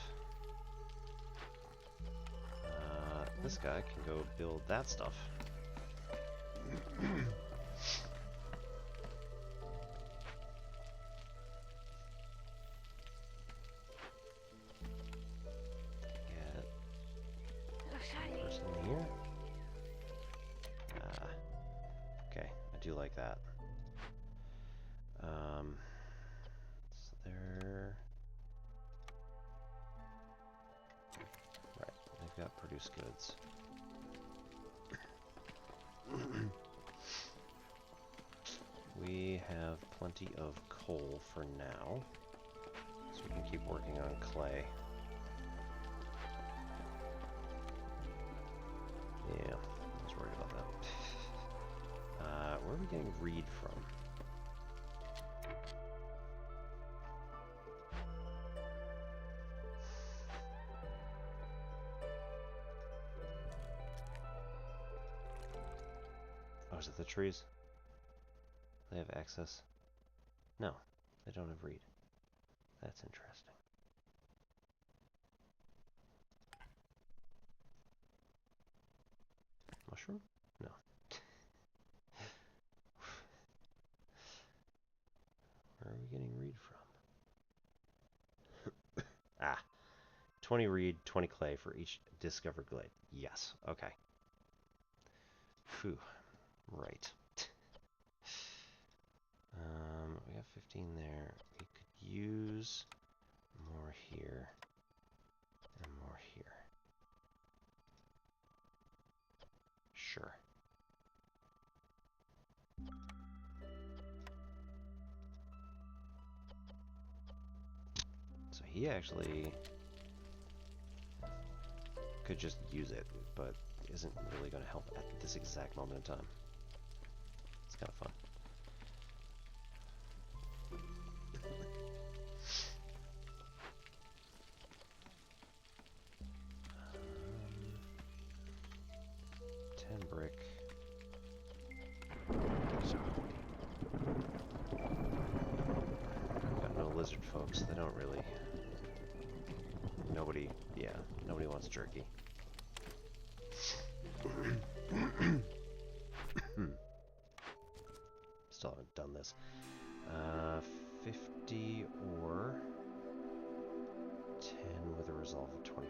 A: This guy can go build that stuff. Get person here. Okay, I do like that. So there. Right, they've got produce goods. have plenty of coal for now, so we can keep working on clay. Yeah, I was worried about that. Where are we getting reed from? Oh, is it the trees? They have access? No, they don't have reed. That's interesting. Mushroom? No. Where are we getting reed from? Ah, 20 reed, 20 clay for each discovered glade. Yes, okay. Phew, right. We have 15 there. We could use more here and more here. Sure. So he actually could just use it, but isn't really going to help at this exact moment in time. It's kind of fun. 10 brick. Got no lizard folks. They don't really. Nobody wants jerky. Still haven't done this. 50 or 10 with a resolve of 24.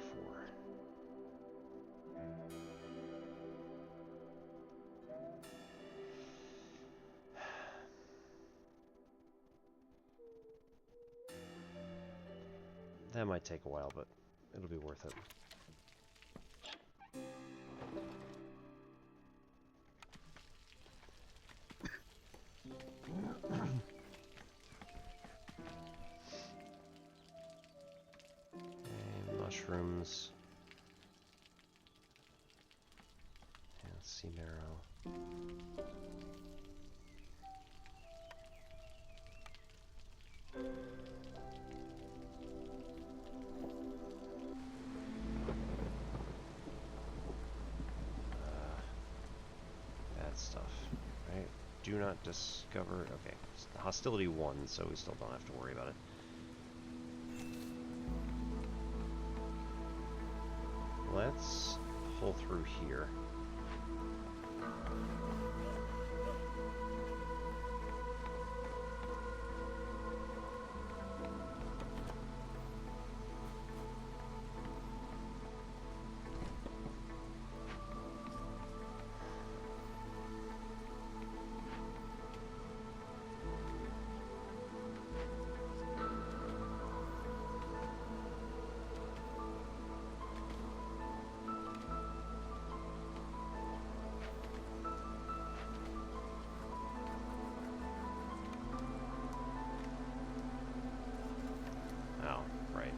A: That might take a while, but it'll be worth it. And mushrooms. And sea marrow. Stuff, right? Do not discover. Okay, it's hostility 1, so we still don't have to worry about it. Let's pull through here. Oh, right.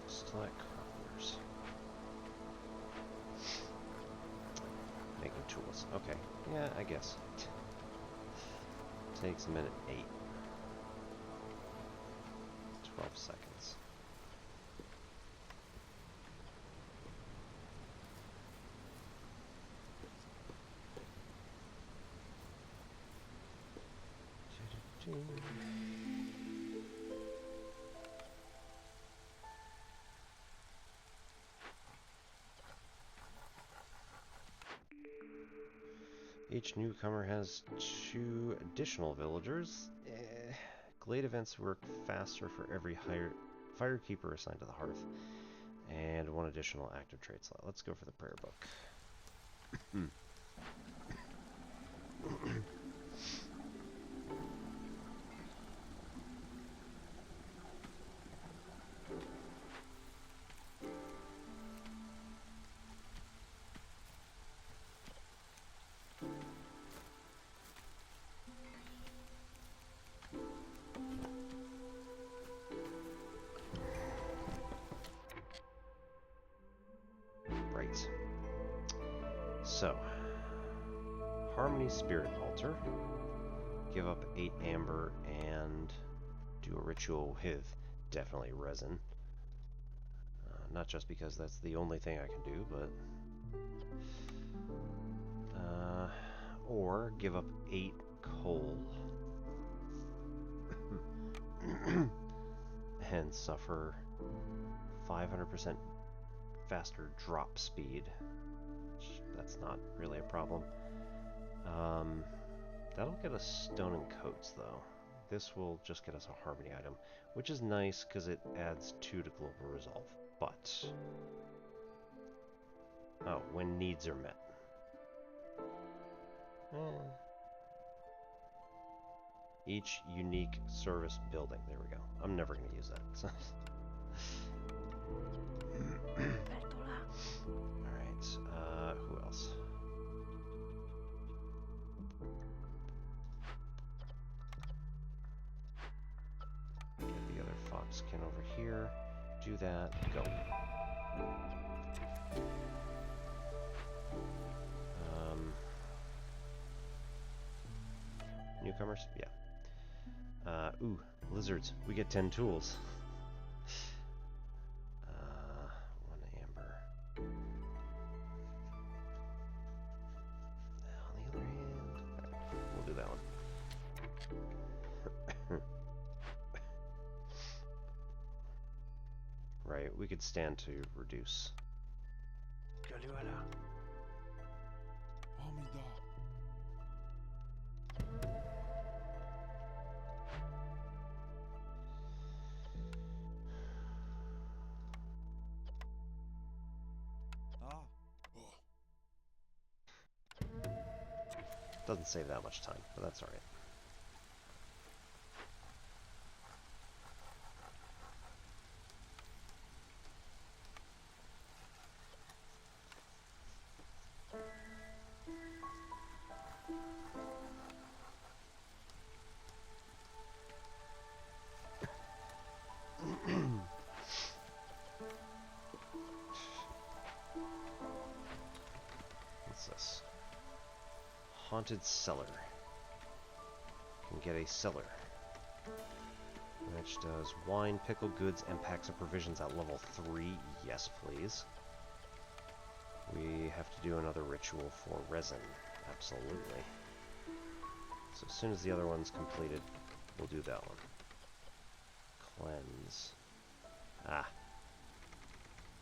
A: Select carpenters. Making tools. Okay. Yeah, I guess. Takes a minute 8. 12 seconds. Each newcomer has 2 additional villagers. Glade events work faster for every firekeeper assigned to the hearth. And 1 additional active trade slot. Let's go for the prayer book. Right. So, Harmony Spirit Altar. Give up 8 amber and do a ritual with definitely resin. Not just because that's the only thing I can do, but... or give up 8 coal. And suffer 500% faster drop speed. That's not really a problem. That'll get us stone and coats, though. This will just get us a harmony item, which is nice because it adds 2 to global resolve. But... oh, when needs are met. Each unique service building. There we go. I'm never going to use that. Alright, who else? Get the other foxkin over here. Do that. Go. Newcomers? Yeah. Ooh, lizards. We get 10 tools. 1 amber. On the other hand, we'll do that one. Right, we could stand to reduce. Doesn't save that much time, but that's alright. What's this? Haunted cellar. Can get a cellar, which does wine, pickled goods, and packs of provisions at level 3. Yes, please. We have to do another ritual for resin. Absolutely. So as soon as the other one's completed, we'll do that one. Cleanse. Ah.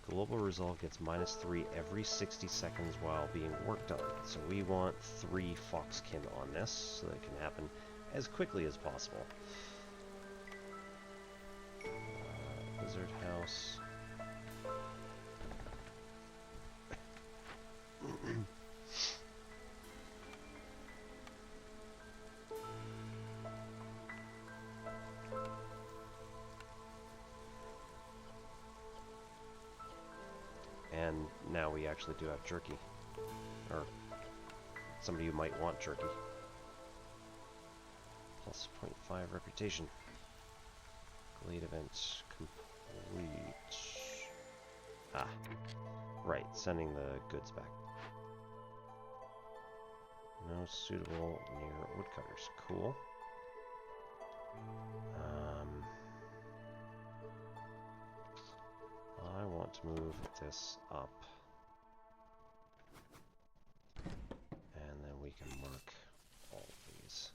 A: Global resolve gets -3 every 60 seconds while being worked on. So we want 3 foxkin on this, so that it can happen as quickly as possible. Lizard house. And now we actually do have jerky. Or somebody who might want jerky. Plus 0.5 reputation. Glade event complete. Ah. Right, sending the goods back. No suitable near woodcutters. Cool. I want to move this up. And then we can mark all of these.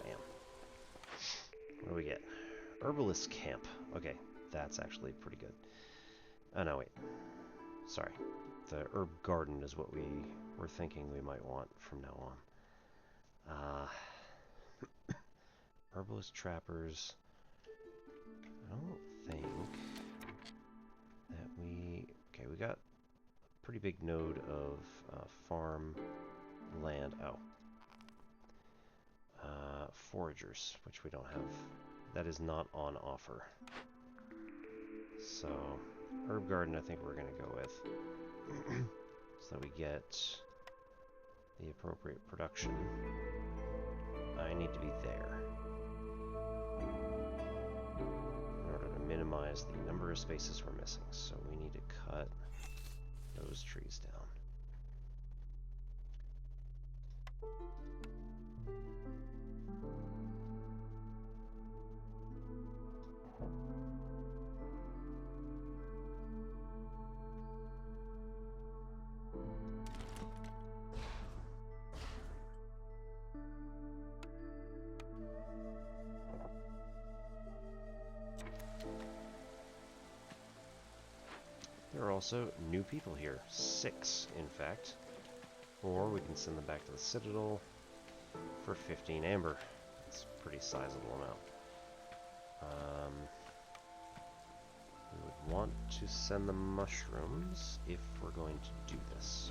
A: Bam. herbalist camp. Okay, that's actually pretty good. Oh, no, wait. Sorry. The herb garden is what we were thinking we might want from now on. Herbalist trappers. I don't think that we... Okay, we got a pretty big node of farm land. Oh. Foragers, which we don't have. That is not on offer. So, herb garden I think we're going to go with. So that we get the appropriate production. I need to be there in order to minimize the number of spaces we're missing. So we need to cut those trees down. There are also new people here. 6, in fact. Or we can send them back to the Citadel for 15 amber. That's a pretty sizable amount. We would want to send them mushrooms if we're going to do this.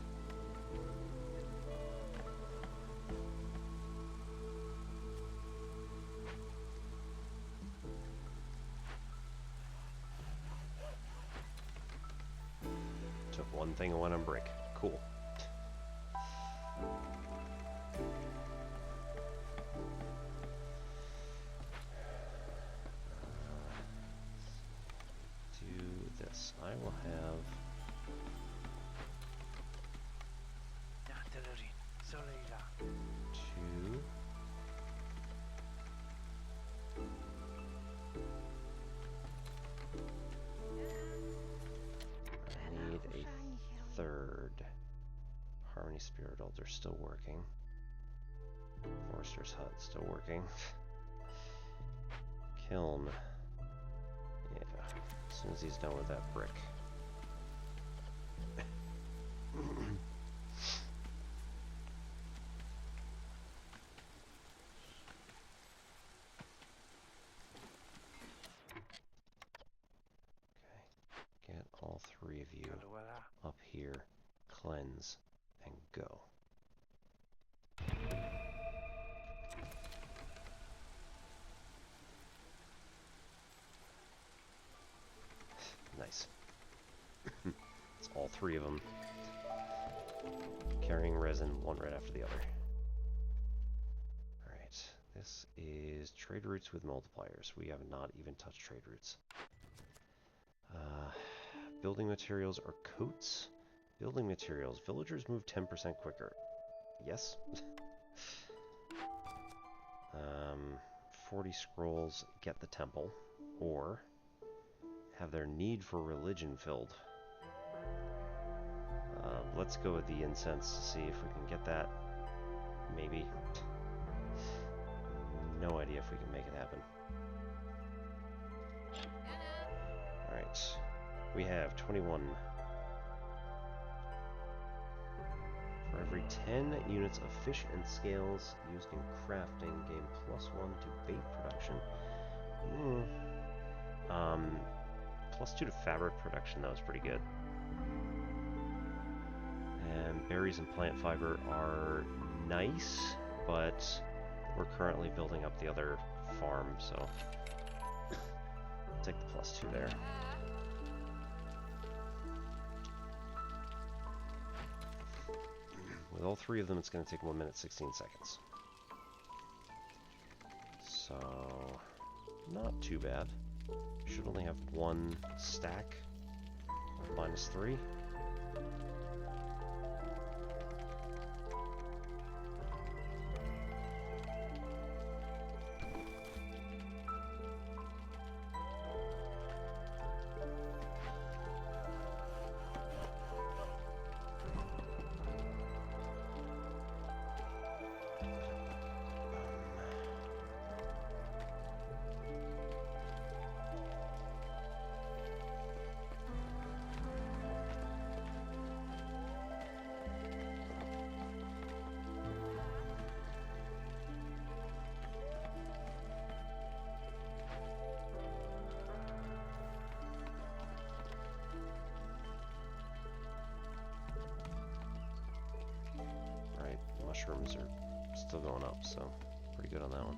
A: Took one thing and went on break. Cool. Do this. I will have... two... I need a third. Harmony Spirit Altar still working. Forester's Hut still working. Kiln. Yeah, as soon as he's done with that brick. Okay, get all 3 of you up here, cleanse, and go. Nice. It's all 3 of them. Carrying resin, one right after the other. Alright, this is trade routes with multipliers. We have not even touched trade routes. Building materials are coats. Building materials. Villagers move 10% quicker. Yes. 40 scrolls get the temple. Or have their need for religion filled. Let's go with the incense to see if we can get that. Maybe. No idea if we can make it happen. Alright. We have 21. For every 10 units of fish and scales used in crafting, gain +1 to bait production. +2 to fabric production, that was pretty good. And berries and plant fiber are nice, but we're currently building up the other farm, so take the +2 there. With all 3 of them, it's going to take 1 minute 16 seconds. So, not too bad. Should only have 1 stack of -3. mushrooms are still going up, so pretty good on that one.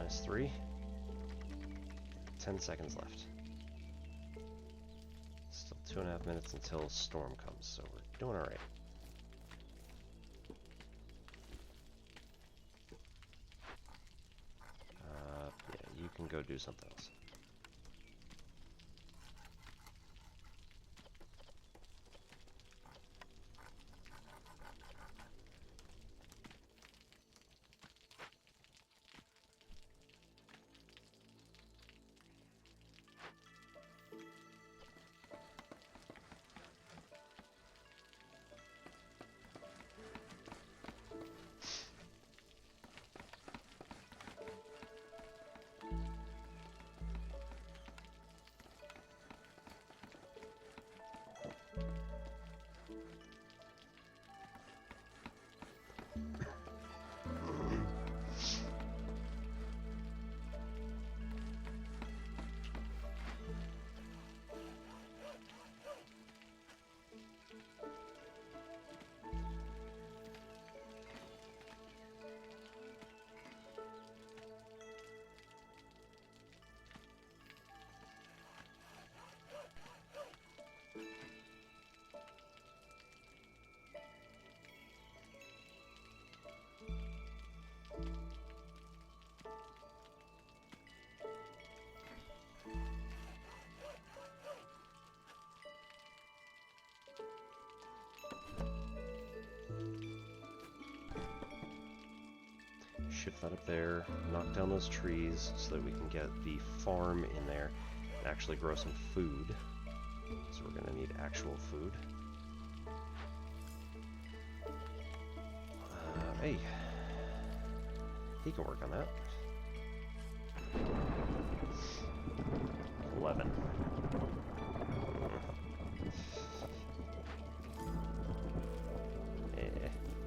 A: -3. 10 seconds left. Still 2.5 minutes until storm comes, so we're doing alright. Yeah, you can go do something else. Shift that up there, knock down those trees so that we can get the farm in there and actually grow some food. So we're going to need actual food. Hey, he can work on that. 11.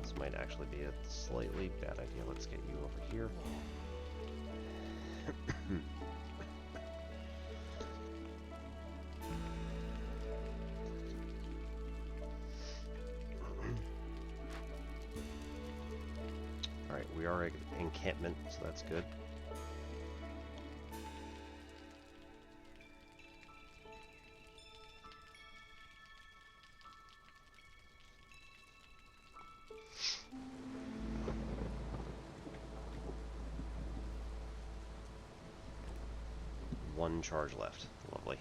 A: This might actually be a slightly bad idea. Let's get you over here. Alright, we are at encampment, so that's good. One charge left. Lovely.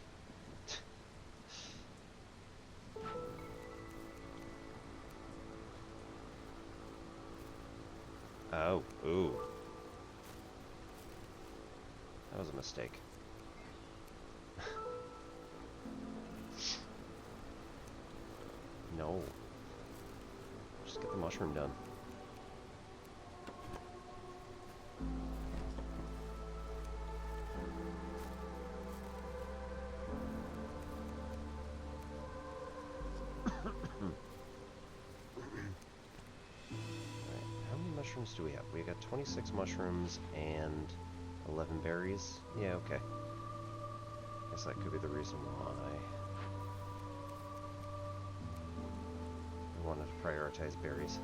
A: Oh, ooh. That was a mistake. No. Just get the mushroom done. Mushrooms do we have? We got 26 mushrooms and 11 berries. Yeah, okay. Guess that could be the reason why I wanted to prioritize berries.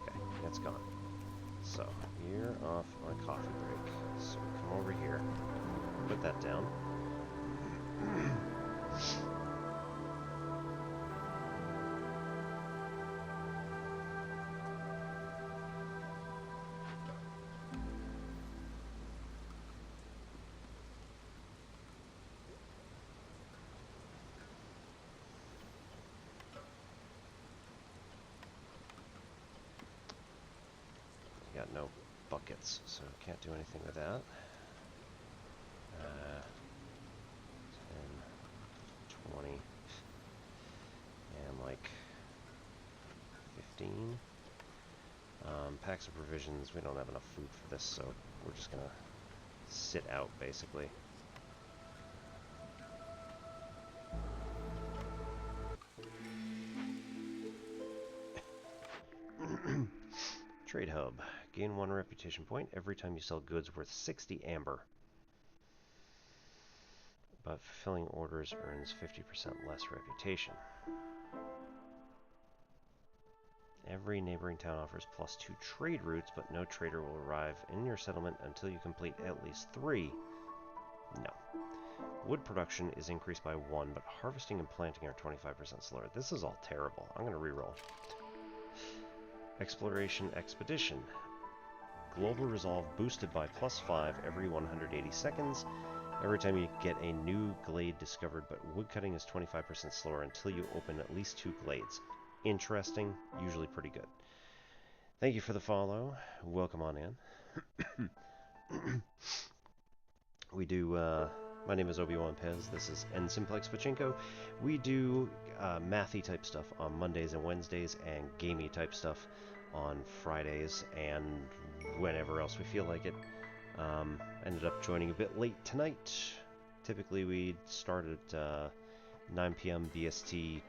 A: Okay, that's gone. So, you're off on a coffee break. So come over here, put that down. Got no buckets, so can't do anything with that. 10, 20, and like 15. Packs of provisions, we don't have enough food for this, so we're just gonna sit out, basically. Trade hub. Gain 1 reputation point every time you sell goods worth 60 amber. but fulfilling orders earns 50% less reputation. Every neighboring town offers +2 trade routes, but no trader will arrive in your settlement until you complete at least 3. No. Wood production is increased by 1, but harvesting and planting are 25% slower. This is all terrible. I'm going to reroll. Exploration Expedition. Global Resolve boosted by +5 every 180 seconds. Every time you get a new glade discovered, but woodcutting is 25% slower until you open at least 2 glades. Interesting, usually pretty good. Thank you for the follow. Welcome on in. We do, my name is Obi-Wan Pez. This is N-Simplex Pachinko. We do mathy type stuff on Mondays and Wednesdays, and gamey type stuff on Fridays, and whenever else we feel like it. Ended up joining a bit late tonight. Typically we'd start at 9 p.m. BST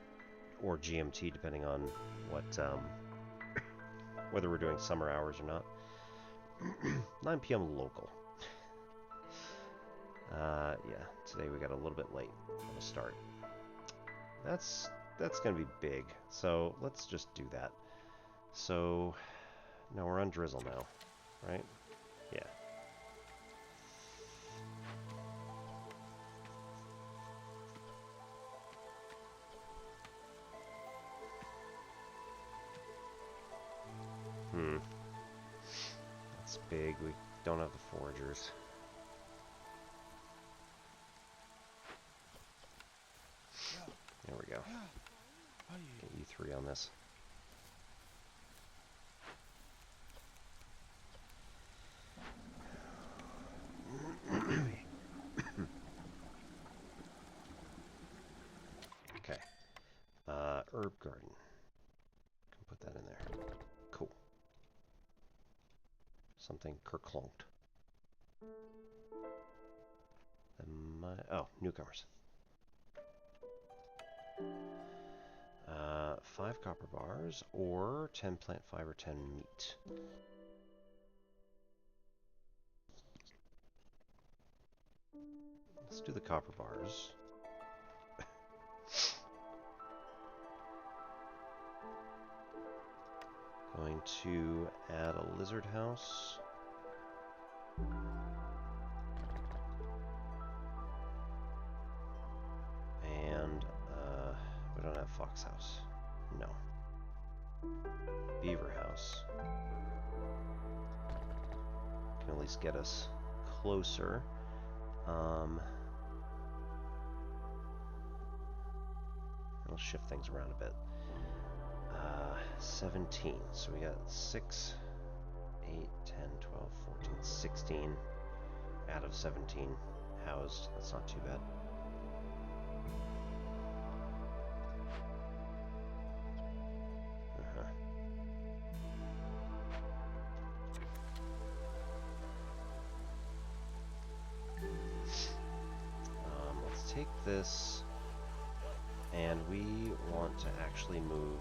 A: or GMT, depending on what, whether we're doing summer hours or not. 9 p.m. local. Yeah, today we got a little bit late on the start. That's gonna be big, so let's just do that. So, now we're on drizzle now, right? Yeah. That's big. We don't have the foragers. There we go. Get you 3 on this. Okay. Herb garden. Can put that in there. Cool. Something kerklonked. Oh, newcomers. 5 copper bars, or 10 plant fiber, 10 meat. Let's do the copper bars. Going to add a lizard house. And we don't have fox house. No. Beaver house. Can at least get us closer. I'll shift things around a bit. 17. So we got 6, 8, 10, 12, 14, 16 out of 17 housed. That's not too bad. Let's take this, and we want to actually move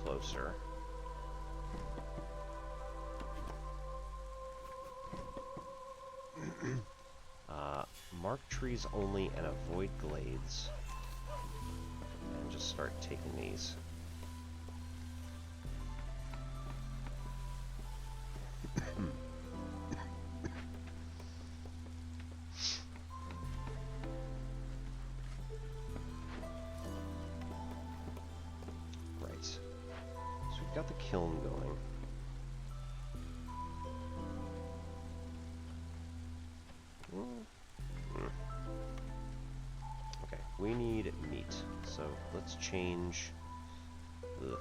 A: closer. Mark trees only and avoid glades. And just start taking these. Right. So we've got the kiln going. Okay, we need meat, so let's change. Ugh.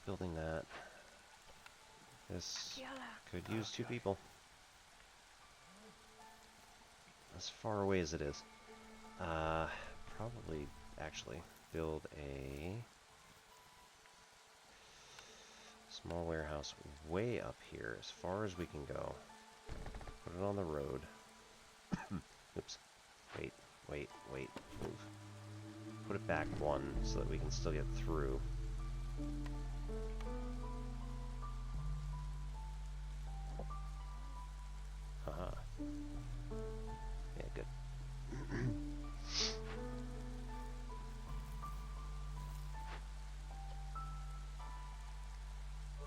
A: building that. This could use 2 people. As far away as it is. Probably actually build a small warehouse way up here, as far as we can go. Put it on the road. Oops. Wait, move. Put it back 1 so that we can still get through. Haha. Yeah, good.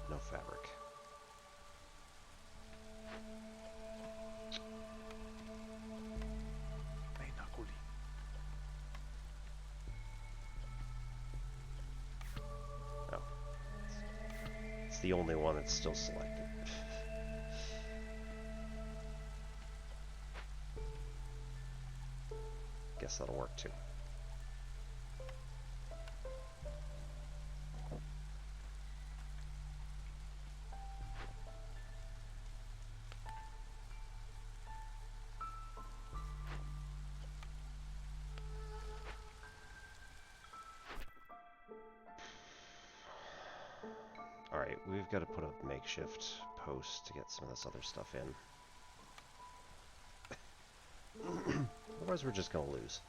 A: No fabric. Oh. It's the only one that's still selected. Guess that'll work too. Alright, we've got to put a makeshift post to get some of this other stuff in. Otherwise we're just gonna lose.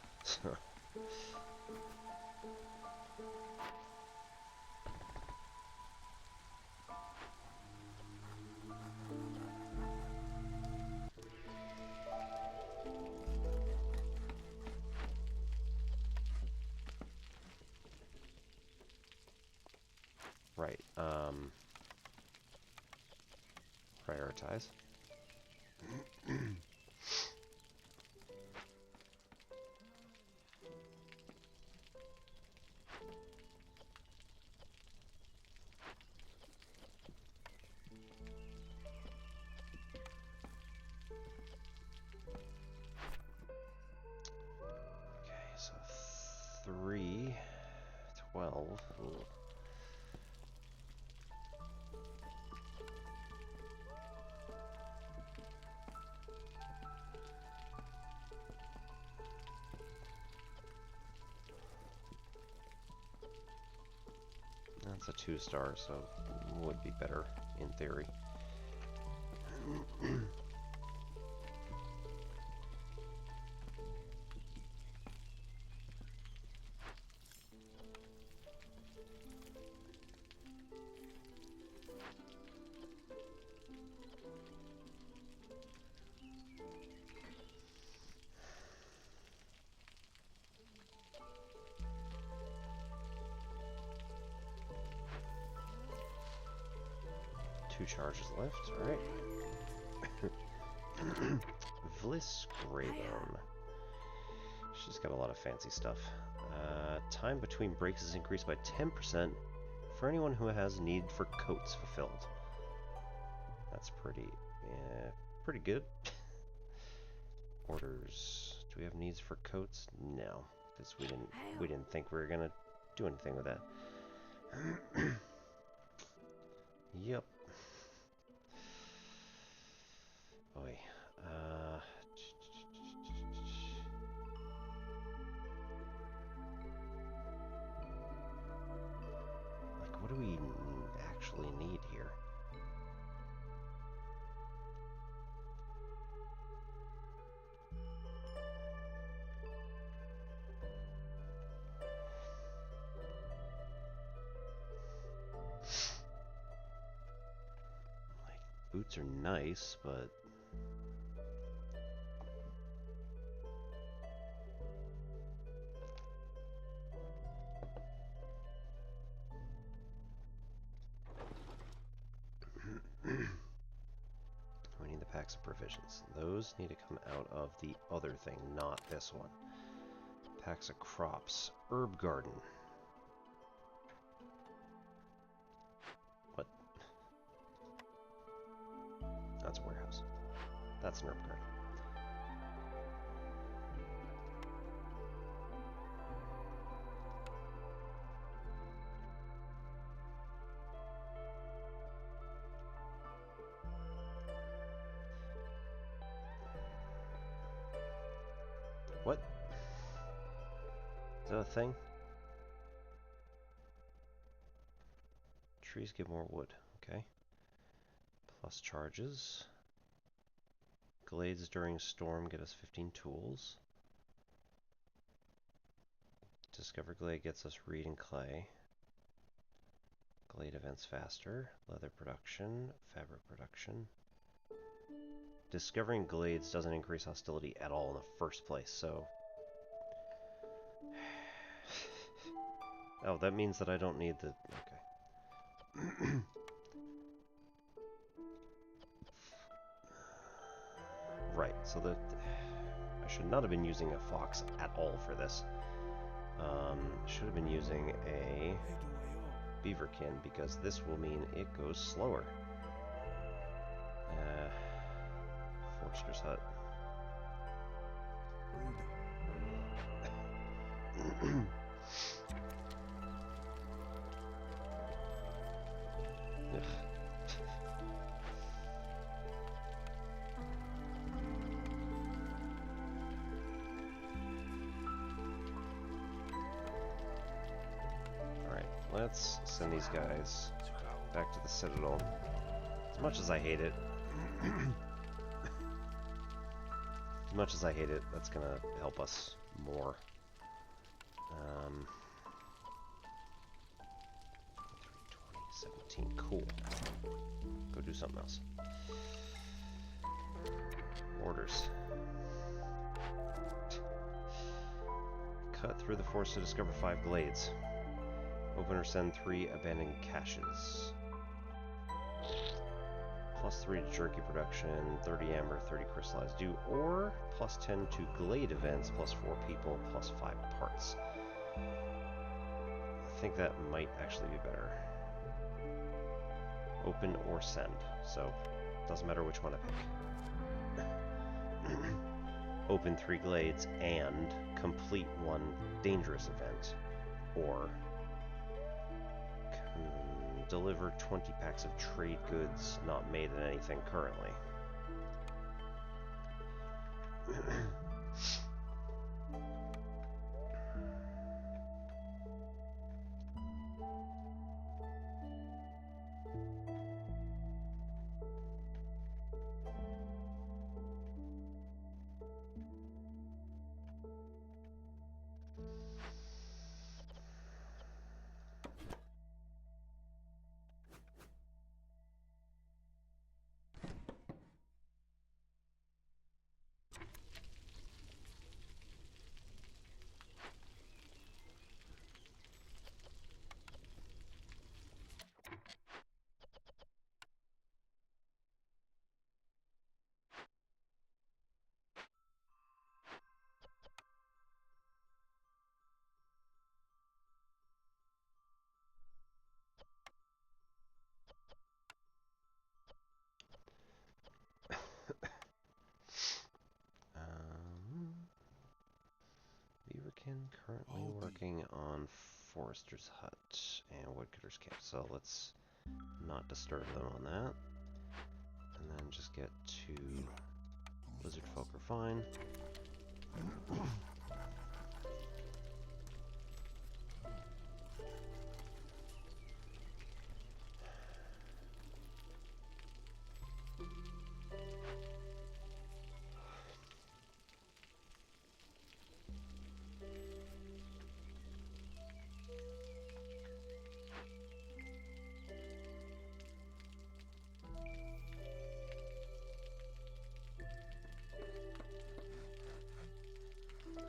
A: Right, prioritize. Okay, so 3, 12. Ooh. That's a 2-star, so would be better in theory. Two charges left, alright. Blightstorm. She's got a lot of fancy stuff. Time between breaks is increased by 10% for anyone who has need for coats fulfilled. That's pretty good. Orders. Do we have needs for coats? No, because we didn't think we were gonna do anything with that. Yep. Boy. Like, what do we actually need here? Like, boots are nice, but we need the packs of provisions. Those need to come out of the other thing, not this one. Packs of crops. Herb garden. What? That's a warehouse. That's an herb garden. What? Is that a thing? Trees give more wood. Okay. Plus charges. Glades during storm get us 15 tools. Discover glade gets us reed and clay. Glade events faster. Leather production. Fabric production. Discovering glades doesn't increase hostility at all in the first place, so... Oh, that means that I don't need the... Okay. Right, so that... I should not have been using a fox at all for this. Should have been using a beaverkin, because this will mean it goes slower. Forster's hut. Alright, let's send these guys back to the Citadel. As much as I hate it, that's gonna help us more. 17, cool. Go do something else. Orders. Cut through the forest to discover 5 glades. Open or send 3 abandoned caches. Plus 3 to jerky production, 30 amber, 30 crystallized dew, or plus 10 to glade events, plus 4 people, plus 5 parts. I think that might actually be better. Open or send, so doesn't matter which one I pick. Open 3 glades and complete 1 dangerous event, or deliver 20 packs of trade goods not made in anything currently. Beaverkin currently working on Forester's Hut and Woodcutter's Camp, so let's not disturb them on that. And then just get to Lizard Folk are fine.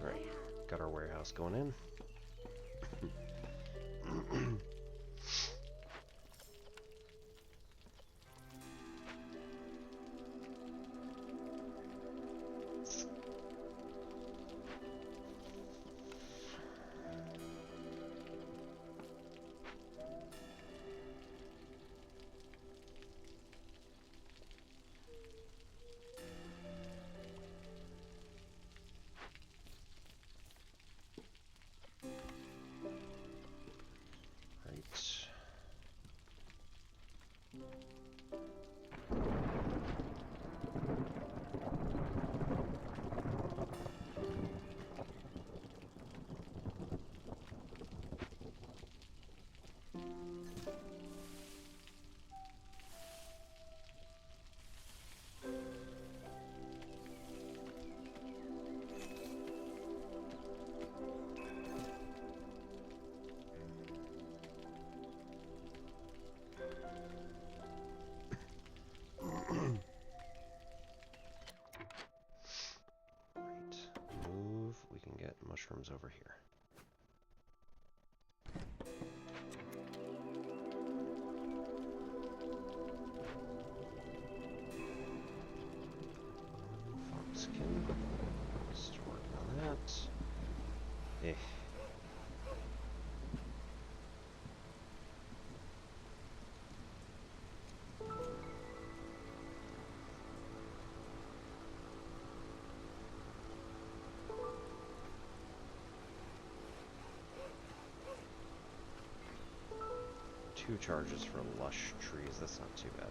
A: Right, got our warehouse going in. mushrooms over here. Skin. Just working on that. Eh. 2 charges for lush trees. That's not too bad.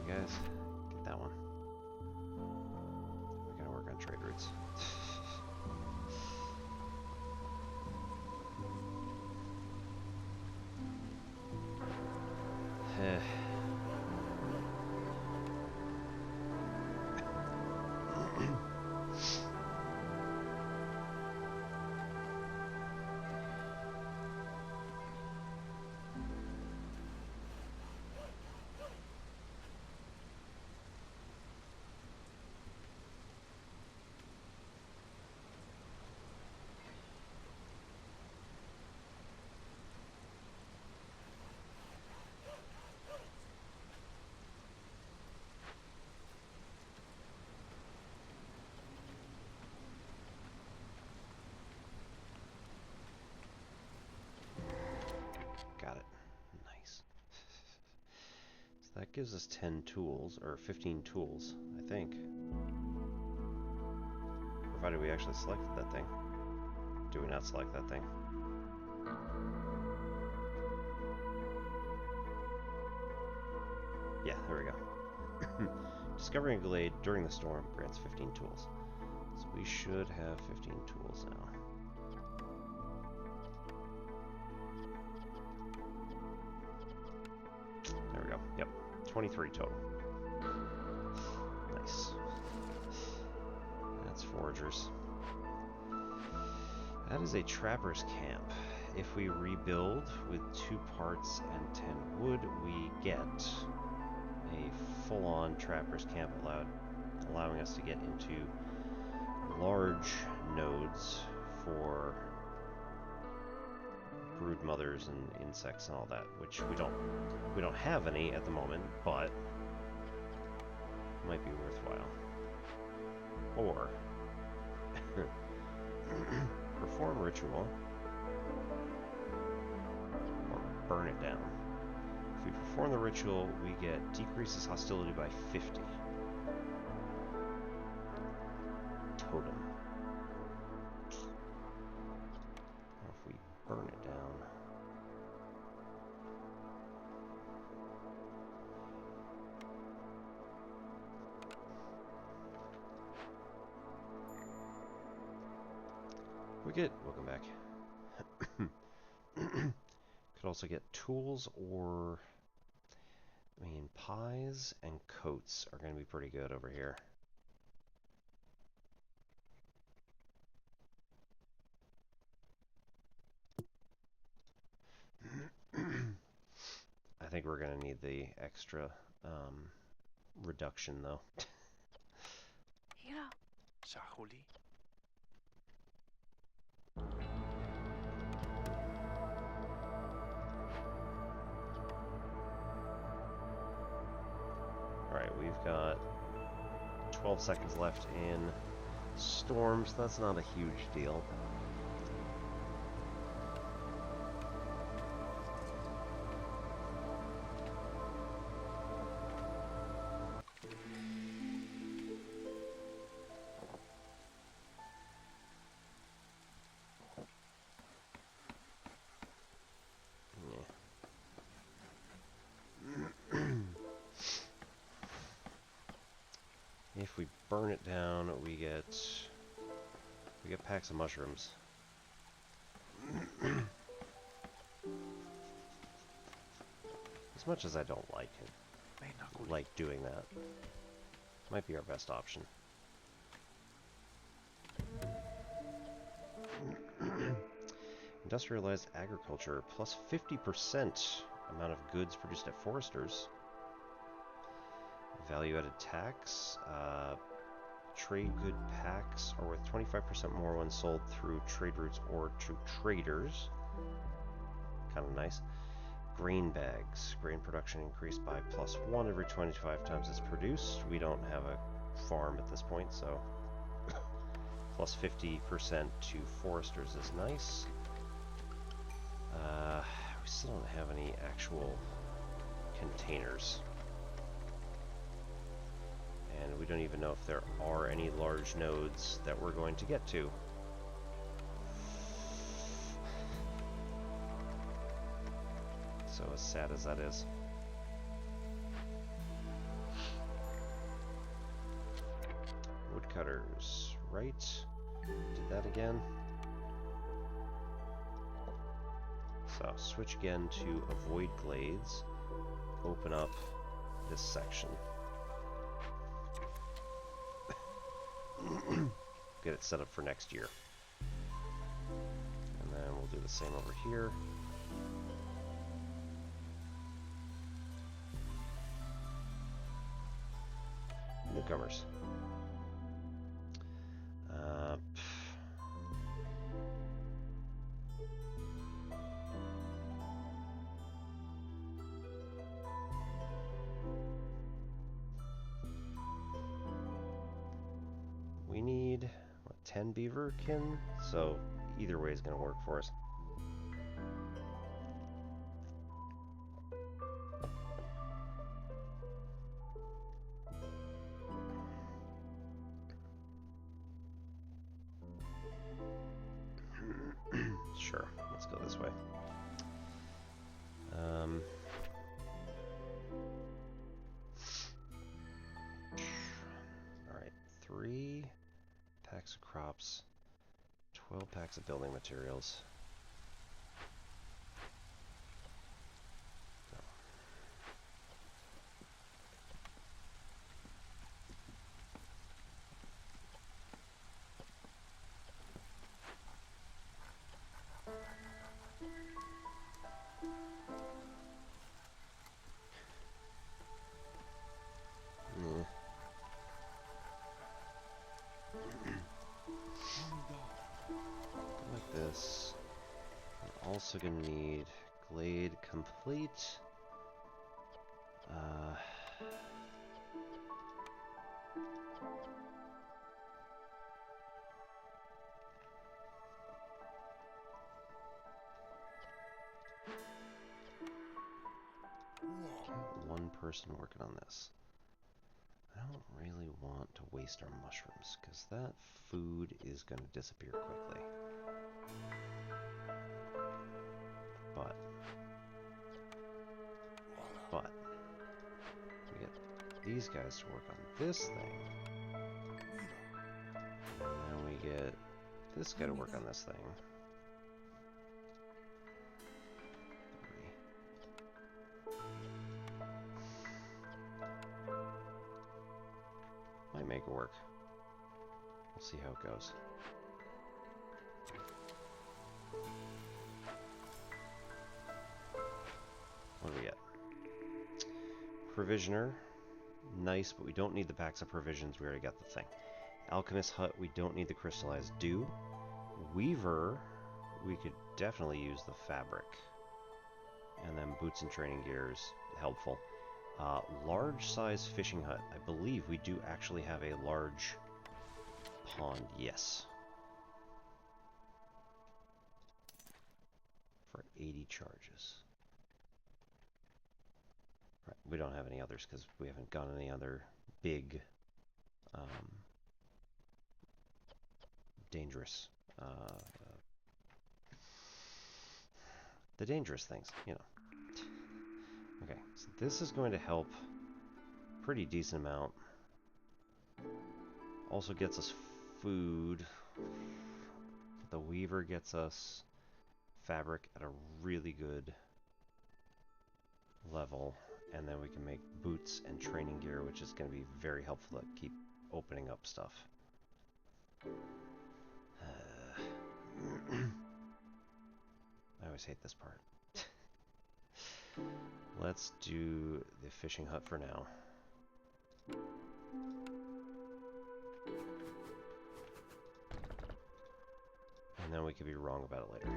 A: Guys, get that one. We gotta work on trade routes. Got it. Nice. So that gives us 10 tools, or 15 tools, I think. Provided we actually selected that thing. Do we not select that thing? Yeah, there we go. Discovering a glade during the storm grants 15 tools. So we should have 15 tools now. There we go. Yep. 23 total. Nice. That's foragers. That is a trapper's camp. If we rebuild with 2 parts and 10 wood, we get a full-on trapper's camp, allowing us to get into large nodes for brood mothers and insects and all that, which we don't have any at the moment, but might be worthwhile. Or perform ritual or burn it down. If we perform the ritual, we get decreases hostility by 50. Totem. Or if we burn it down. We get, welcome back. Could also get tools, or I mean, pies and coats are going to be pretty good over here. I think we're going to need the extra reduction, though. Alright, we've got 12 seconds left in storms. That's not a huge deal. If we burn it down, we get packs of mushrooms. As much as I don't like it, like doing that, might be our best option. Industrialized agriculture, plus 50% amount of goods produced at foresters. Value-added tax, trade good packs are worth 25% more when sold through trade routes or to traders. Kind of nice. Grain bags. Grain production increased by +1 every 25 times it's produced. We don't have a farm at this point, so plus 50% to foresters is nice. We still don't have any actual containers. And we don't even know if there are any large nodes that we're going to get to. So as sad as that is. Woodcutters, right? Did that again. So switch again to avoid glades. Open up this section. Get it set up for next year. And then we'll do the same over here. Newcomers. We need, what, 10 beaverkin? So either way is going to work for us. Sure, let's go this way. Alright, 3 packs of crops, 12 packs of building materials. Like this. I'm also gonna need glade complete. One person working on this. I don't really want to waste our mushrooms, because that food is going to disappear quickly. But we get these guys to work on this thing. And then we get this guy to work on this thing. Might make it work. We'll see how it goes. What do we get? Provisioner. Nice, but we don't need the packs of provisions. We already got the thing. Alchemist hut. We don't need the crystallized dew. Weaver. We could definitely use the fabric. And then boots and training gears. Helpful. Large size fishing hut. I believe we do actually have a large pond. Yes. For 80 charges. Right. We don't have any others because we haven't got any other big dangerous the dangerous things, you know. Okay, so this is going to help pretty decent amount. Also gets us food. The weaver gets us fabric at a really good level, and then we can make boots and training gear, which is going to be very helpful to keep opening up stuff. I always hate this part. Let's do the fishing hut for now. And then we could be wrong about it later.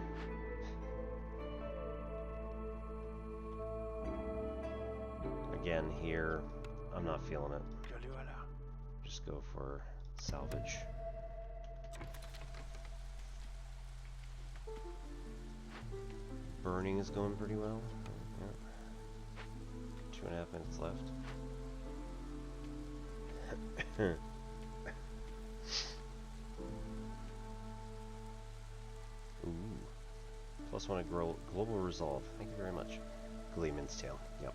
A: Again, here, I'm not feeling it. Just go for salvage. Burning is going pretty well. Yeah. 2.5 minutes left. Ooh. +1 at global resolve. Thank you very much. Gleeman's Tail. Yep.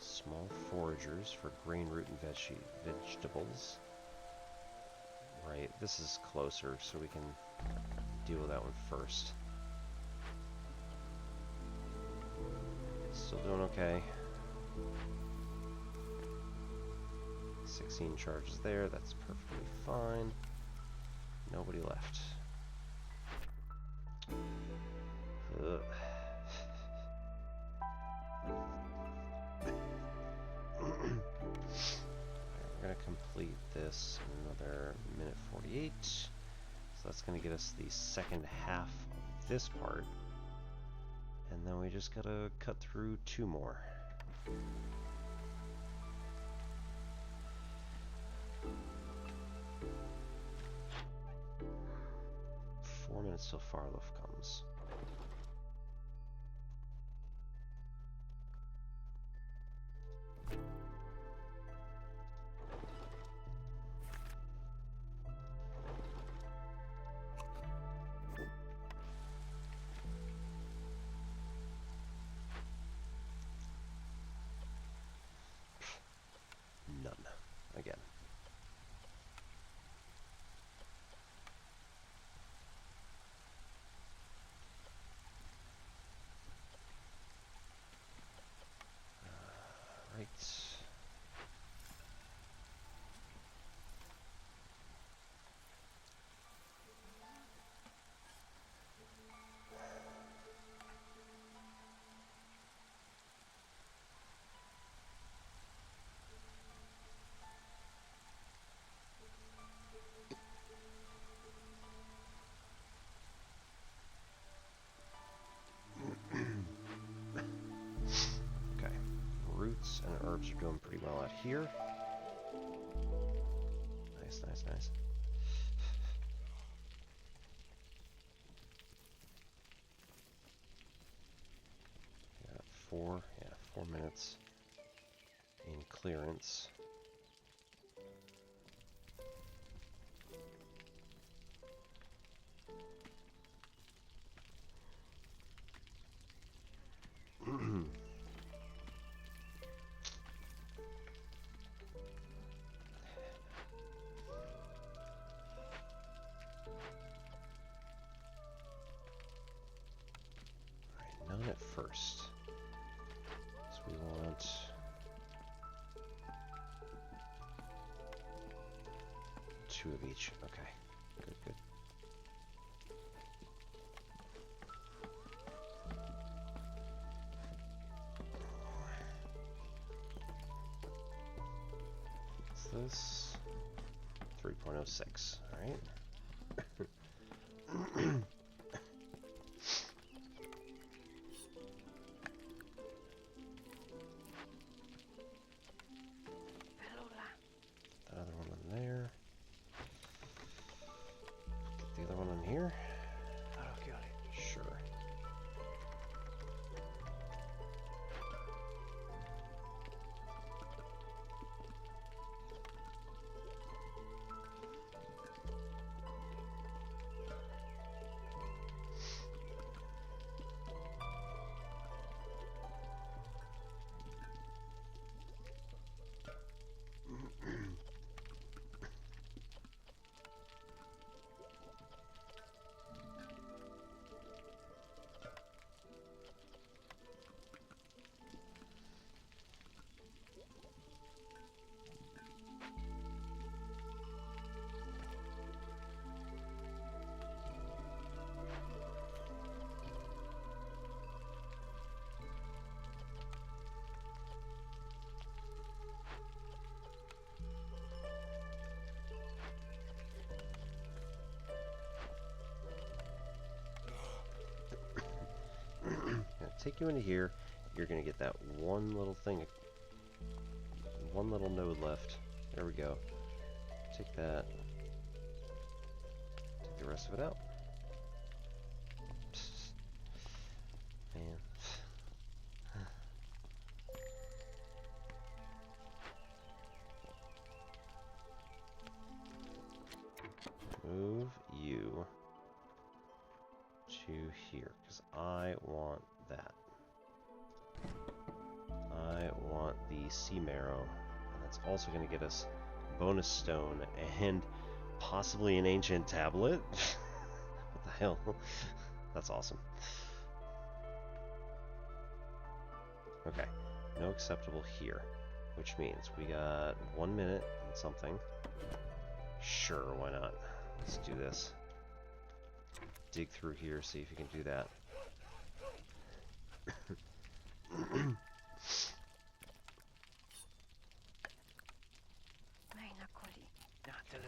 A: Small foragers for grain, root, and vegetables. Right, this is closer, so we can deal with that one first. Still doing okay. 16 charges there, that's perfectly fine. Nobody left. Ugh. We're going to complete this in another minute 48. So that's going to get us the second half of this part. And then we just got to cut through 2 more. Four minutes till Farloaf comes. None. Again. Right. Okay. Roots and herbs are doing pretty well out here. Nice, nice, nice. Got 4 minutes in clearance. None at first. So we want 2 of each. Okay. Good, good. What's this? 3.06. Alright. Here? Sure. take you into here. You're gonna get that one little thing, one little node left. There we go. Take that. Take the rest of it out. Man. Move you to here, because I want that. I want the sea marrow, and that's also going to get us bonus stone and possibly an ancient tablet. What the hell? That's awesome. Okay, no acceptable here, which means we got 1 minute and something. Sure, why not? Let's do this. Dig through here, see if you can do that.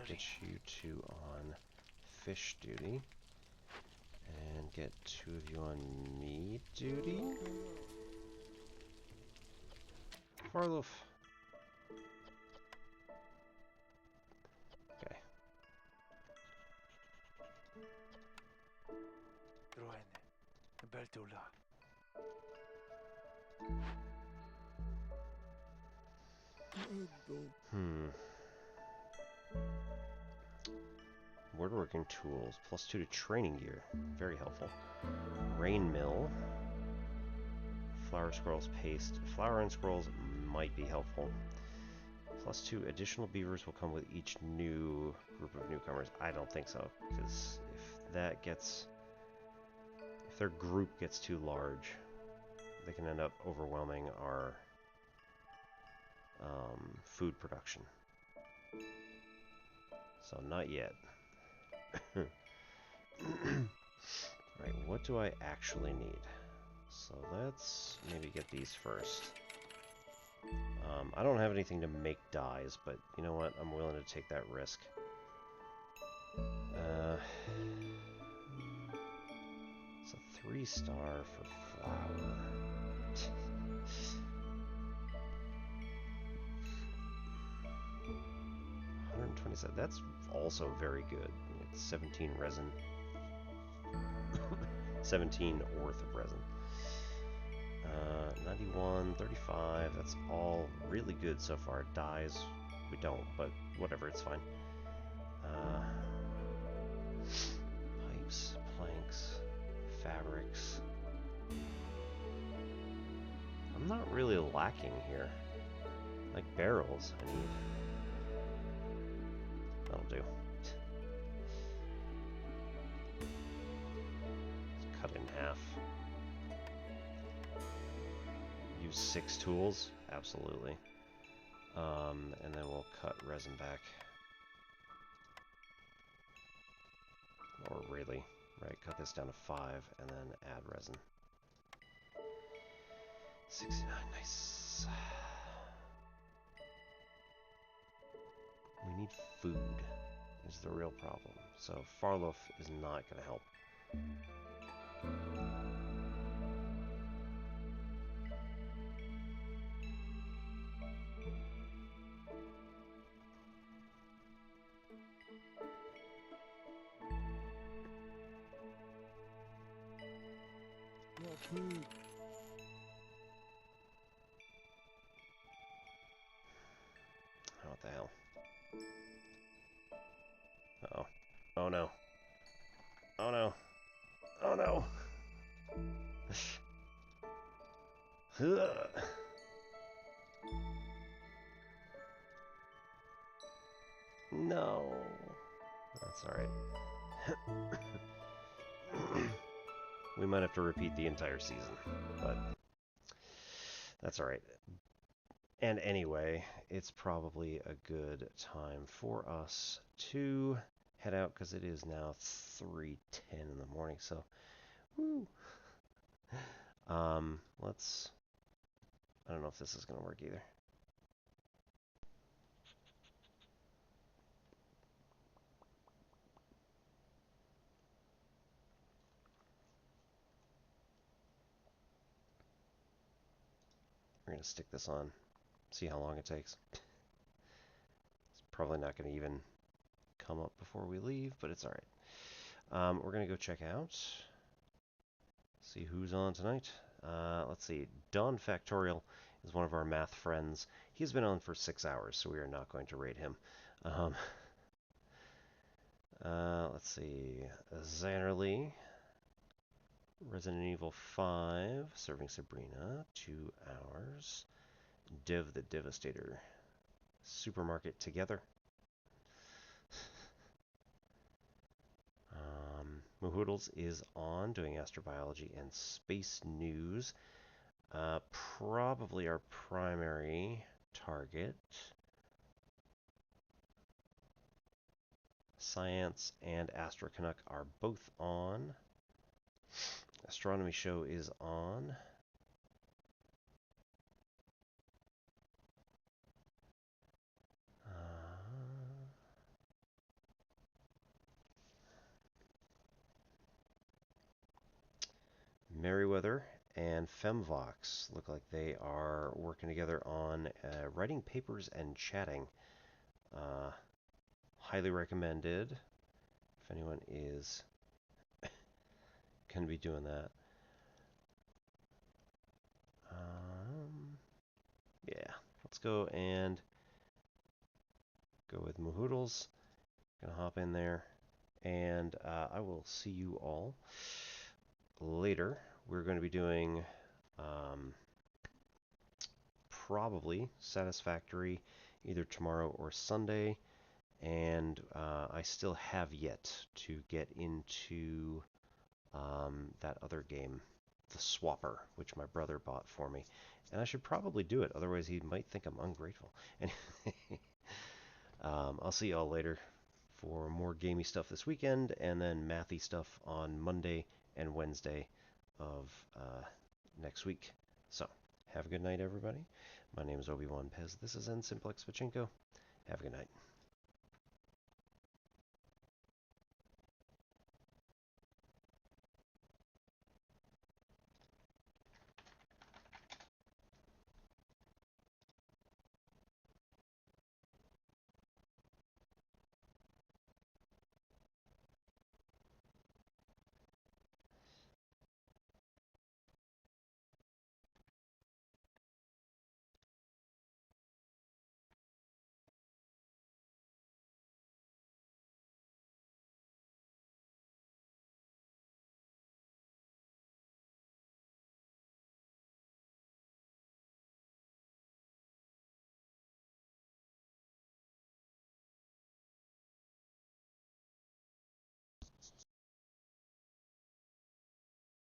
A: Get you two on fish duty. And get 2 of you on meat duty. Farloaf. Okay. Woodworking tools. +2 to training gear. Very helpful. Rain mill. Flower scrolls paste. Flower and scrolls might be helpful. +2 additional beavers will come with each new group of newcomers. I don't think so, because if that gets... if their group gets too large, they can end up overwhelming our food production. So not yet. Right, what do I actually need? So let's maybe get these first. I don't have anything to make dyes, but you know what? I'm willing to take that risk. It's a 3-star for flour. 127. That's also very good. It's 17 resin. 17 worth of resin. 91, 35. That's all really good so far. Dyes, we don't, but whatever, it's fine. Pipes, planks, fabrics. I'm not really lacking here. Like barrels, I need. That'll do. Let's cut it in half. Use 6 tools? Absolutely. And then we'll cut resin back. Or really, right, cut this down to 5 and then add resin. 69, nice. We need food, is the real problem. So Farloaf is not going to help. What the hell? Uh-oh. Oh no. Oh no. Oh no. No. That's alright. We might have to repeat the entire season, but that's alright. And anyway, it's probably a good time for us to head out, because it is now 3:10 in the morning, so woo. Let's... I don't know if this is going to work either. We're going to stick this on, see how long it takes. It's probably not going to even come up before we leave, but it's alright. We're going to go check out, see who's on tonight. Let's see, Don Factorial is one of our math friends. He's been on for 6 hours, so we are not going to rate him. Let's see, Xannerly, Resident Evil 5, Serving Sabrina, 2 hours. Div the Devastator, Supermarket Together. Mahoodles is on, doing astrobiology and space news. Probably our primary target. Science and Astrocanuck are both on. Astronomy Show is on. Merriweather and Femvox look like they are working together on writing papers and chatting. Highly recommended if anyone is going to be doing that. Yeah, let's go and go with Mahoodles. Gonna hop in there, and I will see you all later. We're going to be doing probably Satisfactory either tomorrow or Sunday, and I still have yet to get into that other game, the Swapper, which my brother bought for me. And I should probably do it, otherwise he might think I'm ungrateful. Anyway, I'll see y'all later for more gamey stuff this weekend, and then mathy stuff on Monday and Wednesday of next week. So, have a good night, everybody. My name is Obi-Wan Pez. This is N Simplex Pachinko. Have a good night.